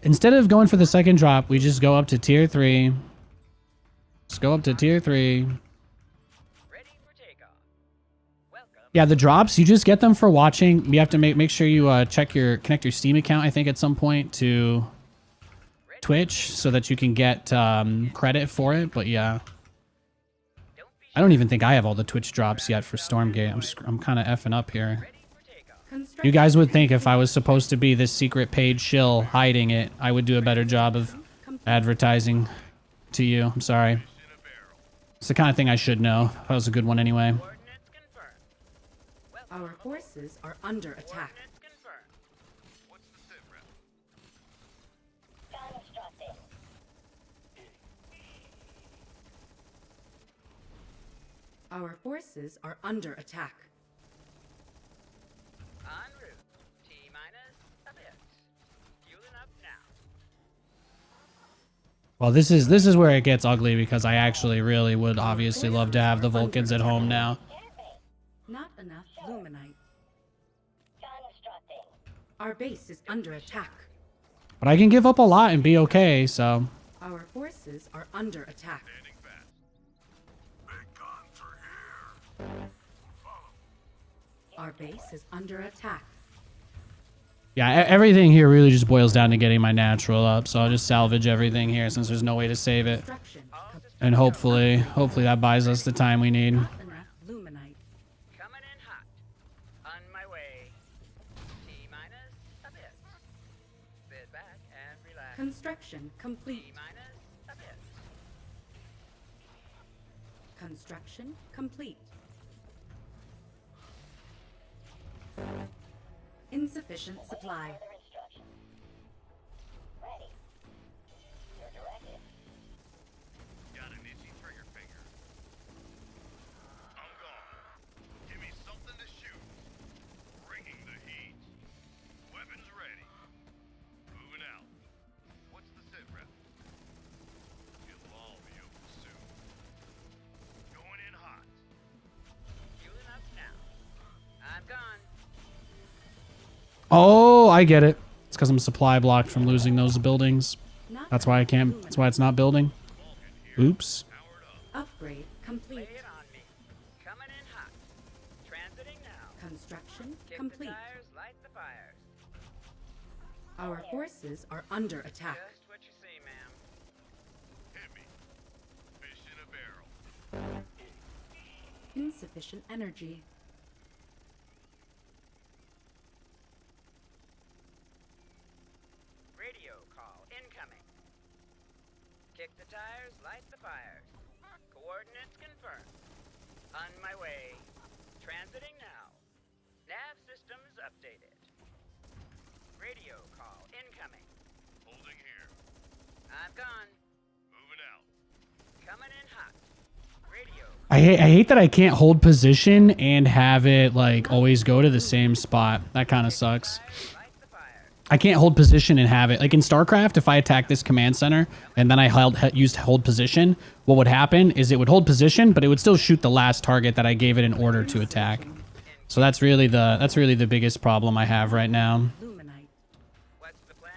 Instead of going for the second drop, we just go up to tier 3. Just go up to tier 3. Ready for takeoff. Welcome. Yeah, the drops, you just get them for watching. You have to make sure you connect your Steam account, I think, at some point to Twitch so that you can get credit for it. But yeah, I don't even think I have all the Twitch drops yet for Stormgate. I'm kind of effing up here. You guys would think if I was supposed to be this secret paid shill hiding it, I would do a better job of advertising to you. I'm sorry. It's the kind of thing I should know. That was a good one anyway. Coordinates confirmed. Our forces are under attack. Coordinates confirmed. What's the sit rep? Constructing. Our forces are under attack. En route. T-minus a bit. Fueling up now. Well, this is where it gets ugly because I actually really would obviously love to have the Vulcans at home now. Not enough luminite. Constructing. Our base is under attack. But I can give up a lot and be okay, so. Our forces are under attack. Standing fast. Big guns are here. Our base is under attack. Yeah, everything here really just boils down to getting my natural up, so I'll just salvage everything here since there's no way to save it. Construction. And hopefully that buys us the time we need. Not enough luminite. Coming in hot. On my way. T-minus a bit. Sit back and relax. Construction complete. T-minus a bit. Construction complete. Insufficient supply. Further instructions. Ready. Your directive. Got an itchy trigger finger. I'm gone. Give me something to shoot. Bringing the heat. Weapons ready. Moving out. What's the sit rep? It'll all be over soon. Going in hot. Fueling up now. I'm gone. Oh, I get it. It's because I'm supply blocked from losing those buildings. Not That's why I can't. enough That's why it's not building. Oops. Powered up. upgrade complete. Lay it on me. Coming in hot. Transiting now. Construction Kick complete. the tires, light the fires. Our forces are under attack. Just what you see, ma'am. Hit me. Fish in a barrel. Insufficient energy. Radio call incoming. Kick the tires, light the fires. Coordinates confirmed. On my way. Transiting now. Nav systems updated. Radio call incoming. Holding here. I'm gone. Moving out. Coming in hot. Radio. I hate that I can't hold position and have it like always go to the same spot. That kind of sucks. Tires, light the fires. I can't hold position and have it like in StarCraft. If I attack this command center and then I used hold position, what would happen is it would hold position, but it would still shoot the last target that I gave it in order to attack. So that's really the biggest problem I have right now. Luminite. What's the plan?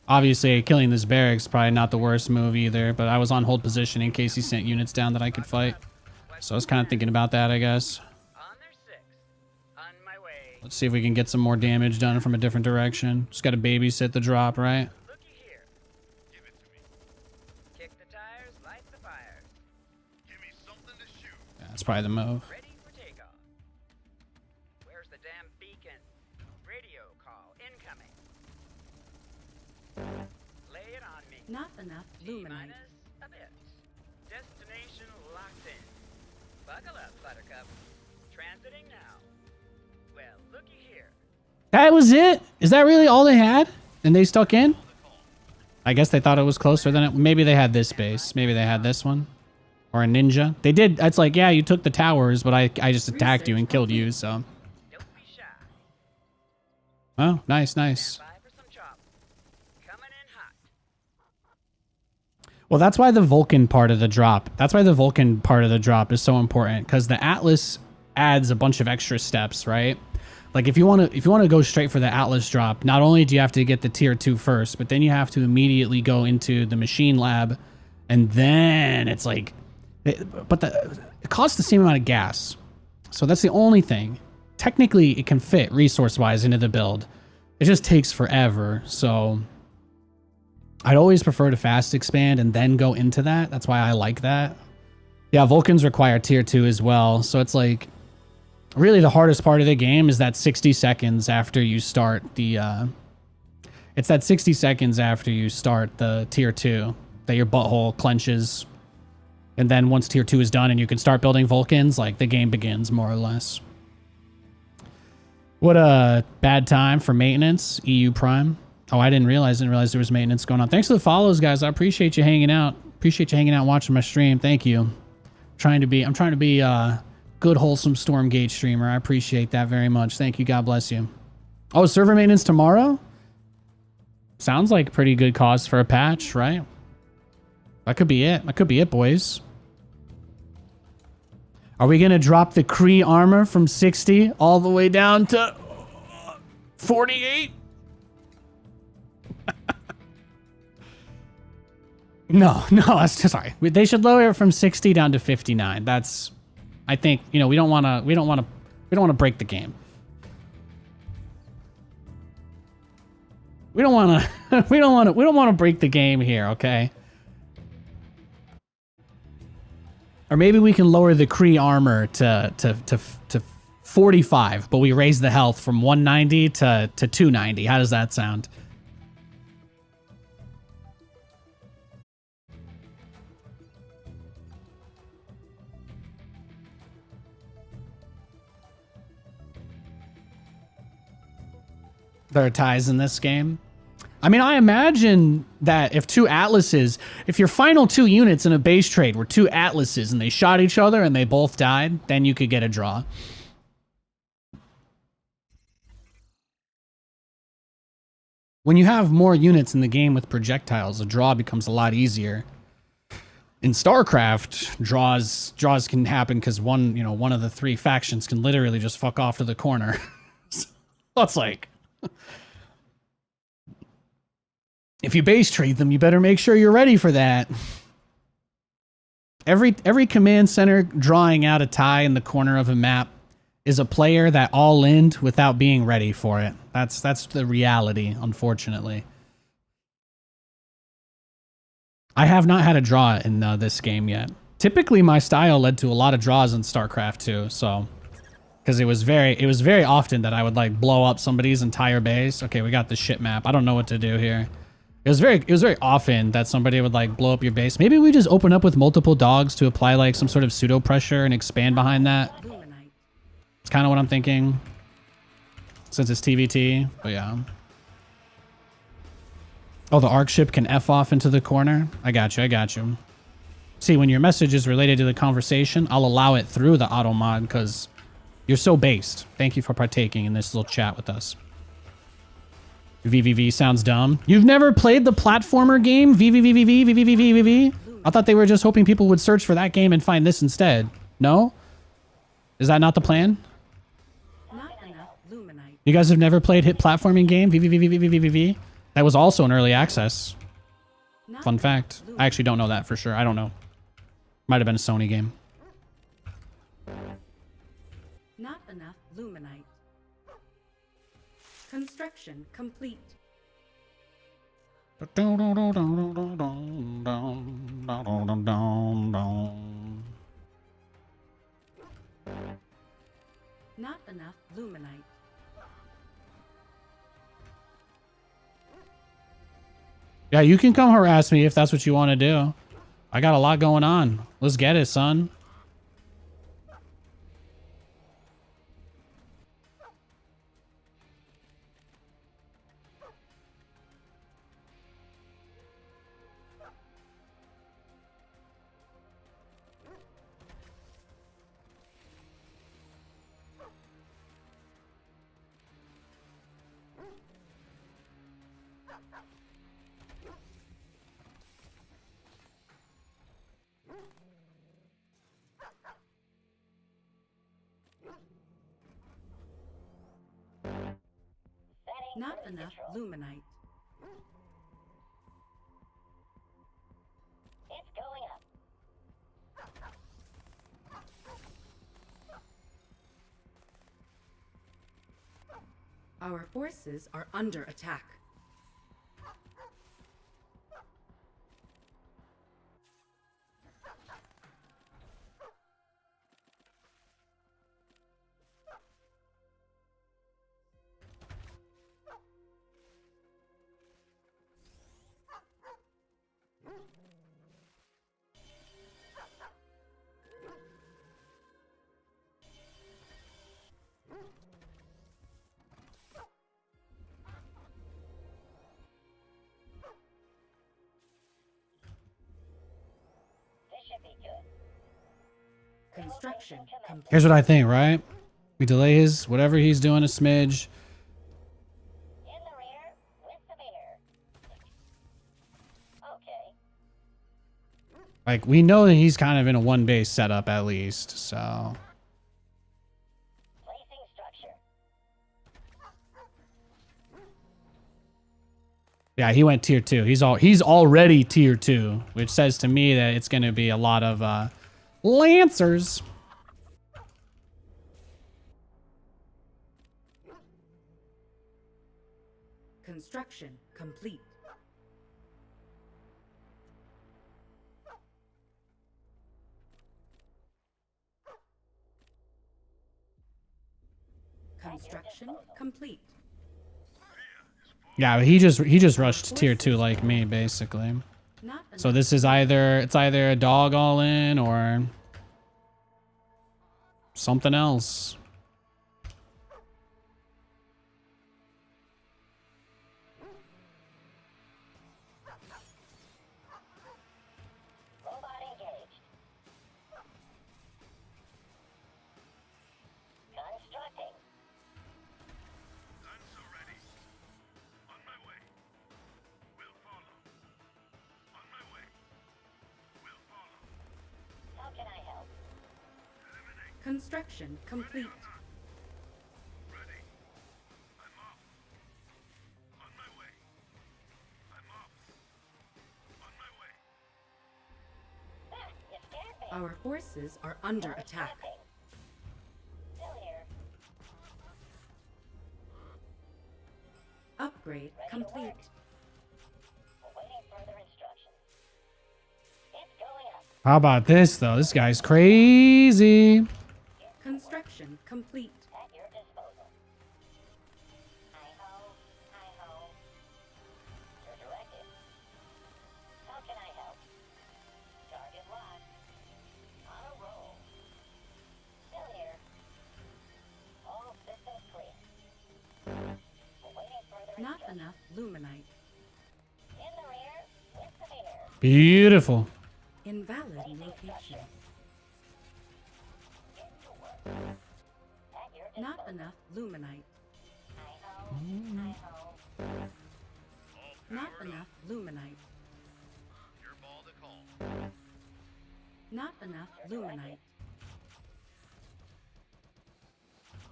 Obviously, killing this barracks is probably not the worst move either, but I was on hold position in case he sent units down that I could fight. So I was kind of thinking about that, I guess. On their six. On my way. Let's see if we can get some more damage done from a different direction. Just got to babysit the drop, right? Looky here. Give it to me. Kick the tires, light the fires. Give me something to shoot. Yeah, that's probably the move. Ready for takeoff. Where's the damn beacon? Radio call incoming. Lay it on me. Not enough luminite. T-minus a bit. Destination locked in. Buckle up, Buttercup. Transiting now. Well, looky here. That was it? Is that really all they had? And they stuck in? I guess they thought it was closer than it. Maybe they had this base. Maybe they had this one. Or a ninja. They did. It's like, yeah, you took the towers, but I just attacked you and killed you, so. Don't be shy. Oh, nice, nice. Stand by for some chop. Coming in hot. Well, that's why the Vulcan part of the drop. That's why the Vulcan part of the drop is so important, because the Atlas adds a bunch of extra steps, right? Like if you want to go straight for the Atlas drop, not only do you have to get the tier 2 first, but then you have to immediately go into the machine lab, and then it's like, it costs the same amount of gas. So that's the only thing. Technically, it can fit resource-wise into the build. It just takes forever, so I'd always prefer to fast expand and then go into that. That's why I like that. Yeah, Vulcans require tier 2 as well. So it's like, really the hardest part of the game is that 60 seconds after you start the, it's that 60 seconds after you start the tier 2 that your butthole clenches. And then once tier 2 is done and you can start building Vulcans, like the game begins more or less. What a bad time for maintenance. EU Prime. Oh, I didn't realize there was maintenance going on. Thanks for the follows, guys. I appreciate you hanging out. Appreciate you hanging out and watching my stream. Thank you. I'm trying to be a good, wholesome Stormgate streamer. I appreciate that very much. Thank you. God bless you. Oh, server maintenance tomorrow? Sounds like a pretty good cause for a patch, right? That could be it. That could be it, boys. Are we going to drop the Kree armor from 60 all the way down to 48? No, sorry. They should lower it from 60 down to 59. That's, I think, you know, we don't want to break the game. We don't want to break the game here, okay? Or maybe we can lower the Kree armor to 45, but we raise the health from 190 to 290. How does that sound? There are ties in this game. I mean, I imagine that if if your final 2 units in a base trade were 2 Atlases and they shot each other and they both died, then you could get a draw. When you have more units in the game with projectiles, a draw becomes a lot easier. In StarCraft, draws can happen because one of the 3 factions can literally just fuck off to the corner. So it's like, if you base trade them, you better make sure you're ready for that. Every command center drawing out a tie in the corner of a map is a player that all-in'd without being ready for it. That's the reality, unfortunately. I have not had a draw in this game yet. Typically, my style led to a lot of draws in StarCraft 2, so because it was very often that I would like blow up somebody's entire base. Okay, we got the shit map. I don't know what to do here. It was very often that somebody would like blow up your base. Maybe we just open up with multiple dogs to apply like some sort of pseudo pressure and expand behind that. It's kind of what I'm thinking, since it's TVT. But yeah. Oh, the arc ship can F off into the corner. I got you. See, when your message is related to the conversation, I'll allow it through the auto mod because you're so based. Thank you for partaking in this little chat with us. VVV sounds dumb. You've never played the platformer game? VVVVVVVVVV? I thought they were just hoping people would search for that game and find this instead. No? Is that not the plan? Not enough luminite. You guys have never played hit platforming game? VVVVVVVV? That was also in early access. Fun fact. I actually don't know that for sure. I don't know. Might have been a Sony game. Not enough luminite. Construction complete. Not enough luminite. Yeah, you can come harass me if that's what you want to do. I got a lot going on. Let's get it, son. Not enough luminite. It's going up. Our forces are under attack. Construction complete. Here's what I think, right? We delay his whatever he's doing a smidge. In the rear with the beer. Okay. Like, we know that he's kind of in a one base setup at least, so. Placing structure. Yeah, he went tier 2. He's already tier 2, which says to me that it's gonna be a lot of Lancers. Construction complete. Construction complete. Yeah, he just rushed tier 2 like me, basically. Not So enough. this is either a dog all in or something else. Robot engaged. Constructing. I'm so ready. On my way. We'll follow. On my way. We'll follow. How can I help? Eliminate. Construction complete. Ready. I'm off. On my way. I'm off. On my way. Ah, you scared me. Our forces are under attack. Constructing. Still here. Upgrade complete. Awaiting further instructions. It's going up. How about this though? This guy's crazy. Construction complete. At your disposal. Hi-ho. Hi-ho. Your directive. How can I help? Target locked. On a roll. Still here. All systems clear. Awaiting further Not instructions. enough luminite. In the rear with the beer. Beautiful. Invalid location. Into work. At your disposal. Not enough luminite. Hi-ho. Hi-ho. Not enough luminite. Your ball to call. Not enough luminite.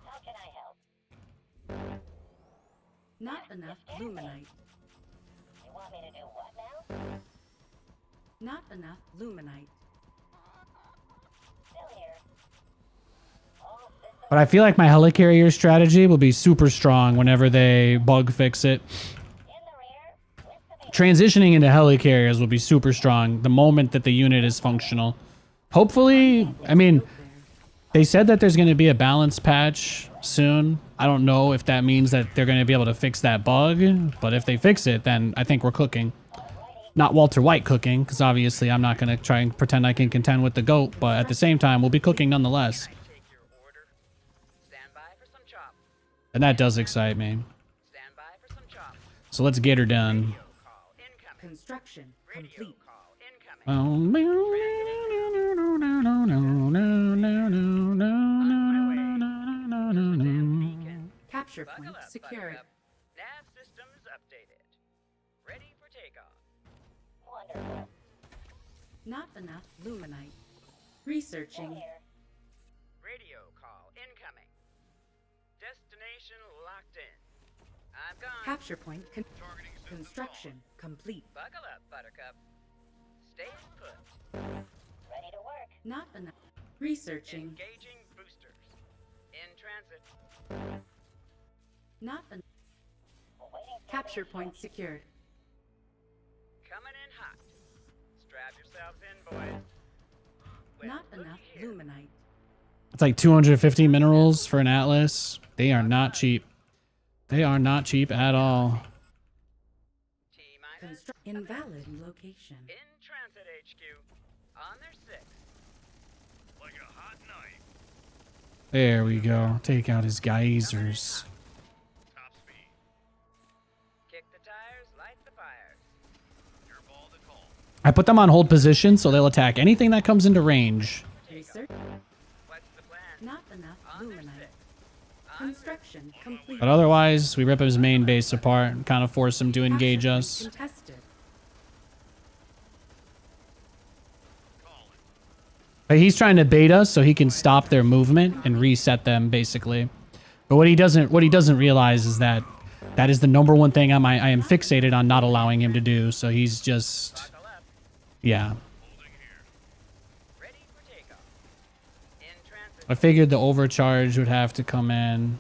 How can I help? Not enough luminite. You want me to do what now? Not enough luminite. Still here. All systems But I feel like my helicarrier strategy will be super strong whenever they bug fix it. in the rear with the beer. Transitioning into helicarriers will be super strong the moment that the unit is functional. Hopefully, I mean, they said that there's going to be a balance patch soon. I don't know if that means that they're going to be able to fix that bug, but if they fix it, then I think we're cooking. Not Walter White cooking, because obviously I'm not going to try and pretend I can contend with the GOAT, but at the same time, we'll be cooking nonetheless. Take your order. Stand by for some chop. And that does excite me. Stand by for some chop. So let's get her done. Radio call incoming. Construction Radio complete. call incoming. Capture Buckle point up, secured. Buttercup. Nav systems updated. Ready for takeoff. Wonderful. Not enough luminite. Researching. Here. Radio call incoming. Destination locked in. I'm gone. Capture point Targeting system construction complete. Buckle up, Buttercup. Stay put. Ready to work. Not enough. Researching. Engaging boosters. In transit. Not enough. Awaiting further Capture point instructions. secured. Coming in hot. Strap yourselves in, boys. Well, Not looky enough here. luminite. It's like 250 minerals for an Atlas. They are not cheap. They are not cheap at all. T-minus. Invalid location. In transit HQ. On their 6. like a hot knife. There we go. Take out his geysers. Top speed. Kick the tires, light the fires. Your ball to call. I put them on hold position so they'll attack anything that comes into range. Research. Construction complete. But otherwise, we rip his main base apart and kind of force him to engage Capture point us. contested. But he's trying to bait us so he can stop their movement and reset them, basically. But what he doesn't realize is that that is the #1 thing I am fixated on not allowing him to do. So he's just, yeah. Ready for takeoff. In transit. I figured the overcharge would have to come in.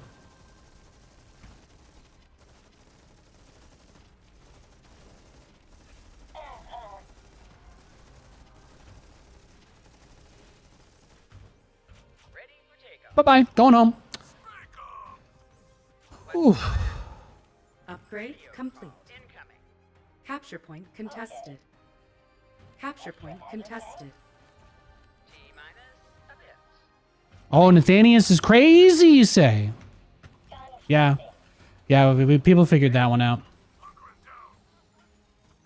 Ready for takeoff. Bye-bye. Going home. Ooh. Upgrade complete. Incoming. Capture point contested. Capture point contested. T-minus a bit. Oh, Nathanias is crazy, you say? Yeah. Yeah, people figured that one out.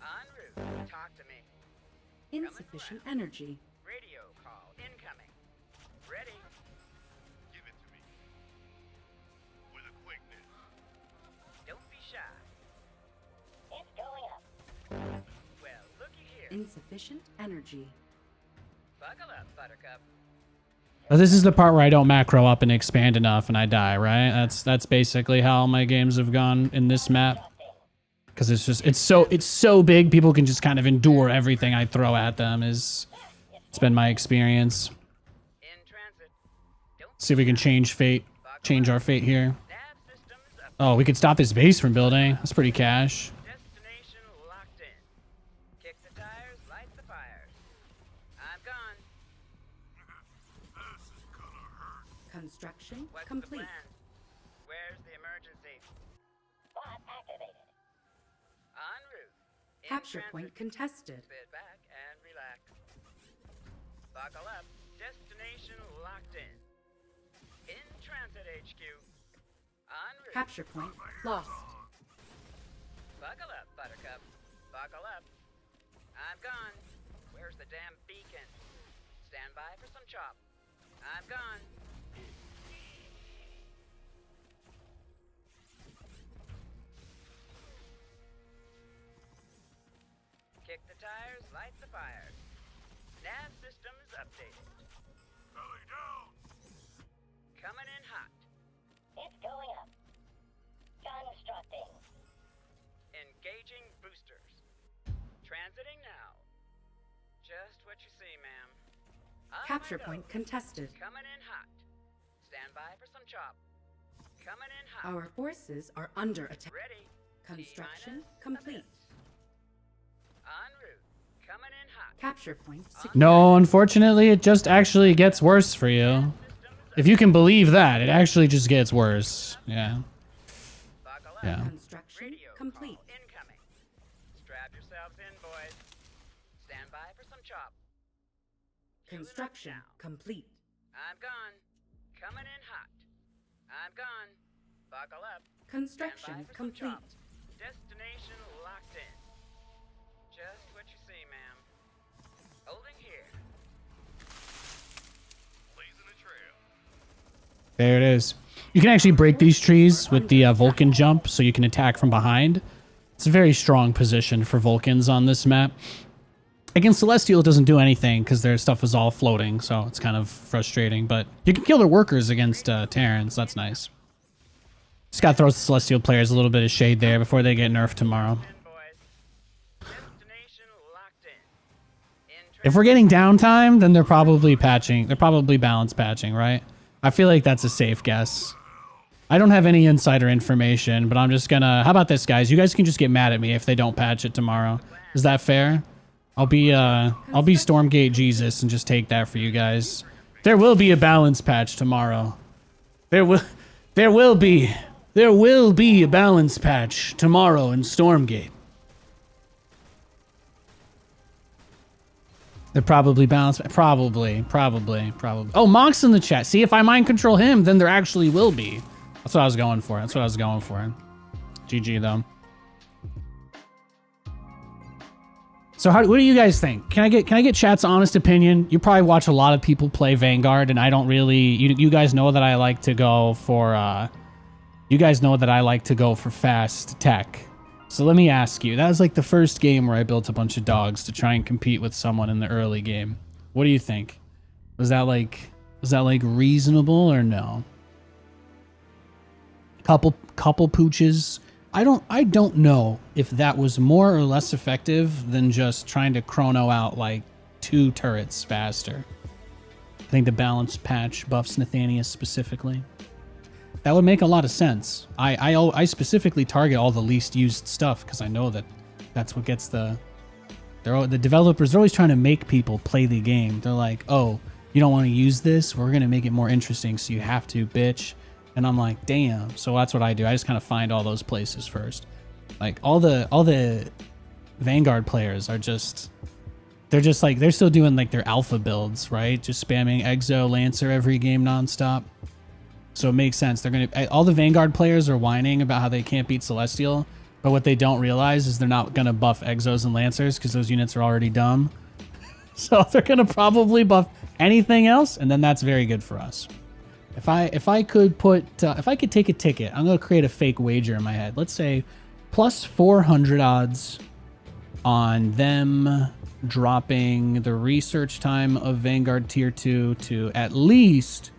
En route. Talk to me. Insufficient energy. Radio call incoming. Ready. Give it to me. With a quickness. Don't be shy. It's going up. Well, looky here. Insufficient energy. Buckle up, Buttercup. Oh, this is the part where I don't macro up and expand enough and I die, right? That's basically how my games have gone in this map. Because it's so big, people can just kind of endure everything I throw at them. It's been my experience. In transit. Don't See if we can change our fate here. nav systems up. Oh, we could stop this base from building. That's pretty cash. Destination locked in. Kick the tires, light the fires. I'm gone. Construction What's complete. the plan? Where's the emergency? Bot activated. En route. In Capture transit. point contested. Sit back and relax. Buckle up. Destination locked in. In transit HQ. En route. Capture point lost. Buckle up, Buttercup. Buckle up. I'm gone. Where's the damn beacon? Stand by for some chop. I'm gone. Kick the tires, light the fires. Nav systems updated. Belly down. Coming in hot. It's going up. Constructing. Engaging boosters. Transiting now. Just what you see, ma'am. On Capture my point go. contested. Coming in hot. Stand by for some chop. Coming in hot. Our forces are under attack. Ready. Construction T-minus a complete. bit. En route. Coming in hot. Capture point secured. No, unfortunately, it just actually gets worse for you. If you can believe that, it actually just gets worse. Yeah. Buckle up. Yeah. Construction Radio complete. call incoming. Strap yourselves in, boys. Stand by for some chop. Fueling up Construction now. complete. I'm gone. Coming in hot. I'm gone. Buckle up. Construction Stand by for some complete. chop. Destination locked in. Just what you see, ma'am. Holding here. Blazing a trail. There it is. You can actually break these trees with the Vulcan jump, so you can attack from behind. It's a very strong position for Vulcans on this map. Against Celestial, it doesn't do anything because their stuff is all floating, so it's kind of frustrating. But you can kill their workers against Terrans. That's nice. Just gotta throw the Celestial players a little bit of shade there before they get nerfed tomorrow. In, boys. Destination locked in. If we're getting downtime, then they're probably patching. They're probably balance patching, right? I feel like that's a safe guess. I don't have any insider information, but I'm just gonna... How about this, guys? You guys can just get mad at me if they don't patch it tomorrow. Is that fair? I'll be Stormgate Jesus and just take that for you guys. There will be a balance patch tomorrow. There will be a balance patch tomorrow in Stormgate. They're probably balanced. Probably. Oh, Monk's in the chat. See, if I mind control him, then there actually will be. That's what I was going for. GG, though. So what do you guys think? Can I get chat's honest opinion? You probably watch a lot of people play Vanguard, and I don't really... You guys know that I like to go for You guys know that I like to go for fast tech. So let me ask you, that was like the first game where I built a bunch of dogs to try and compete with someone in the early game. What do you think? Was that like reasonable or no? Couple pooches. I don't know if that was more or less effective than just trying to chrono out like 2 turrets faster. I think the balance patch buffs Nathanias specifically. That would make a lot of sense. I specifically target all the least used stuff because I know that that's what gets the developers are always trying to make people play the game. They're like, oh, you don't want to use this? We're going to make it more interesting, so you have to, bitch. And I'm like, damn. So that's what I do. I just kind of find all those places first. Like all the Vanguard players are just, they're still doing like their alpha builds, right? Just spamming Exo Lancer every game nonstop. So it makes sense. All the Vanguard players are whining about how they can't beat Celestial, but what they don't realize is they're not going to buff Exos and Lancers because those units are already dumb. So they're going to probably buff anything else, and then that's very good for us. If I could take a ticket, I'm going to create a fake wager in my head. Let's say plus 400 odds on them dropping the research time of Vanguard tier 2 to at least,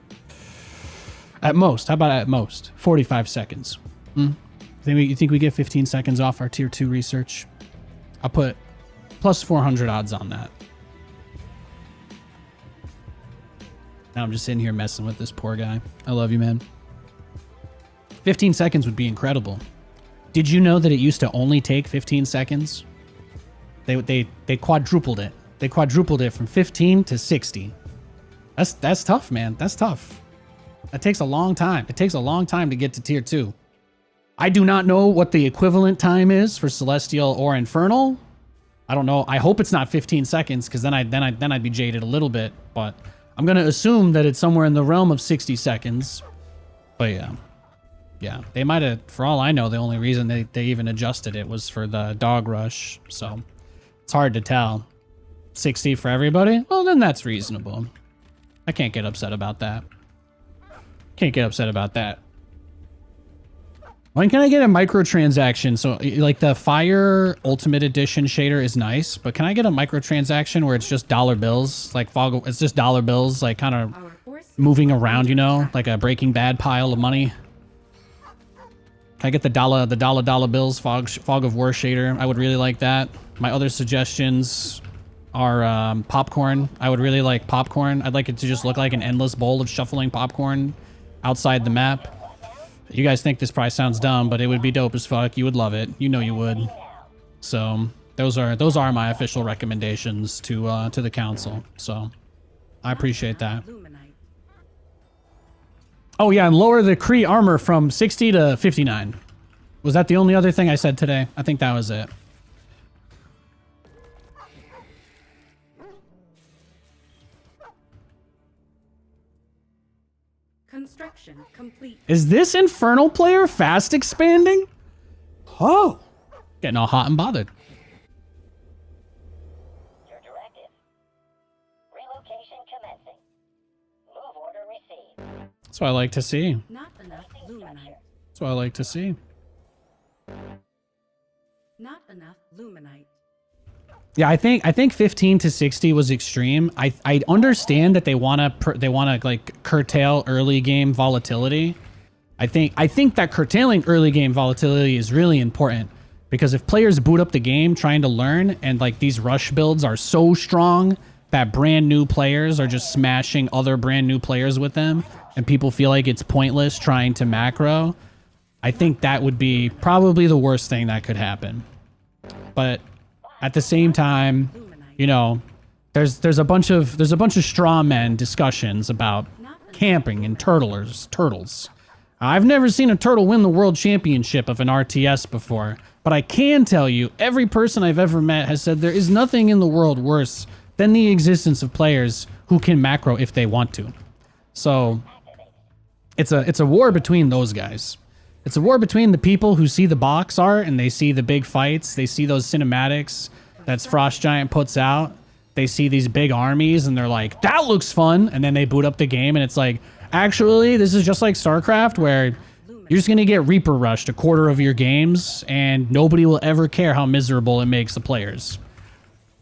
at most, how about at most 45 seconds? You think we get 15 seconds off our tier 2 research? I'll put plus 400 odds on that. Now I'm just sitting here messing with this poor guy. I love you, man. 15 seconds would be incredible. Did you know that it used to only take 15 seconds? They quadrupled it. They quadrupled it from 15 to 60. That's tough, man. That's tough. That takes a long time. It takes a long time to get to tier 2. I do not know what the equivalent time is for Celestial or Infernal. I don't know. I hope it's not 15 seconds because then I'd be jaded a little bit, but I'm going to assume that it's somewhere in the realm of 60 seconds. But yeah, they might have, for all I know, the only reason they even adjusted it was for the dog rush. So it's hard to tell. 60 for everybody? Well, then that's reasonable. I can't get upset about that. Can't get upset about that. When can I get a microtransaction? So like the Fire Ultimate Edition shader is nice, but can I get a microtransaction where it's just dollar bills? Like it's just dollar bills, like kind of moving around, you know, like a Breaking Bad pile of money. Can I get the dollar bills fog of war shader? I would really like that. My other suggestions are popcorn. I would really like popcorn. I'd like it to just look like an endless bowl of shuffling popcorn outside the map. You guys think this probably sounds dumb, but it would be dope as fuck. You would love it. You know you would. So those are my official recommendations to the council. So I appreciate that. Oh yeah, and lower the Kree armor from 60 to 59. Was that the only other thing I said today? I think that was it. Construction complete. Is this Infernal player fast expanding? Oh, getting all hot and bothered. Your directive. Relocation commencing. Move order received. That's what I like to see. Not enough luminite. That's what I like to see. Not enough luminite. Yeah, I think 15 to 60 was extreme. I understand that they wanna like curtail early game volatility. I think that curtailing early game volatility is really important because if players boot up the game trying to learn and like these rush builds are so strong that brand new players are just smashing other brand new players with them and people feel like it's pointless trying to macro, I think that would be probably the worst thing that could happen. But at the same time, you know, there's a bunch of straw man discussions about camping and turtles. I've never seen a turtle win the world championship of an RTS before, but I can tell you every person I've ever met has said there is nothing in the world worse than the existence of players who can macro if they want to. So it's a war between those guys. It's a war between the people who see the box art and they see the big fights. They see those cinematics that Frost Giant puts out. They see these big armies and they're like, that looks fun. And then they boot up the game and it's like, actually, this is just like StarCraft where you're just gonna get Reaper rushed a quarter of your games, and nobody will ever care how miserable it makes the players.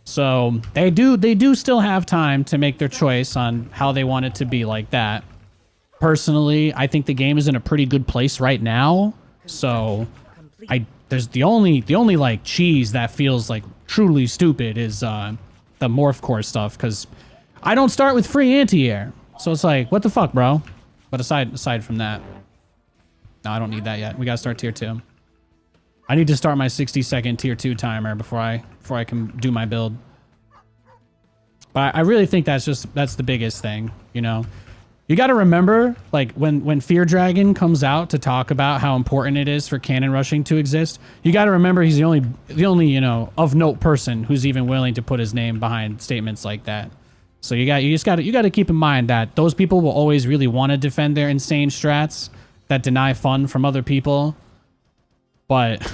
So they do still have time to make their choice on how they want it to be like that. Personally, I think the game is in a pretty good place right now. So there's the only like cheese that feels like truly stupid is the morph core stuff, because I don't start with free anti-air. So it's like, what the fuck, bro? But aside from that, no, I don't need that yet. We gotta start tier 2. I need to start my 60-second tier 2 timer before I can do my build. But I really think that's the biggest thing, you know. You got to remember, like, when Fear Dragon comes out to talk about how important it is for cannon rushing to exist, you got to remember he's the only you know, of note person who's even willing to put his name behind statements like that. So you got to keep in mind that those people will always really want to defend their insane strats that deny fun from other people. But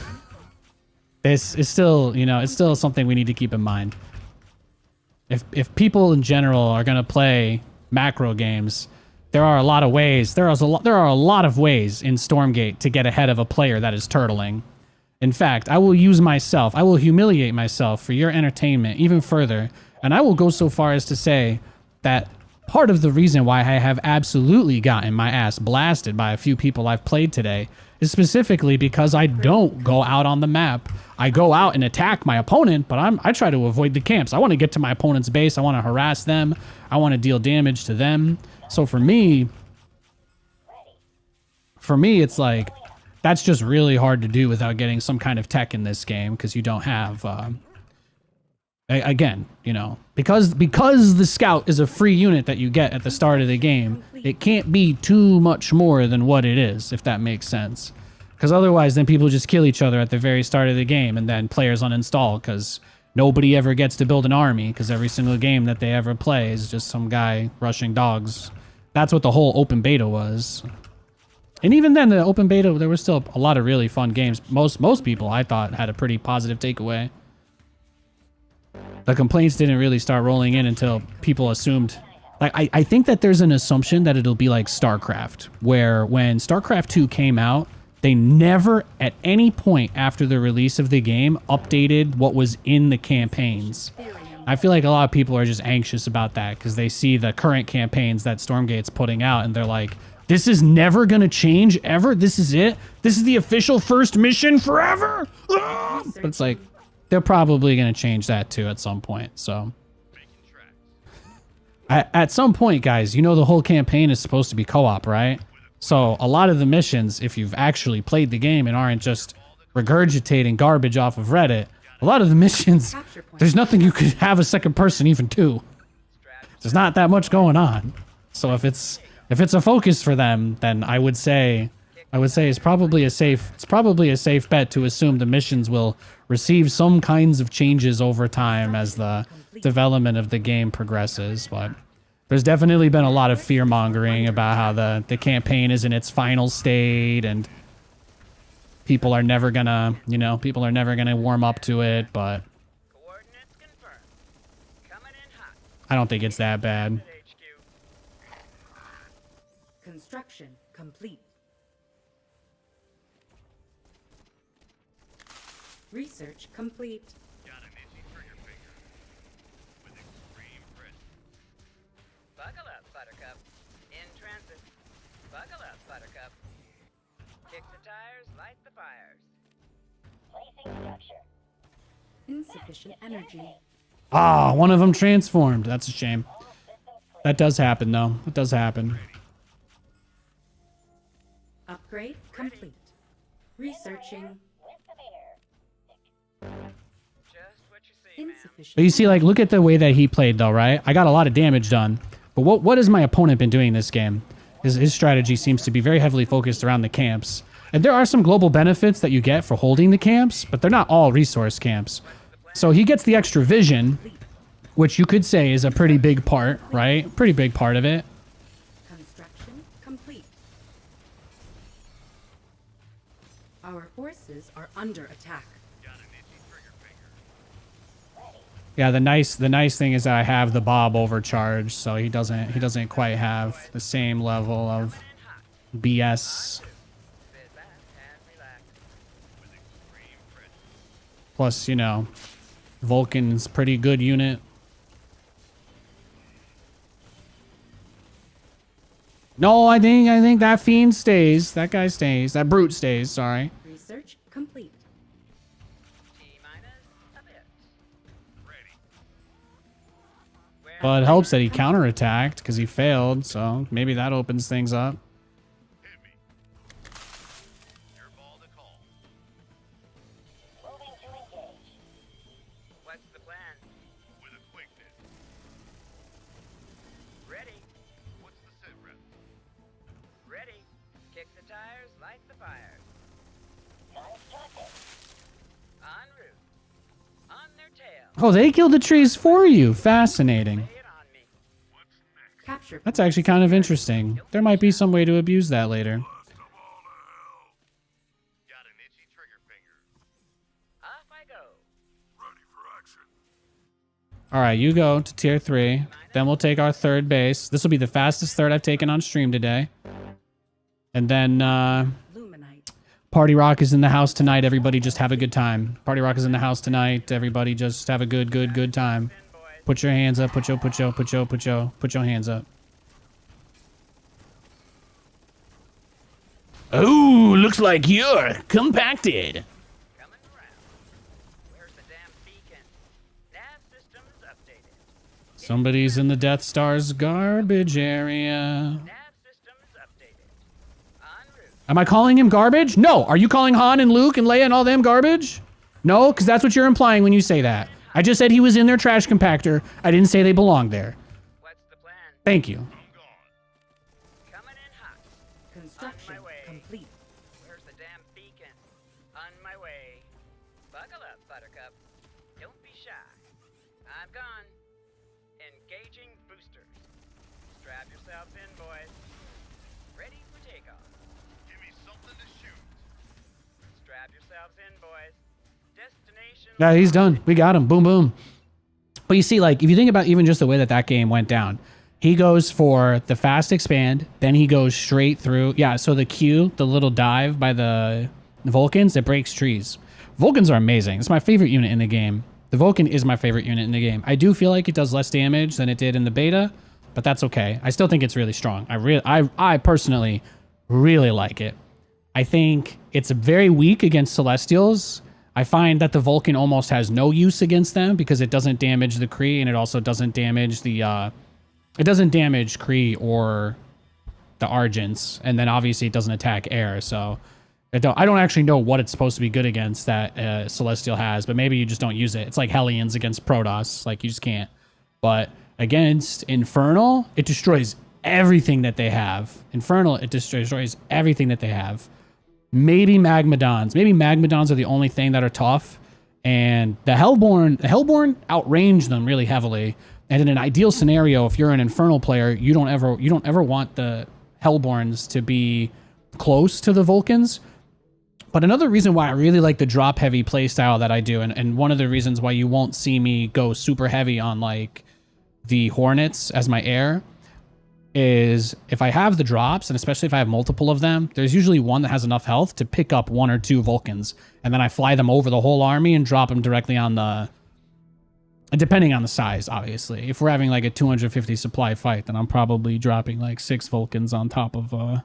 this is still, you know, it's still something we need to keep in mind. If people in general are going to play macro games, there are a lot of ways. There are a lot of ways in Stormgate to get ahead of a player that is turtling. In fact, I will humiliate myself for your entertainment even further, and I will go so far as to say that part of the reason why I have absolutely gotten my ass blasted by a few people I've played today is specifically because I don't go out on the map. I go out and attack my opponent, but I try to avoid the camps. I want to get to my opponent's base. I want to harass them. I want to deal damage to them. So for me, it's like, that's just really hard to do without getting some kind of tech in this game, because you don't have, again, you know, because the scout is a free unit that you get at the start of the game, it can't be too much more than what it is, if that makes sense. Because otherwise, then people just kill each other at the very start of the game, and then players uninstall, because nobody ever gets to build an army, because every single game that they ever play is just some guy rushing dogs. That's what the whole open beta was. And even then, the open beta, there was still a lot of really fun games. Most people, I thought, had a pretty positive takeaway. The complaints didn't really start rolling in until people assumed... Like, I think that there's an assumption that it'll be like StarCraft, where when StarCraft 2 came out, they never, at any point after the release of the game, updated what was in the campaigns. I feel like a lot of people are just anxious about that because they see the current campaigns that Stormgate's putting out, and they're like, this is never going to change, ever? This is it? This is the official first mission forever? Ah! But it's like, they're probably going to change that too at some point, so... At some point, guys, you know the whole campaign is supposed to be co-op, right? So a lot of the missions, if you've actually played the game and aren't just regurgitating garbage off of Reddit, a lot of the missions, there's nothing you could have a second person even do. There's not that much going on. So if it's a focus for them, then I would say it's probably a safe bet to assume the missions will receive some kinds of changes over time as the development of the game progresses. But there's definitely been a lot of fear mongering about how the campaign is in its final state and people are never gonna warm up to it, but Coordinates confirmed. Coming in hot. I don't think it's that bad. HQ. Construction complete. Research complete. Got an itchy trigger finger. With extreme pressure. Buckle up, Buttercup. In transit. Buckle up, Buttercup. Kick the tires, light the fires. Placing structure. Insufficient energy. Ah, one of them transformed. That's a shame. That does happen, though. It does happen. Upgrade complete. Researching. Just what you see, ma'am. Insufficient. But you see, like, look at the way that he played, though, right? I got a lot of damage done. But what has my opponent been doing this game? His strategy seems to be very heavily focused around the camps. And there are some global benefits that you get for holding the camps, but they're not all resource camps. So he gets the extra vision, which you could say is a pretty big part, right? Pretty big part of it. Construction complete. Our forces are under attack. Got an itchy trigger finger. Yeah, the nice thing is that I have the Bob overcharged, so he doesn't quite have the same level of BS. Plus, you know, Vulcan's pretty good unit. No, I think that fiend stays. That guy stays. That brute stays, sorry. Research complete. T-minus a bit. Ready. Where But it helps that he counterattacked because he failed, so maybe that opens things up. Hit me. Your ball to call. Moving to engage. What's the plan? With a quickness. Ready. What's the sit rep? Ready. Kick the tires, light the fires. Non-destructive. En route. On their tail. Oh, they killed the trees for you. Fascinating. Lay it on me. What's next? Capture. That's actually kind of interesting. There might be some way to abuse that later. Blast 'em all to hell. Got an itchy trigger finger. Off I go. Ready for action. All right, you go to tier 3. Then we'll take our third base. This will be the fastest third I've taken on stream today. And then Luminite. Party Rock is in the house tonight. Everybody just have a good time. Party Rock is in the house tonight. Everybody just have a good time. Then, boys. Put your hands up. Put your hands up. Oh, looks like you're compacted. Coming around. Where's the damn beacon? Nav systems updated. Somebody's in the Death Star's garbage area. Nav systems updated. En route. Am I calling him garbage? No. Are you calling Han and Luke and Leia and all them garbage? No, because that's what you're implying when you say that. I just said he was in their trash compactor. I didn't say they belonged there. What's the plan? Thank you. I'm gone. Coming in hot. Construction On my way. complete. Where's the damn beacon? On my way. Buckle up, Buttercup. Don't be shy. I'm gone. Engaging boosters. Strap yourselves in, boys. Ready for takeoff. Give me something to shoot. Strap yourselves in, boys. Destination. Yeah, he's done. We got him. Boom, boom. But you see, like, if you think about even just the way that that game went down, he goes for the fast expand, then he goes straight through. Yeah, so the Q, the little dive by the Vulcans, it breaks trees. Vulcans are amazing. It's my favorite unit in the game. The Vulcan is my favorite unit in the game. I do feel like it does less damage than it did in the beta, but that's okay. I still think it's really strong. I personally really like it. I think it's very weak against Celestials. I find that the Vulcan almost has no use against them because it doesn't damage the Kree, and it also doesn't damage the it doesn't damage Kree or the Argents, and then obviously it doesn't attack air. So I don't actually know what it's supposed to be good against that Celestial has, but maybe you just don't use it. It's like Hellions against Protoss, like you just can't. But against Infernal, it destroys everything that they have. Infernal, it destroys everything that they have. Maybe Magmadons. Maybe Magmadons are the only thing that are tough. And the Hellborn outrange them really heavily. And in an ideal scenario, if you're an Infernal player, you don't ever want the Hellborns to be close to the Vulcans. But another reason why I really like the drop heavy playstyle that I do, and one of the reasons why you won't see me go super heavy on like the Hornets as my air, is if I have the drops, and especially if I have multiple of them, there's usually one that has enough health to pick up 1 or 2 Vulcans, and then I fly them over the whole army and drop them directly on the, depending on the size, obviously. If we're having like a 250 supply fight, then I'm probably dropping like 6 Vulcans on top of the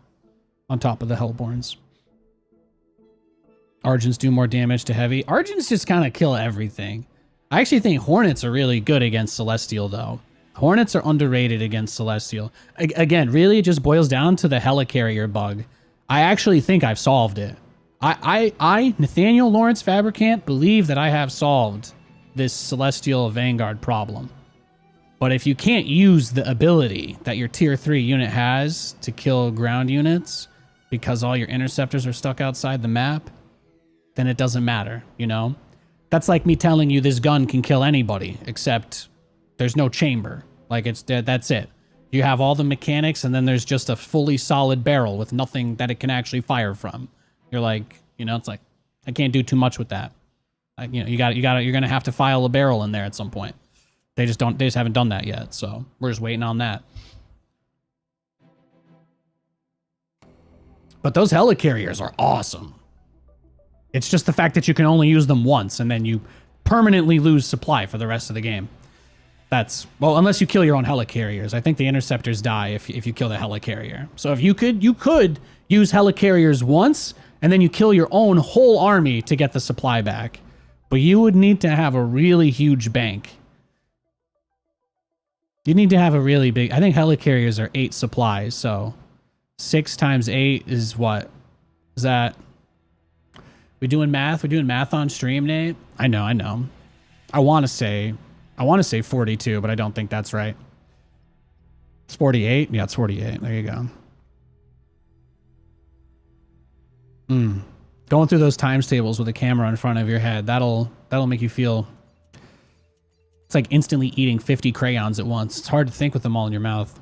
Hellborns. Argents do more damage to heavy. Argents just kind of kill everything. I actually think Hornets are really good against Celestial, though. Hornets are underrated against Celestial. Again, really, it just boils down to the Helicarrier bug. I actually think I've solved it. I, Nathaniel Lawrence Fabricant, believe that I have solved this Celestial Vanguard problem. But if you can't use the ability that your tier 3 unit has to kill ground units because all your interceptors are stuck outside the map, then it doesn't matter, you know? That's like me telling you this gun can kill anybody, except there's no chamber. Like, that's it. You have all the mechanics, and then there's just a fully solid barrel with nothing that it can actually fire from. You're like, you know, it's like, I can't do too much with that. You know, you're gonna have to file a barrel in there at some point. They just haven't done that yet, so we're just waiting on that. But those helicarriers are awesome. It's just the fact that you can only use them once, and then you permanently lose supply for the rest of the game. That's, well, unless you kill your own helicarriers. I think the interceptors die if you kill the helicarrier. So if you could use helicarriers once, and then you kill your own whole army to get the supply back. But you would need to have a really huge bank. You need to have a really big... I think helicarriers are 8 supplies, so 6 times 8 is what? Is that... We doing math? We're doing math on stream, Nate? I know. I want to say 42, but I don't think that's right. It's 48? Yeah, it's 48. There you go. Going through those times tables with a camera in front of your head, that'll make you feel... It's like instantly eating 50 crayons at once. It's hard to think with them all in your mouth.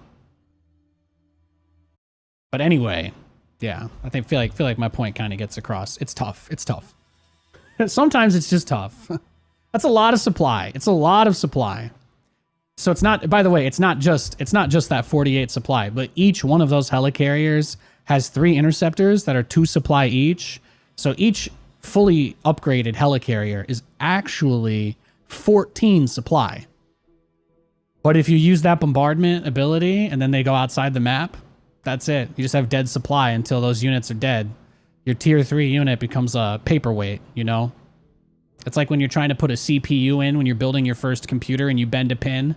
But anyway, yeah, I feel like my point kind of gets across. It's tough. It's tough. Sometimes it's just tough. That's a lot of supply. It's a lot of supply. So it's not, by the way, it's not just that 48 supply, but each one of those helicarriers has 3 interceptors that are 2 supply each. So each fully upgraded helicarrier is actually 14 supply. But if you use that bombardment ability and then they go outside the map, that's it. You just have dead supply until those units are dead. Your tier 3 unit becomes a paperweight, you know? It's like when you're trying to put a CPU in when you're building your first computer and you bend a pin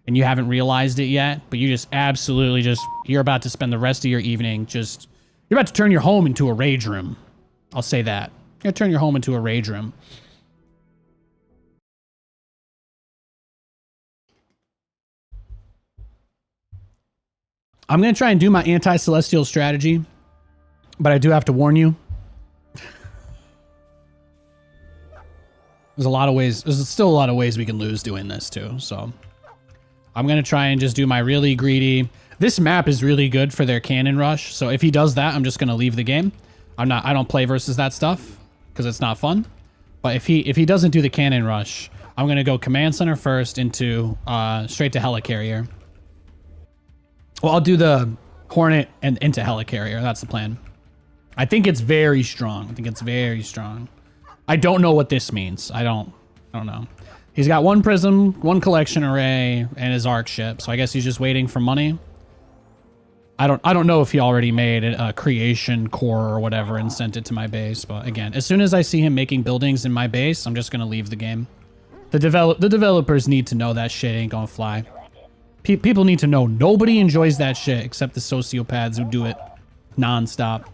and you haven't realized it yet, but you just absolutely you're about to spend the rest of your evening you're about to turn your home into a rage room. I'll say that. You're gonna turn your home into a rage room. I'm going to try and do my anti-celestial strategy, but I do have to warn you. There's still a lot of ways we can lose doing this too, so I'm going to try and just do my really greedy. This map is really good for their cannon rush, so if he does that, I'm just going to leave the game. I don't play versus that stuff because it's not fun. But if he doesn't do the cannon rush, I'm going to go command center first into straight to helicarrier. Well, I'll do the Hornet and into helicarrier. That's the plan. I think it's very strong. I don't know what this means. I don't know. He's got 1 prism, 1 collection array, and his arc ship. So I guess he's just waiting for money. I don't know if he already made a creation core or whatever and sent it to my base. But again, as soon as I see him making buildings in my base, I'm just gonna leave the game. The developers need to know that shit ain't gonna fly. People need to know nobody enjoys that shit except the sociopaths who do it non-stop.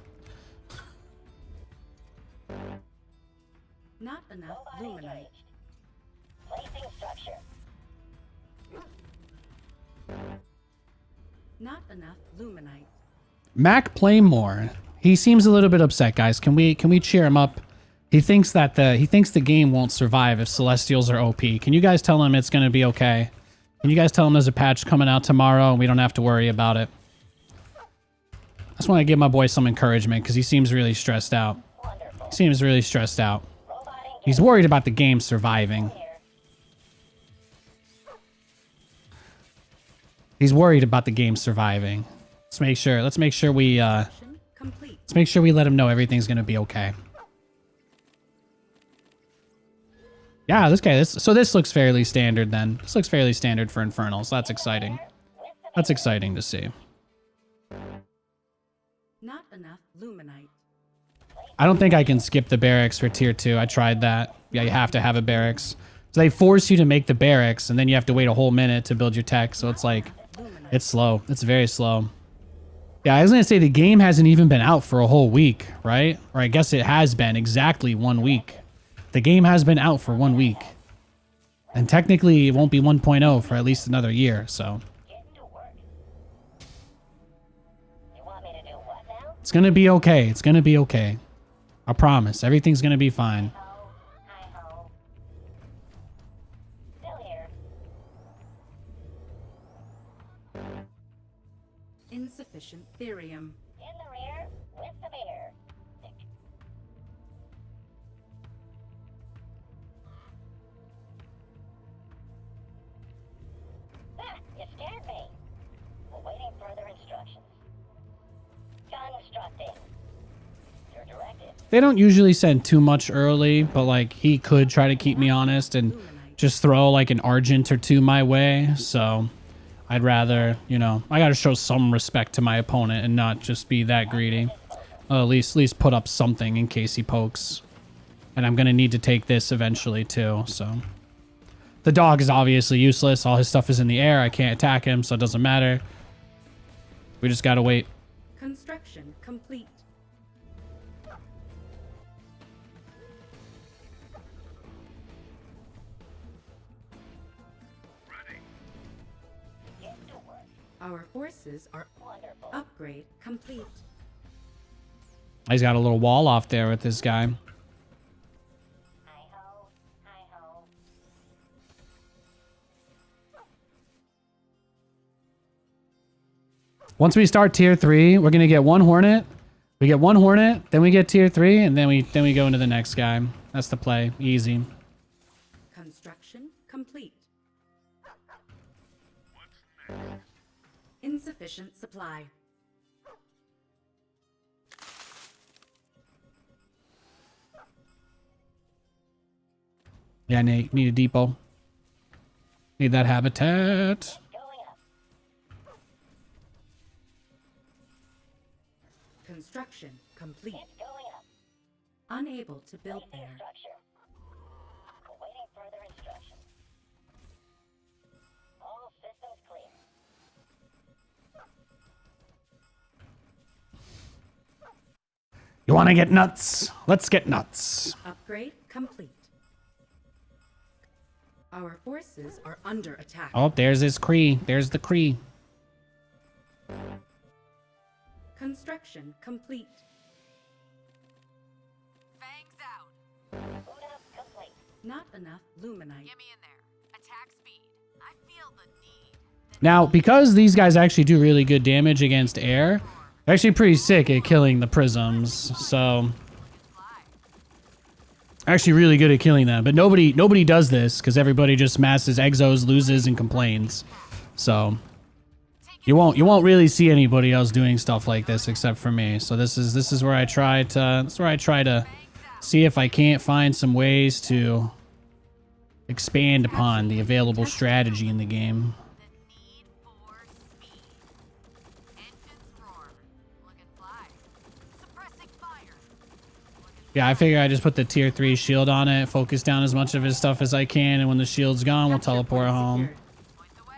Not enough luminite. Placing structure. Not enough luminite. Mac Playmore. He seems a little bit upset, guys. Can we cheer him up? He thinks the game won't survive if Celestials are OP. Can you guys tell him it's gonna be okay? Can you guys tell him there's a patch coming out tomorrow and we don't have to worry about it? I just want to give my boy some encouragement because he seems really stressed out. He's worried about the game surviving. Let's make sure we let him know everything's gonna be okay. Yeah, this looks fairly standard then. This looks fairly standard for Infernals. That's exciting. That's exciting to see. Not enough luminite. I don't think I can skip the barracks for tier 2. I tried that. Yeah, you have to have a barracks. So they force you to make the barracks and then you have to wait a whole minute to build your tech. So it's like, it's slow. It's very slow. Yeah, I was gonna say the game hasn't even been out for a whole week, right? Or I guess it has been exactly 1 week. The game has been out for 1 week. And technically, it won't be 1.0 for at least another year, so. You want me to do what now? It's gonna be okay. It's gonna be okay. I promise. Everything's gonna be fine. Hi-ho. Still here. Insufficient therium. In the rear with the beer. You scared me. Awaiting further instructions. Constructing. Your directive. They don't usually send too much early, but like he could try to keep me honest and just throw like an Argent or two my way. So I'd rather, you know, I got to show some respect to my opponent and not just be that greedy. At least put up something in case he pokes. And I'm going to need to take this eventually too, so. The dog is obviously useless. All his stuff is in the air. I can't attack him, so it doesn't matter. We just got to wait. Construction complete. Get to work. Our forces are Wonderful. upgrade complete. He's got a little wall off there with this guy. Hi-ho. Hi-ho. Once we start tier 3, we're going to get one Hornet. We get one Hornet, then we get tier 3, and then we go into the next guy. That's the play. Easy. Construction complete. Insufficient supply. Yeah, Nate, need a depot. Need that habitat. Going up. Construction complete. It's going up. Unable to build Placing there. structure. Awaiting further instructions. All systems clear. You want to get nuts? Let's get nuts. Upgrade complete. Our forces are under attack. Oh, there's his Kree. There's the Kree. Construction complete. Fangs out. Boot up complete. Not enough luminite. Get me in there. Attack speed. I feel the need. Now, because these guys actually do really good damage against air, they're actually pretty sick at killing the prisms. So, actually really good at killing them. But nobody does this because everybody just masses exos, loses, and complains. So, you won't really see anybody else doing stuff like this except for me. So this is where I try to see if I can't find some ways to expand upon the available strategy in the game. The need for speed. Engines roar. Looking fly. Suppressing fire. Yeah, I figure I just put the tier 3 shield on it, focus down as much of his stuff as I can, and when the shield's gone, we'll Capture teleport point home. secured. Point the way.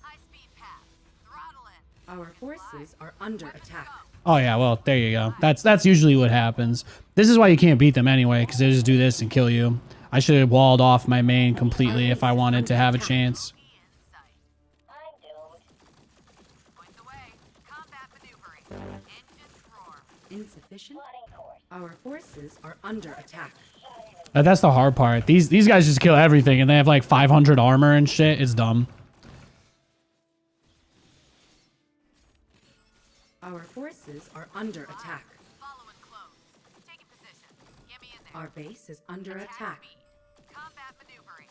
High speed path. Throttle in. Our forces are under attack. Oh yeah, well, there you go. That's usually what happens. This is why you can't beat them anyway, because they just do this and kill you. I should have walled off my main completely if I wanted to have a chance. Be in sight. I'm doomed. Point the way. Combat maneuvering. Engines roar. Insufficient. Plotting course. Our forces are under attack. That's the hard part. These guys just kill everything, and they have like 500 armor and shit. It's dumb. Our forces are under attack. Following close. Taking position. Get me in there. Our base is under attack. Speed. Combat maneuvering.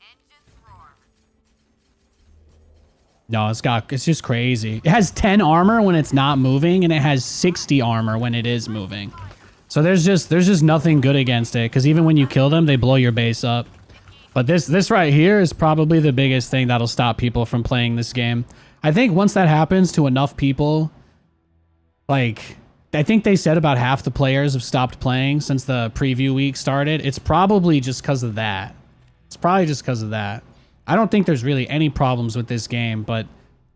Engines roar. No, it's just crazy. It has 10 armor when it's not moving, and it has 60 armor when it is moving. So there's just nothing good against it, because even when you kill them, they blow your base up. But this right here is probably the biggest thing that'll stop people from playing this game. I think once that happens to enough people, like, I think they said about half the players have stopped playing since the preview week started. It's probably just because of that. It's probably just because of that. I don't think there's really any problems with this game, but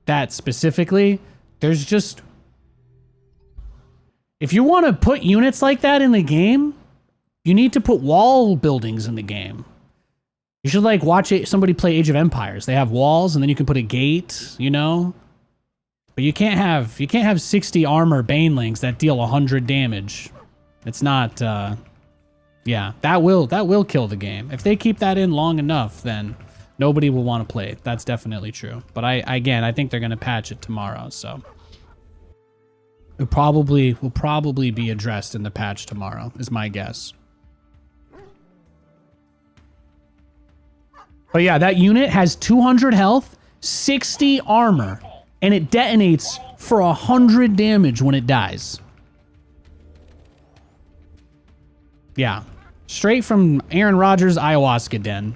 that specifically, there's just... If you want to put units like that in the game, you need to put wall buildings in the game. You should like watch somebody play Age of Empires. They have walls, and then you can put a gate, you know? But you can't have 60 armor banelings that deal 100 damage. It's not yeah, that will kill the game. If they keep that in long enough, then nobody will want to play it. That's definitely true. But I think they're going to patch it tomorrow, so it will probably be addressed in the patch tomorrow, is my guess. But yeah, that unit has 200 health, 60 armor, and it detonates for 100 damage when it dies. Yeah. Straight from Aaron Rodgers' ayahuasca den.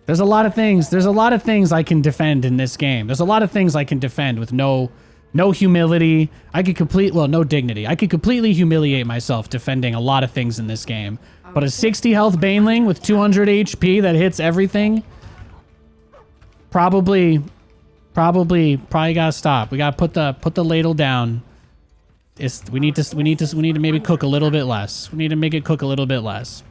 There's a lot of things. There's a lot of things I can defend in this game. There's a lot of things I can defend with no humility. No dignity. I could completely humiliate myself defending a lot of things in this game. But a 60 health Baneling with 200 HP that hits everything, probably gotta stop. We gotta put the ladle down. We need to maybe cook a little bit less. We need to make it cook a little bit less.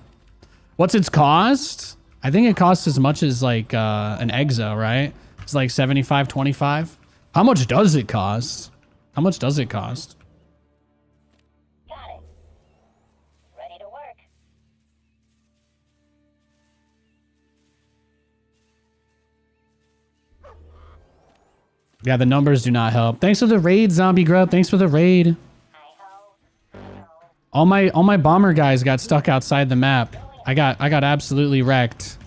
What's its cost? I think it costs as much as like an Exo, right? It's like 75.25. How much does it cost? How much does it cost? Got it. Ready to work. Yeah, the numbers do not help. Thanks for the raid, Zombie Grub. Thanks for the raid. All my bomber guys got stuck outside the map. I got absolutely wrecked.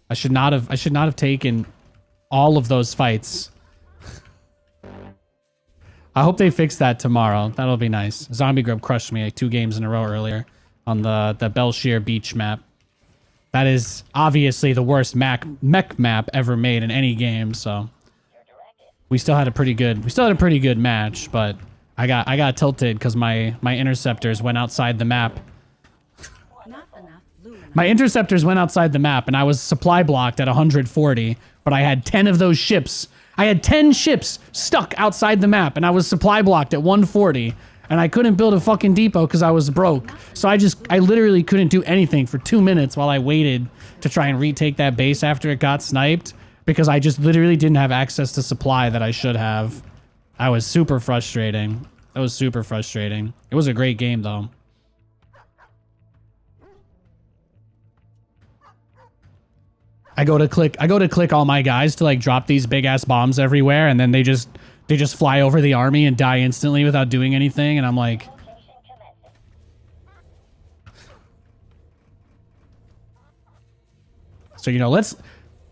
I should not have taken all of those fights. I hope they fix that tomorrow. That'll be nice. Zombie Grub crushed me like 2 games in a row earlier on the Belshire Beach map. That is obviously the worst mech map ever made in any game, so we still had a pretty good match, but I got tilted because my interceptors went outside the map. My interceptors went outside the map and I was supply blocked at 140, but I had 10 of those ships. I had 10 ships stuck outside the map and I was supply blocked at 140 and I couldn't build a fucking depot because I was broke. So I literally couldn't do anything for 2 minutes while I waited to try and retake that base after it got sniped because I just literally didn't have access to supply that I should have. That was super frustrating. That was super frustrating. It was a great game though. I go to click all my guys to like drop these big ass bombs everywhere and then they just fly over the army and die instantly without doing anything and I'm like so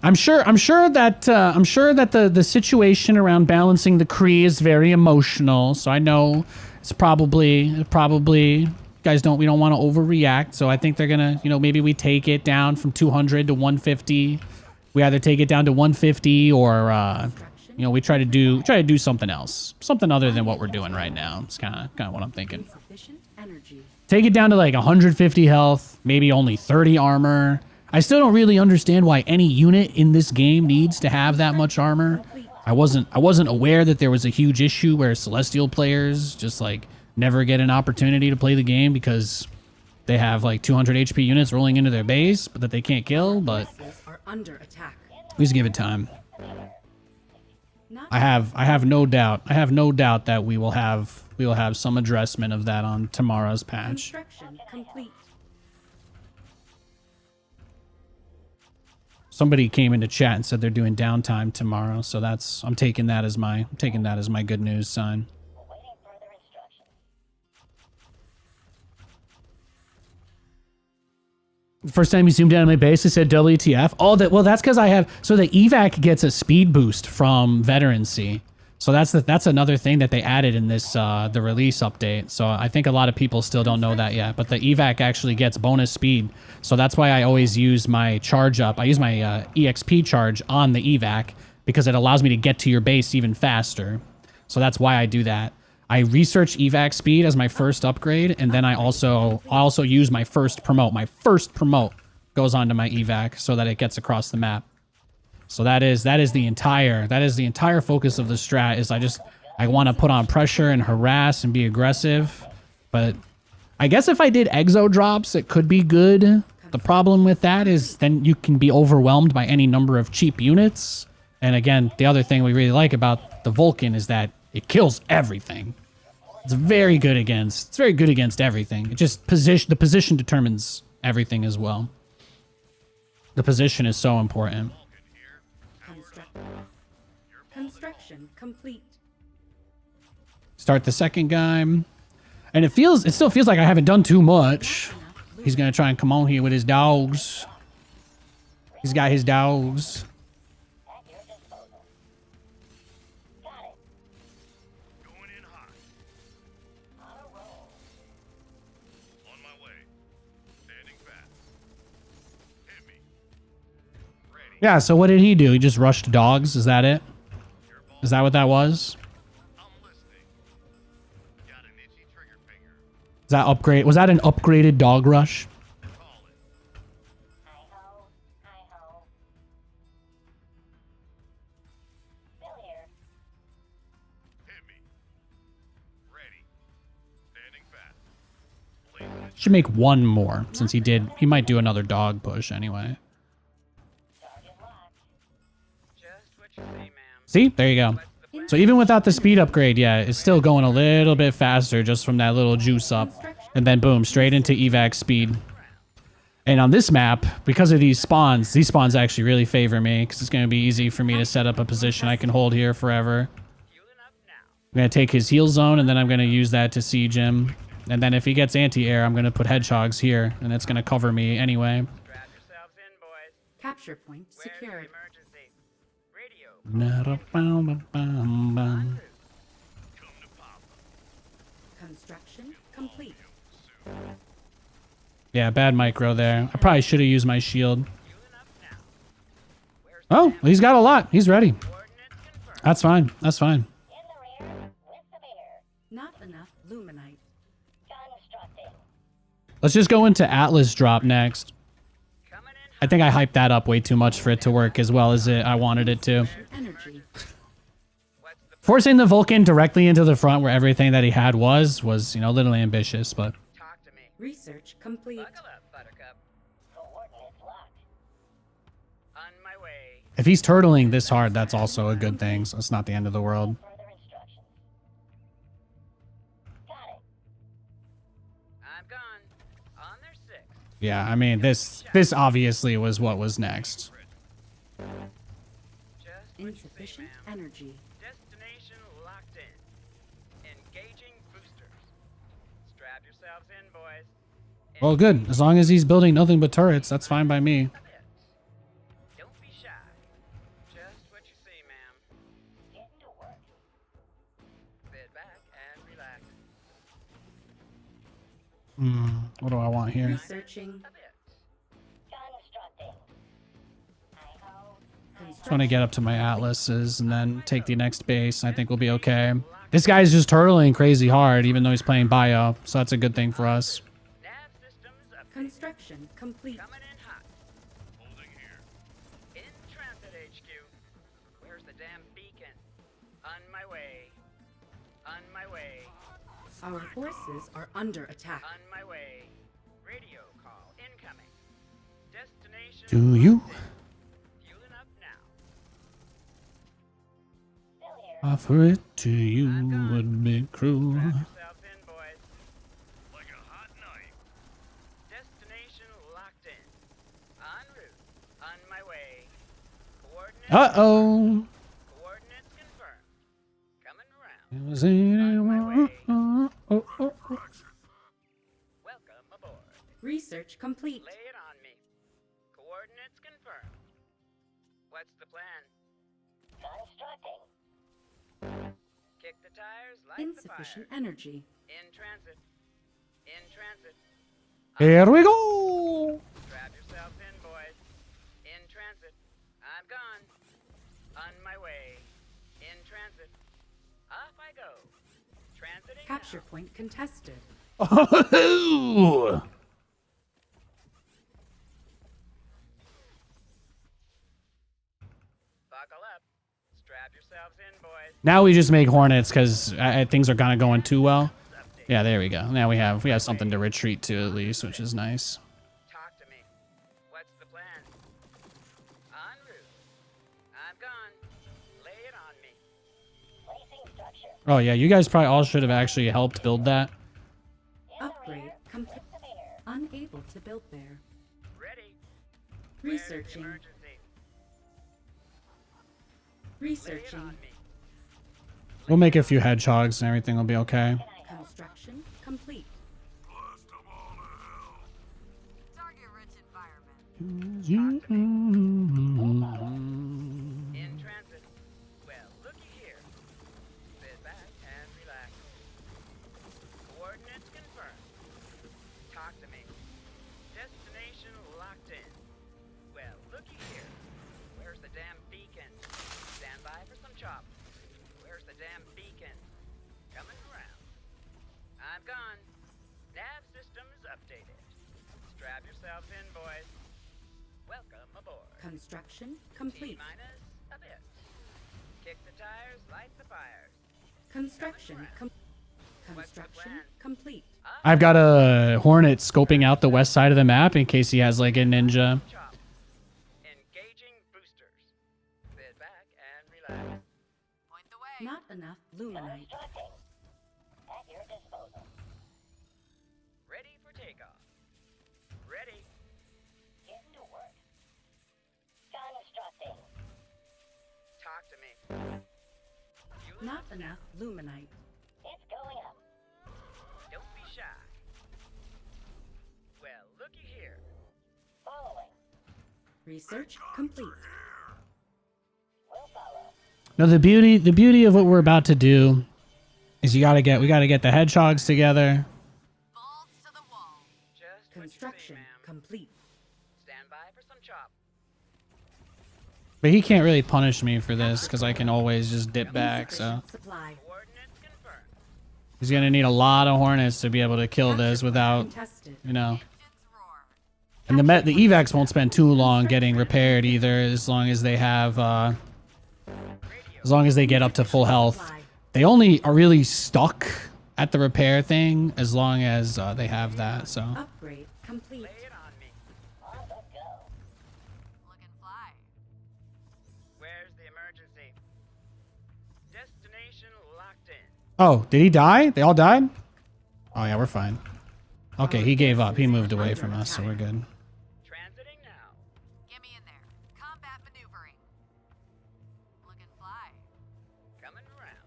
I'm sure that the situation around balancing the Kree is very emotional, so I know it's probably we don't want to overreact, so I think they're gonna, maybe we take it down from 200 to 150. We either take it down to 150 or we try to do something else, something other than what we're doing right now. It's kind of what I'm thinking. Take it down to like 150 health, maybe only 30 armor. I still don't really understand why any unit in this game needs to have that much armor. I wasn't aware that there was a huge issue where Celestial players just like never get an opportunity to play the game because they have like 200 HP units rolling into their base, but that they can't kill. But we just give it time. I have no doubt. I have no doubt that we will have some addressment of that on tomorrow's patch. Somebody came into chat and said they're doing downtime tomorrow, so I'm taking that as my good news sign. First time you zoomed in on my base, I said WTF. Oh, that's because so the evac gets a speed boost from veterancy. So that's another thing that they added in this the release update. So I think a lot of people still don't know that yet, but the evac actually gets bonus speed. So that's why I always use my charge up. I use my EXP charge on the evac because it allows me to get to your base even faster. So that's why I do that. I research evac speed as my first upgrade, and then I also use my first promote. My first promote goes onto my evac so that it gets across the map. So that is the entire focus of the strat. Is I want to put on pressure and harass and be aggressive. But I guess if I did exo drops, it could be good. The problem with that is then you can be overwhelmed by any number of cheap units. And again, the other thing we really like about the Vulcan is that it kills everything. It's very good against everything. It just the position determines everything as well. The position is so important. Construction complete. Start the second guy. And it still feels like I haven't done too much. He's gonna try and come on here with his dogs. He's got his dogs. Yeah, so what did he do? He just rushed dogs? Is that it? Is that what that was? I'm listening. Got an itchy trigger finger. Is that upgrade? Was that an upgraded dog rush? Call it. Hi-ho, hi-ho. Still here. Hit me. Ready. Standing fast. Placing Should make one more since he did. He might do another dog push anyway. Target locked. Just what you say, ma'am. See? There you go. So even without the speed upgrade, yeah, it's still going a little bit faster just from that little juice up. And then boom, straight into evac speed. And on this map, because of these spawns actually really favor me because it's going to be easy for me to set up a position I can hold here forever. Fueling up now. I'm going to take his heal zone and then I'm going to use that to siege him. And then if he gets anti-air, I'm going to put hedgehogs here and it's going to cover me anyway. Strap yourselves in, boys. Capture point Where's the secured. emergency? Radio. Na-da-bum-bum-bum. Construction complete. Yeah, bad micro there. I probably should have used my shield. Fueling up now. Where's Oh, he's got a lot. He's ready. coordinates confirmed? That's fine. That's fine. In the rear with the beer. Not enough luminite. Constructing. Let's just go into Atlas drop next. Coming in I think I hyped that up way too much for it to work as well as I wanted it to. Energy. What's the Forcing the Vulcan directly into the front where everything that he had was, you know, a little ambitious, but talk to me? Research complete. Buckle up, Buttercup. Coordinates locked. On my way. if he's turtling this hard, that's also a good thing, so it's not the end of the world. Further instructions. Got it. I'm gone. On their 6. Yeah, I mean, this obviously was what was next. Just what you say, Insufficient ma'am. energy. Destination locked in. Engaging boosters. Strap yourselves in, boys. Well, good. As long as he's building nothing but turrets, that's fine by me. Don't be shy. Just what you say, ma'am. Get to work. Sit back and relax. What do I want here? Researching. A bit. Constructing. Hi-ho. Just want to get up to my Atlases and then take the next base. I think we'll be okay. This guy's just turtling crazy hard, even though he's playing bio, so that's a good thing for us. Nav systems up. Construction complete. Coming in hot. holding here. In transit HQ. Where's the damn beacon? On my way. On my way. Our forces are under attack. On my way. Radio call incoming. Destination. Do you? Fueling up now. Still here. Offer it to you would be cruel. Strap yourselves in, boys. Like a hot knife. Destination locked in. En route. On my way. Coordinates. Uh-oh. Coordinates confirmed. Coming around. Was anyone- Welcome aboard. Research complete. Lay it on me. Coordinates confirmed. What's the plan? Constructing. Kick the tires, light the Insufficient fire. energy. In transit. In transit. Here we go. Strap yourselves in, boys. In transit. I'm gone. On my way. In transit. Off I go. Transiting Capture now. point contested. Oh! Buckle up. Strap yourselves in, boys. Now we just make Hornets because things are kind of going too well. Yeah, there we go. Now we have something to retreat to at least, which is nice. Talk to me. What's the plan? En route. I'm gone. Lay it on me. Placing structure. Oh yeah, you guys probably all should have actually helped build that. In the Upgrade rear complete. with the beer. Unable to build there. Ready. Where's the Researching. emergency? Lay it Researching. on me. We'll make a few hedgehogs and everything will be okay. Construction complete. Blast them all to hell. Target-rich environment. In transit. Well, looky here. Sit back and relax. Coordinates confirmed. Talk to me. Destination locked in. Well, looky here. damn beacon? Stand by for some chop. Where's the damn beacon? Coming around. I'm gone. Nav systems updated. Strap yourselves in, boys. Welcome aboard. Construction complete. T-minus a bit. Kick the tires, light the fires. Construction complete. I've got a Hornet scoping out the west side of the map in case he has like a ninja. Chop. Engaging boosters. Sit back and relax. Point the way. Not enough luminite. Constructing. At your disposal. Ready for takeoff. Ready. Getting to work. Constructing. Talk to me. Not enough luminite. It's going up. Don't be shy. Well, looky here. Following. Research complete. We'll follow. No, the beauty of what we're about to do is we gotta get the hedgehogs together. Balls to the wall. Just what you Construction say, ma'am. complete. Stand by for some chop. But he can't really punish me for this because I can always just dip back, so Insufficient supply. Coordinates confirmed. he's gonna need a lot of Hornets to be able to kill this Capture without, contested. you know. Engines roar. And the evacs won't spend too long getting repaired either, as long as they have, as long as they get up to full health. They only are really stuck at the repair thing as long as they have that. So Upgrade complete. Lay it on me. On the go. Looking fly. Where's the emergency? Destination locked in. oh, did he die? They all died? Oh yeah, we're fine. Okay, he gave up. He moved away from us, so we're good. Transiting now. Get me in there. Combat maneuvering. Looking fly. Coming around.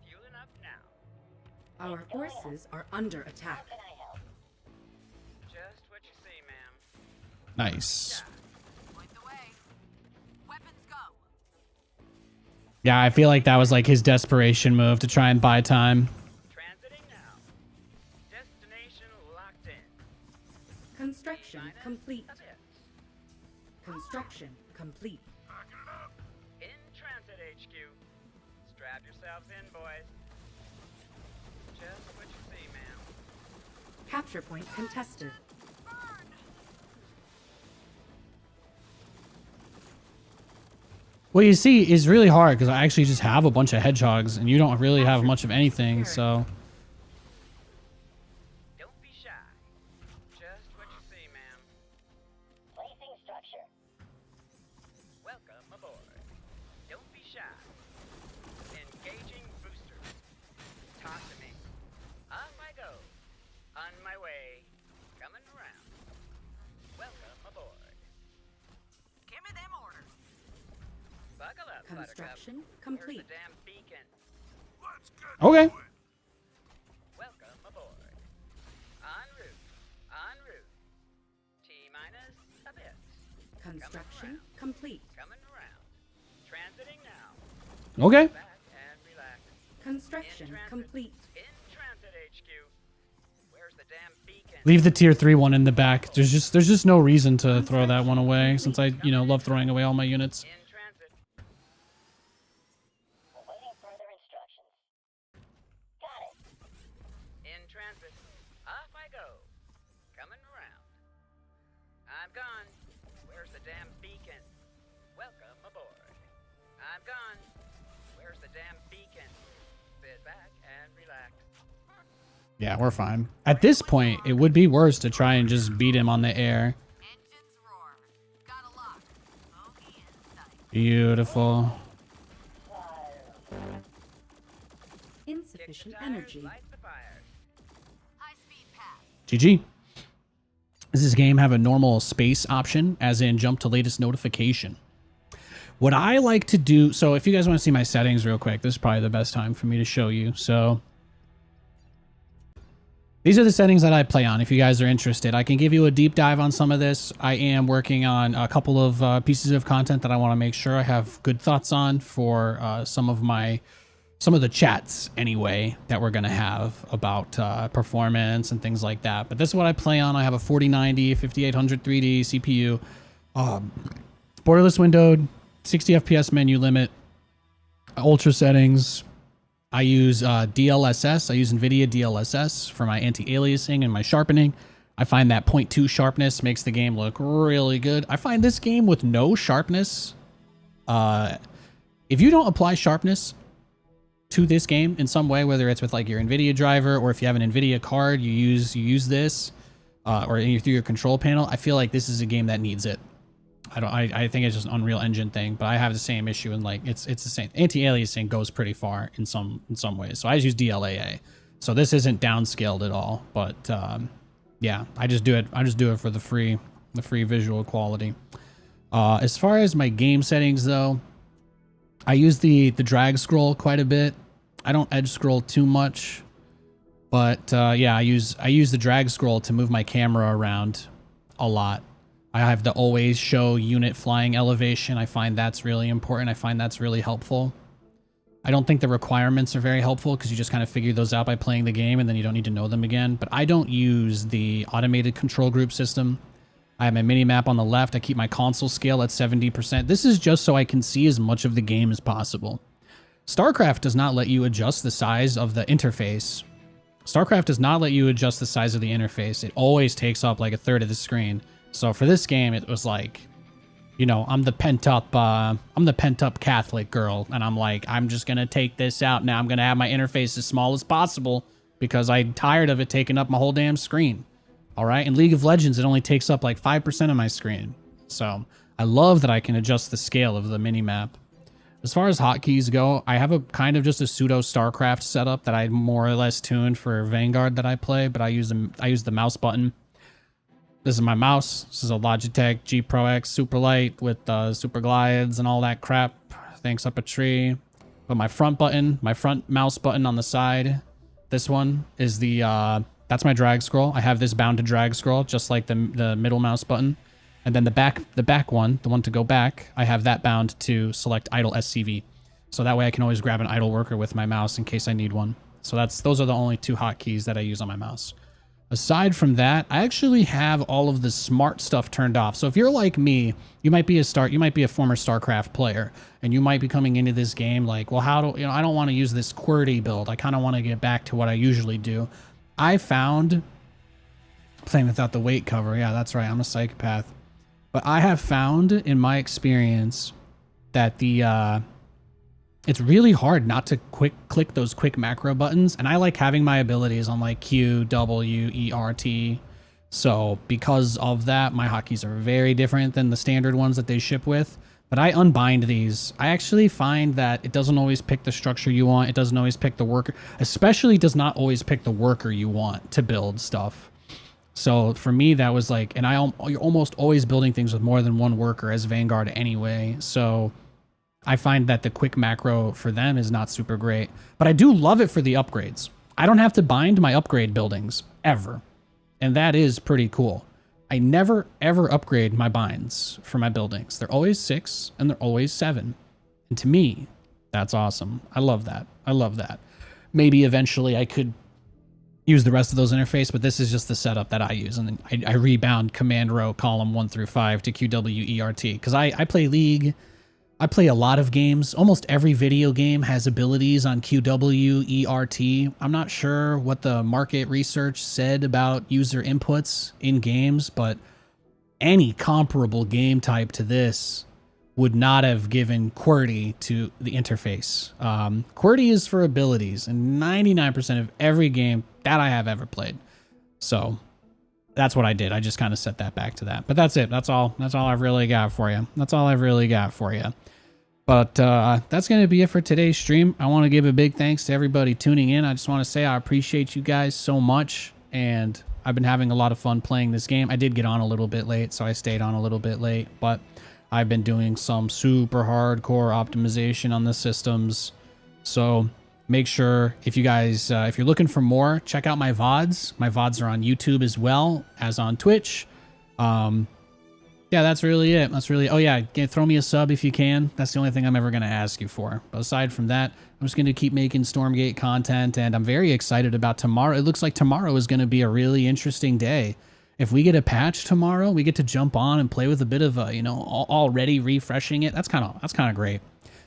Fueling up now. Our forces are under attack. Can I help? Just what you say, ma'am. Nice. Point the way. Weapons go. Yeah, I feel like that was like his desperation move to try and buy time. Transiting now. Destination locked in. Construction complete. A bit. Construction complete. In transit HQ. Strap yourselves in, boys. Just what you say, ma'am. Capture point contested. What you see is really hard because I actually just have a bunch of hedgehogs and you don't really have much of anything, so Don't be shy. Just what you say, ma'am. Placing structure. Welcome aboard. Don't be shy. Engaging boosters. Talk to me. Off I go. On my way. Coming around. Welcome aboard. Give me them orders. Buckle up, Buttercup. Construction Where's complete. the damn beacon? okay. Welcome aboard. En route. En route. T-minus a bit. Construction complete. Coming around. Transiting now. Okay. Back and relax. Construction complete. In transit HQ. Where's the damn beacon? Leave the tier 3 one in the back. There's just no reason to throw that one away since I, love throwing away all my units. In transit. Awaiting further instructions. Got it. In transit. Off I go. Coming around. I'm gone. Where's the damn beacon? Welcome aboard. I'm gone. Where's the damn beacon? Sit back and relax. Yeah, we're fine. At this point, it would be worse to try and just beat him on the air. Engines roar. Got a lock. Bogey in sight. Beautiful. Kick Insufficient the tires, energy. light the fires. High speed pass. GG. Does this game have a normal space option, as in jump to latest notification? What I like to do, so if you guys want to see my settings real quick, this is probably the best time for me to show you. So these are the settings that I play on if you guys are interested. I can give you a deep dive on some of this. I am working on a couple of pieces of content that I want to make sure I have good thoughts on for some of the chats anyway that we're going to have about performance and things like that. But this is what I play on. I have a 4090, 5800 3D CPU, borderless windowed, 60 FPS menu limit, ultra settings. I use DLSS. I use NVIDIA DLSS for my anti-aliasing and my sharpening. I find that 0.2 sharpness makes the game look really good. I find this game with no sharpness, if you don't apply sharpness to this game in some way, whether it's with like your NVIDIA driver or if you have an NVIDIA card, you use this, or through your control panel, I feel like this is a game that needs it. I think it's just an Unreal Engine thing, but I have the same issue, and like it's the same. Anti-aliasing goes pretty far in some ways. So I just use DLAA. So this isn't downscaled at all, but yeah, I just do it for the free visual quality. As far as my game settings though, I use the drag scroll quite a bit. I don't edge scroll too much, but yeah, I use the drag scroll to move my camera around a lot. I have the always show unit flying elevation. I find that's really important. I find that's really helpful. I don't think the requirements are very helpful because you just kind of figure those out by playing the game and then you don't need to know them again. But I don't use the automated control group system. I have my mini map on the left. I keep my console scale at 70%. This is just so I can see as much of the game as possible. StarCraft does not let you adjust the size of the interface. StarCraft does not let you adjust the size of the interface. It always takes up like a third of the screen. So for this game, it was like, you know, I'm the pent up Catholic girl, and I'm like, I'm just gonna take this out now. I'm gonna have my interface as small as possible because I'm tired of it taking up my whole damn screen. All right, in League of Legends, it only takes up like 5% of my screen. So I love that I can adjust the scale of the mini map. As far as hotkeys go, I have a kind of just a pseudo StarCraft setup that I more or less tuned for Vanguard that I play, but I use the mouse button. This is my mouse. This is a Logitech G Pro X Superlight with super glides and all that crap. Thanks up a tree. But my front mouse button on the side, this one is the that's my drag scroll. I have this bound to drag scroll just like the middle mouse button. And then the back one, the one to go back, I have that bound to select idle SCV. So that way I can always grab an idle worker with my mouse in case I need one. So those are the only two hotkeys that I use on my mouse. Aside from that, I actually have all of the smart stuff turned off. So if you're like me, you might be a former StarCraft player, and you might be coming into this game like, well, I don't want to use this QWERTY build. I kind of want to get back to what I usually do. I found, playing without the weight cover. Yeah, that's right. I'm a psychopath. But I have found in my experience that it's really hard not to click those quick macro buttons, and I like having my abilities on like Q, W, E, R, T. So because of that, my hotkeys are very different than the standard ones that they ship with. But I unbind these. I actually find that it doesn't always pick the structure you want. It doesn't always pick the worker, especially does not always pick the worker you want to build stuff. So for me, that was like, and you're almost always building things with more than one worker as Vanguard anyway. So I find that the quick macro for them is not super great, but I do love it for the upgrades. I don't have to bind my upgrade buildings ever, and that is pretty cool. I never ever upgrade my binds for my buildings. They're always 6 and they're always 7. And to me, that's awesome. I love that. I love that. Maybe eventually I could use the rest of those interface, but this is just the setup that I use. And then I rebound command row column 1 through 5 to QWERT because I play League. I play a lot of games. Almost every video game has abilities on QWERT. I'm not sure what the market research said about user inputs in games, but any comparable game type to this would not have given QWERTY to the interface. QWERTY is for abilities in 99% of every game that I have ever played. So that's what I did. I just kind of set that back to that. But that's it. That's all I've really got for you. That's all I've really got for you. But that's going to be it for today's stream. I want to give a big thanks to everybody tuning in. I just want to say I appreciate you guys so much. And I've been having a lot of fun playing this game. I did get on a little bit late, so I stayed on a little bit late. But I've been doing some super hardcore optimization on the systems. So make sure if you guys, if you're looking for more, check out my VODs. My VODs are on YouTube as well as on Twitch. Yeah, that's really it. That's really, oh yeah, throw me a sub if you can. That's the only thing I'm ever going to ask you for. But aside from that, I'm just going to keep making Stormgate content, and I'm very excited about tomorrow. It looks like tomorrow is going to be a really interesting day. if we get a patch tomorrow, we get to jump on and play with a bit of already refreshing it. That's kind of great.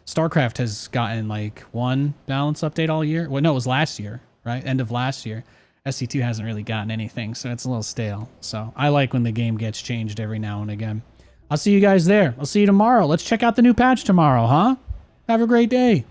StarCraft has gotten like one balance update all year. Well, no, it was last year, right? End of last year. SC2 hasn't really gotten anything, so it's a little stale. So I like when the game gets changed every now and again. I'll see you guys there. I'll see you tomorrow. Let's check out the new patch tomorrow, huh? Have a great day.